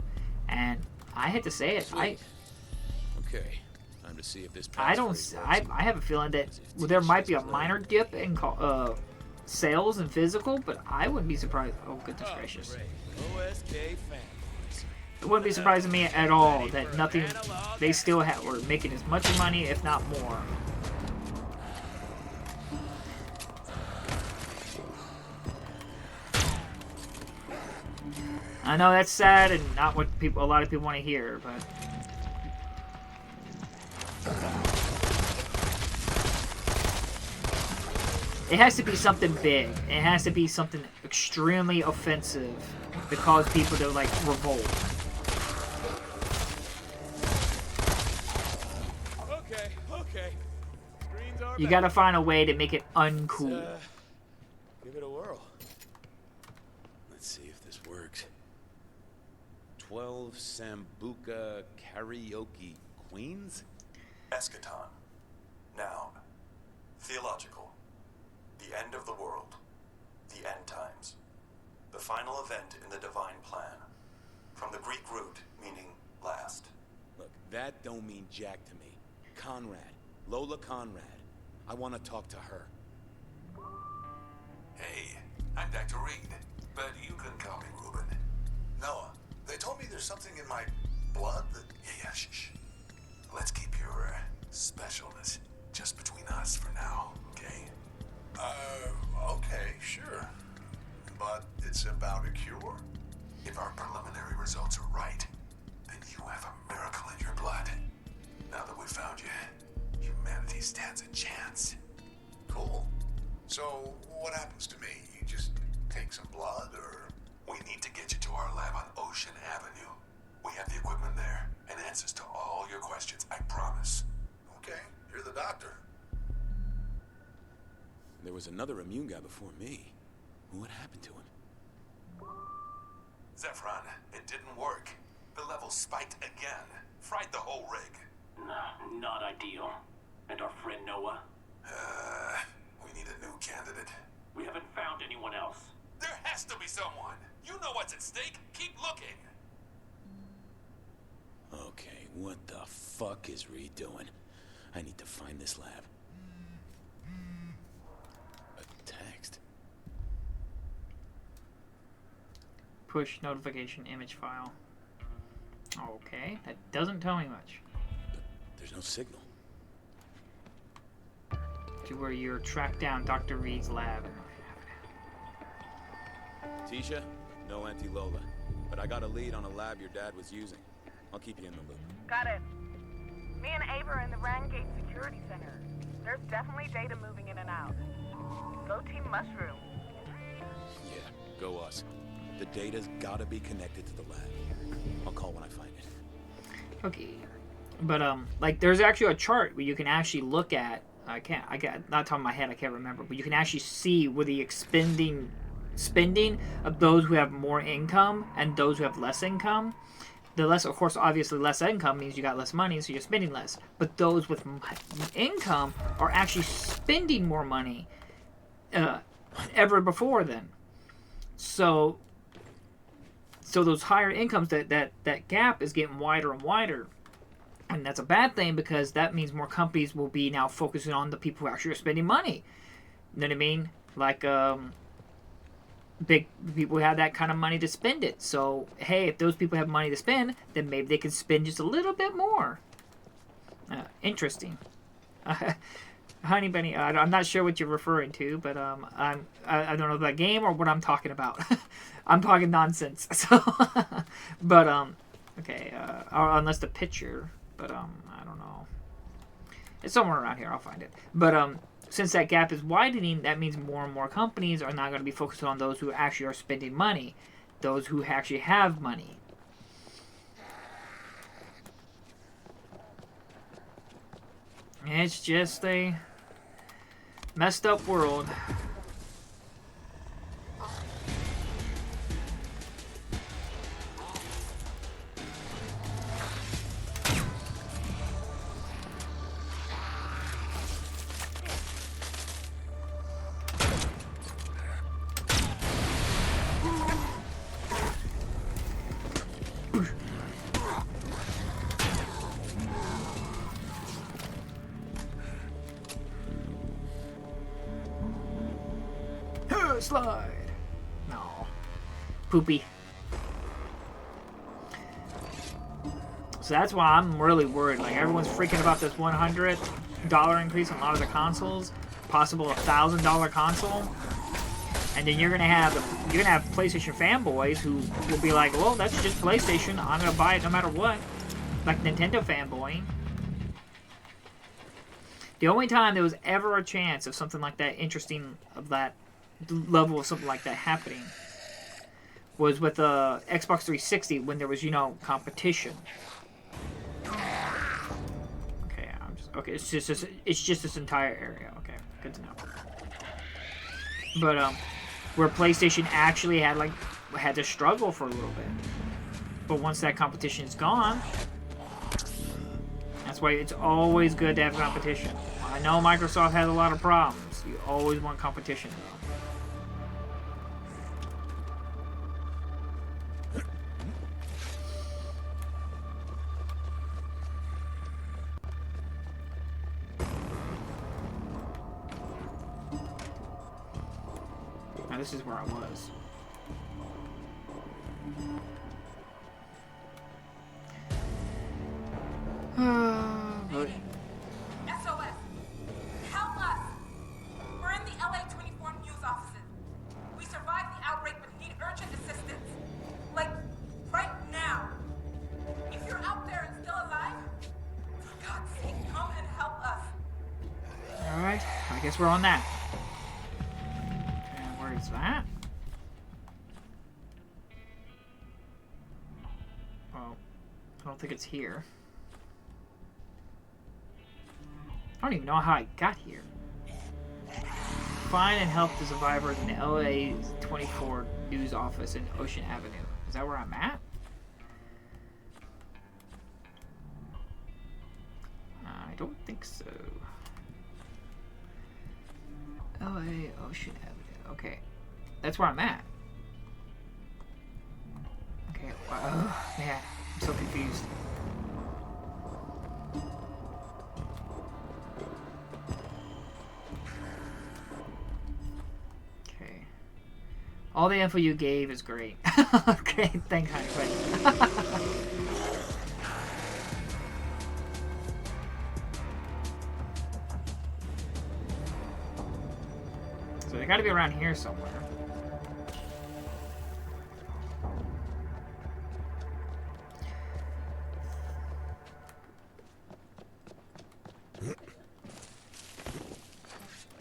and I had to say it. Okay, time to see if this. I have a feeling that there might be a minor dip in sales and physical, but I wouldn't be surprised. Oh goodness gracious! It wouldn't be surprising me at all that nothing. They still were making as much money, if not more. I know that's sad and not what a lot of people want to hear, but it has to be something big. It has to be something extremely offensive to cause people to like revolt. Okay. Screens are You gotta find a way to make it uncool. Give it a whirl. Let's see if this works. 12 Sambuca Karaoke Queens? Eschaton. Noun. Theological. The end of the world. The end times. The final event in the divine plan. From the Greek root meaning last. Look, that don't mean jack to me. Conrad. Lola Conrad. I want to talk to her. Hey, I'm Dr. Reed, but you can call me Ruben. Noah, they told me there's something in my blood that... Yeah, shh. Let's keep your specialness just between us for now, okay? Okay, sure. But it's about a cure? If our preliminary results are right, then you have a miracle in your blood. Now that we've found you, humanity stands a chance. Cool. So, what happens to me? You just take some blood, or... We need to get you to our lab on Ocean Avenue. We have the equipment there, and answers to all your questions, I promise. Okay, you're the doctor. There was another immune guy before me. What happened to him? Zephron, it didn't work. The levels spiked again. Fried the whole rig. Nah, not ideal. And our friend Noah? We need a new candidate. We haven't found anyone else. There has to be someone. You know what's at stake. Keep looking. Okay, what the fuck is Reed doing? I need to find this lab. A text. Push notification image file. Okay, that doesn't tell me much. There's no signal. To where you're tracked down Dr. Reed's lab. Tisha, no anti-Lola. But I got a lead on a lab your dad was using. I'll keep you in the loop. Got it. Me and Ava are in the Rangate Security Center. There's definitely data moving in and out. Go Team Mushroom. Yeah, go us. The data's gotta be connected to the lab. I'll call when I find it. Okay. But, like, there's actually a chart where you can actually look at, not top of my head, I can't remember, but you can actually see where the spending of those who have more income and those who have less income. The less, of course, obviously less income means you got less money, so you're spending less. But those with income are actually spending more money ever before then. So those higher incomes, that gap is getting wider and wider. And that's a bad thing because that means more companies will be now focusing on the people who actually are spending money. You know what I mean? Like, big people have that kind of money to spend it. So, hey, if those people have money to spend, then maybe they can spend just a little bit more. Interesting. Honey Bunny, I'm not sure what you're referring to, but I don't know that game or what I'm talking about. I'm talking nonsense. So, but okay, or unless the picture, but I don't know. It's somewhere around here. I'll find it. But since that gap is widening, that means more and more companies are not going to be focused on those who actually are spending money, those who actually have money. It's just a messed up world. Water slide. No. Poopy. So that's why I'm really worried. Like, everyone's freaking about this $100 increase on a lot of the consoles. Possible $1,000 console. And then you're gonna have PlayStation fanboys who will be like, well, that's just PlayStation. I'm gonna buy it no matter what. Like Nintendo fanboy. The only time there was ever a chance of something like that interesting, of that level of something like that happening, was with the Xbox 360 when there was, you know, competition. Okay, it's just this entire area. Okay, good to know. But where PlayStation actually had to struggle for a little bit. But once that competition is gone, that's why it's always good to have competition. I know Microsoft has a lot of problems. You always want competition, though. Now, this is where I was. But SOS! Help us! We're in the LA 24 news offices. We survived the outbreak but need urgent assistance. Like, right now. If you're out there and still alive, for God's sake, come and help us. alright, I guess we're on that. And where is that? Well, I don't think it's here. I don't even know how I got here. Find and help the survivors in the LA 24 news office in Ocean Avenue. Is that where I'm at? I don't think so. LA Ocean Avenue. Okay. That's where I'm at. Okay. Wow. Man, I'm so confused. All the info you gave is great. Okay, thanks, honey. So they gotta be around here somewhere.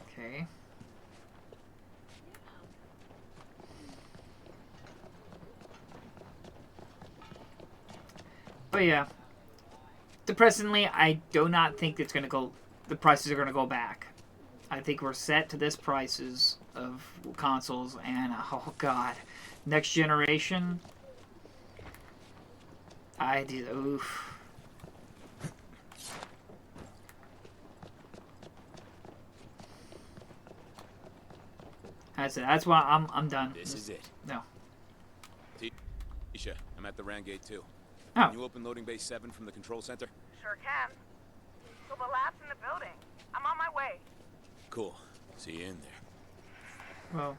Okay. But yeah, depressingly, I do not think it's gonna go. The prices are gonna go back. I think we're set to this prices of consoles, and oh god, next generation. I did oof. That's it. That's why I'm done. This is it. No. Tisha, I'm at the RAN gate too. Oh. Can you open loading bay 7 from the control center? Sure can. So the lab's in the building. I'm on my way. Cool. See you in there. Well.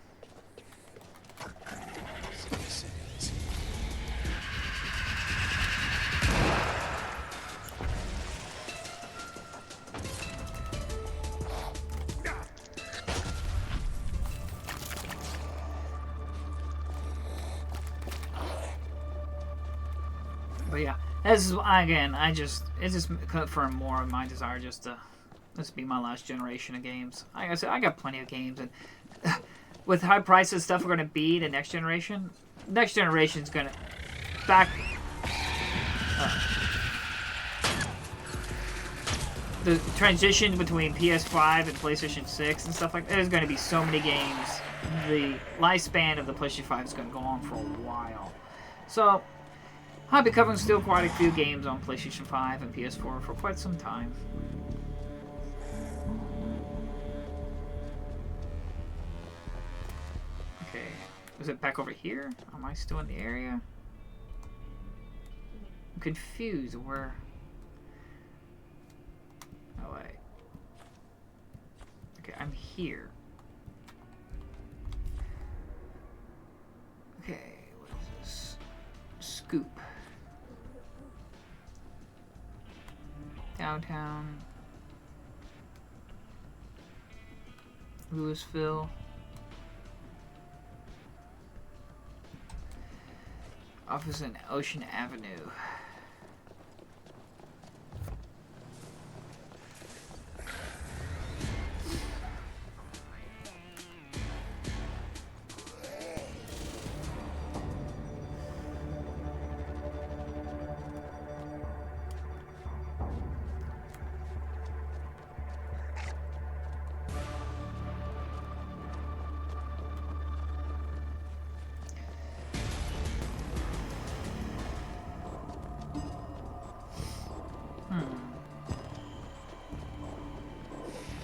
But yeah, this is again. It's just confirmed more of my desire just to this be my last generation of games. Like I said, I got plenty of games, and with high prices, stuff are going to be the next generation. Next generation's going to back. The transition between PS5 and PlayStation 6 and stuff like that, there's going to be so many games. The lifespan of the PlayStation 5 is going to go on for a while. So, I'll be covering still quite a few games on PlayStation 5 and PS4 for quite some time. Okay, is it back over here? Am I still in the area? I'm confused where... Oh, wait. Okay, I'm here. Okay, what is this? Scoop. Downtown. Louisville. Office in Ocean Avenue.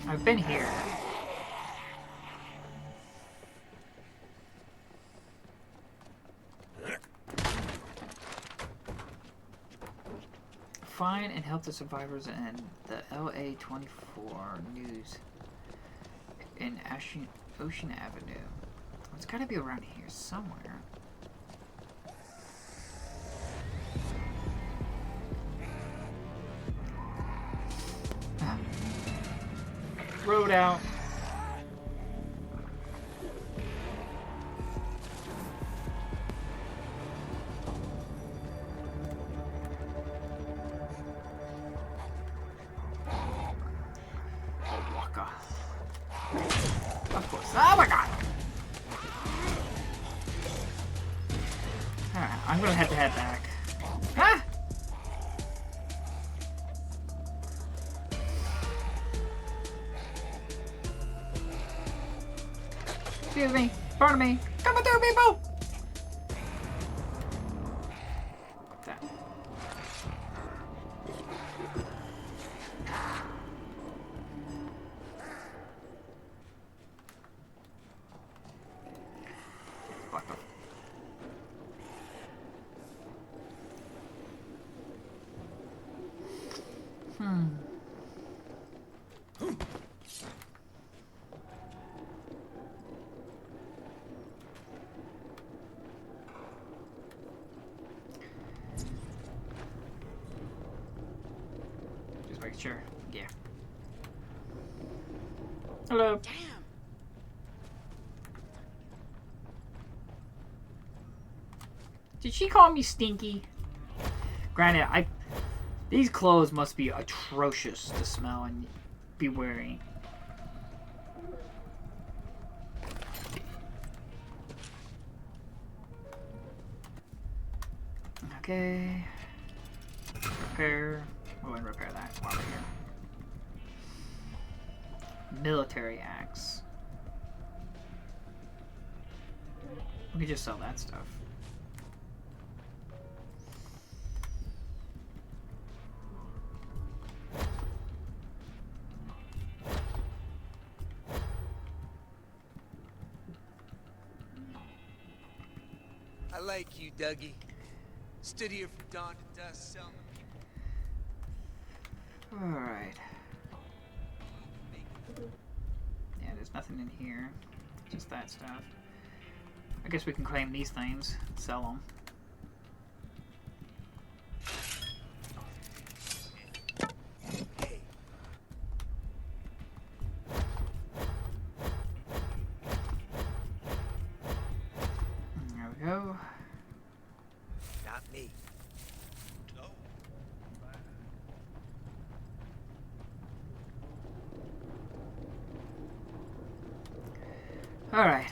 I've been here. Find and help the survivors in the LA 24 news in Ocean Avenue. It's gotta be around here somewhere. Road out. Oh, Waka. Of course. Oh my god! Alright, I'm gonna have to head back. Ah! Excuse me. Pardon me. Coming through, people! That. What the? Just making sure. Yeah. Hello. Damn. Did she call me stinky? Granted, these clothes must be atrocious to smell and be wearing. Okay. Repair. We'll go and repair that while we're here. Military axe. We could just sell that stuff. I like you, Dougie. Stood here from dawn to dusk selling to people. Alright. Yeah, there's nothing in here. Just that stuff. I guess we can claim these things. Sell them. There we go. Not me. Alright.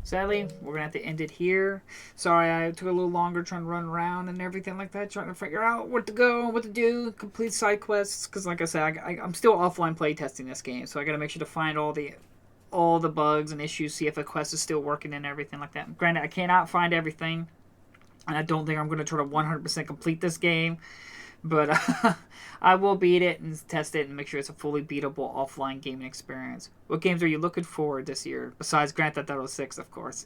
Sadly, we're gonna have to end it here. Sorry, I took a little longer trying to run around and everything like that, trying to figure out what to go, what to do, complete side quests. Because, like I said, I'm still offline playtesting this game, so I gotta make sure to find all the bugs and issues, see if a quest is still working and everything like that. Granted, I cannot find everything, and I don't think I'm gonna try to 100% complete this game. But I will beat it and test it and make sure it's a fully beatable offline gaming experience. What games are you looking forward this year? Besides Grand Theft Auto 6, of course.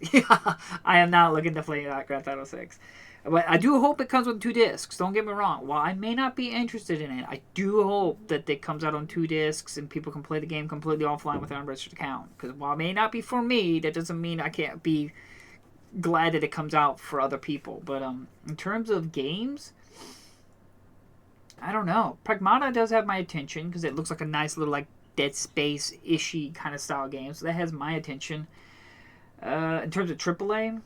I am not looking to play Grand Theft Auto 6. But I do hope it comes with 2 discs. Don't get me wrong. While I may not be interested in it, I do hope that it comes out on 2 discs and people can play the game completely offline with an unregistered account. Because while it may not be for me, that doesn't mean I can't be glad that it comes out for other people. But in terms of games, I don't know. Pragmata does have my attention because it looks like a nice little like Dead Space-ishy kind of style game, so that has my attention. In terms of AAA,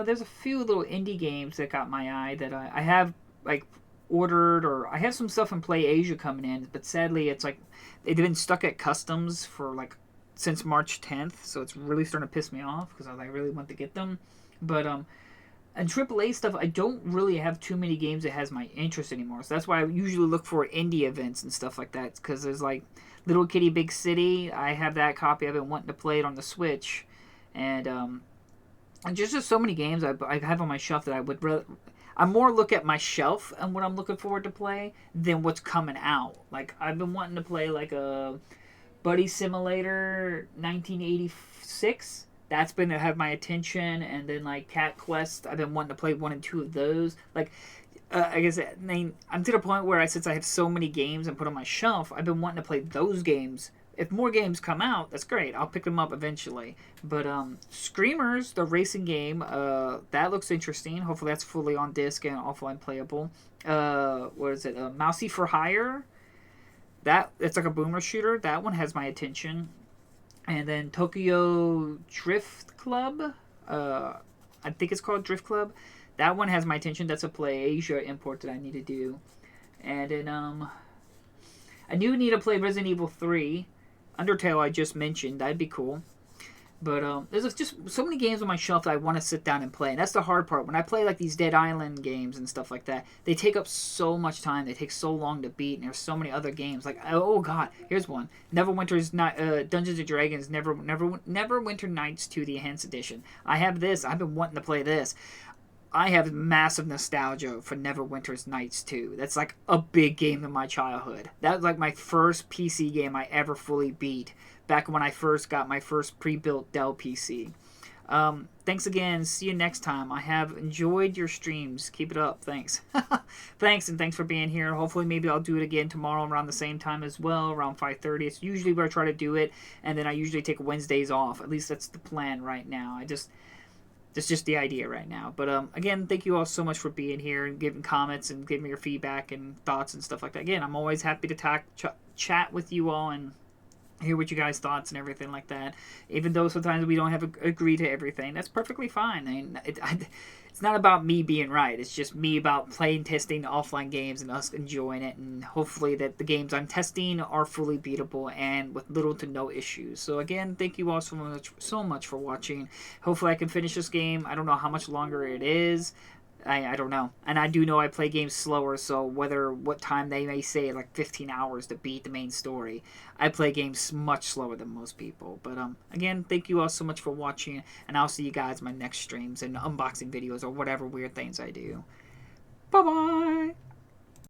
there's a few little indie games that got my eye that I have like ordered, or I have some stuff in Play Asia coming in, but sadly it's like they've been stuck at customs for like since March 10th, so it's really starting to piss me off because I really want to get them. But and AAA stuff, I don't really have too many games that has my interest anymore, so that's why I usually look for indie events and stuff like that, because there's like Little Kitty Big City. I have that copy. I've been wanting to play it on the Switch, and just so many games I have on my shelf that I would rather. I more look at my shelf and what I'm looking forward to play than what's coming out. Like, I've been wanting to play like a Buddy Simulator 1986. That's been to have my attention, and then like Cat Quest. I've been wanting to play 1 and 2 of those. Like, I guess I'm to the point where since I have so many games and put on my shelf, I've been wanting to play those games. If more games come out, that's great. I'll pick them up eventually. But Screamers, the racing game, that looks interesting. Hopefully that's fully on disc and offline playable. What is it? Mousy for Hire. It's like a boomer shooter. That one has my attention. And then Tokyo Drift Club. I think it's called Drift Club. That one has my attention. That's a Play Asia import that I need to do. And then I do need to play Resident Evil 3. Undertale I just mentioned. That'd be cool. But there's just so many games on my shelf that I want to sit down and play. And that's the hard part. When I play like these Dead Island games and stuff like that, they take up so much time. They take so long to beat. And there's so many other games. Like, oh god, here's one. Neverwinter's Dungeons & Dragons Neverwinter Nights 2, the Enhanced Edition. I have this. I've been wanting to play this. I have massive nostalgia for Neverwinter's Nights 2. That's like a big game in my childhood. That was like my first PC game I ever fully beat, back when I first got my first pre-built Dell PC. Thanks again. See you next time. I have enjoyed your streams. Keep it up. Thanks. Thanks, and thanks for being here. Hopefully maybe I'll do it again tomorrow around the same time as well, around 5:30. It's usually where I try to do it, and then I usually take Wednesdays off. At least that's the plan right now. It's just the idea right now. But again, thank you all so much for being here and giving comments and giving me your feedback and thoughts and stuff like that. Again, I'm always happy to chat with you all and hear what you guys' thoughts and everything like that. Even though sometimes we don't have agree to everything, that's perfectly fine. I mean, it's not about me being right. It's just me about playing, testing offline games and us enjoying it, and hopefully that the games I'm testing are fully beatable and with little to no issues. So again, thank you all so much for watching. Hopefully I can finish this game. I don't know how much longer it is. I don't know. And I do know I play games slower, so what time they may say, like 15 hours to beat the main story, I play games much slower than most people. But again, thank you all so much for watching, and I'll see you guys in my next streams and unboxing videos or whatever weird things I do. Bye-bye!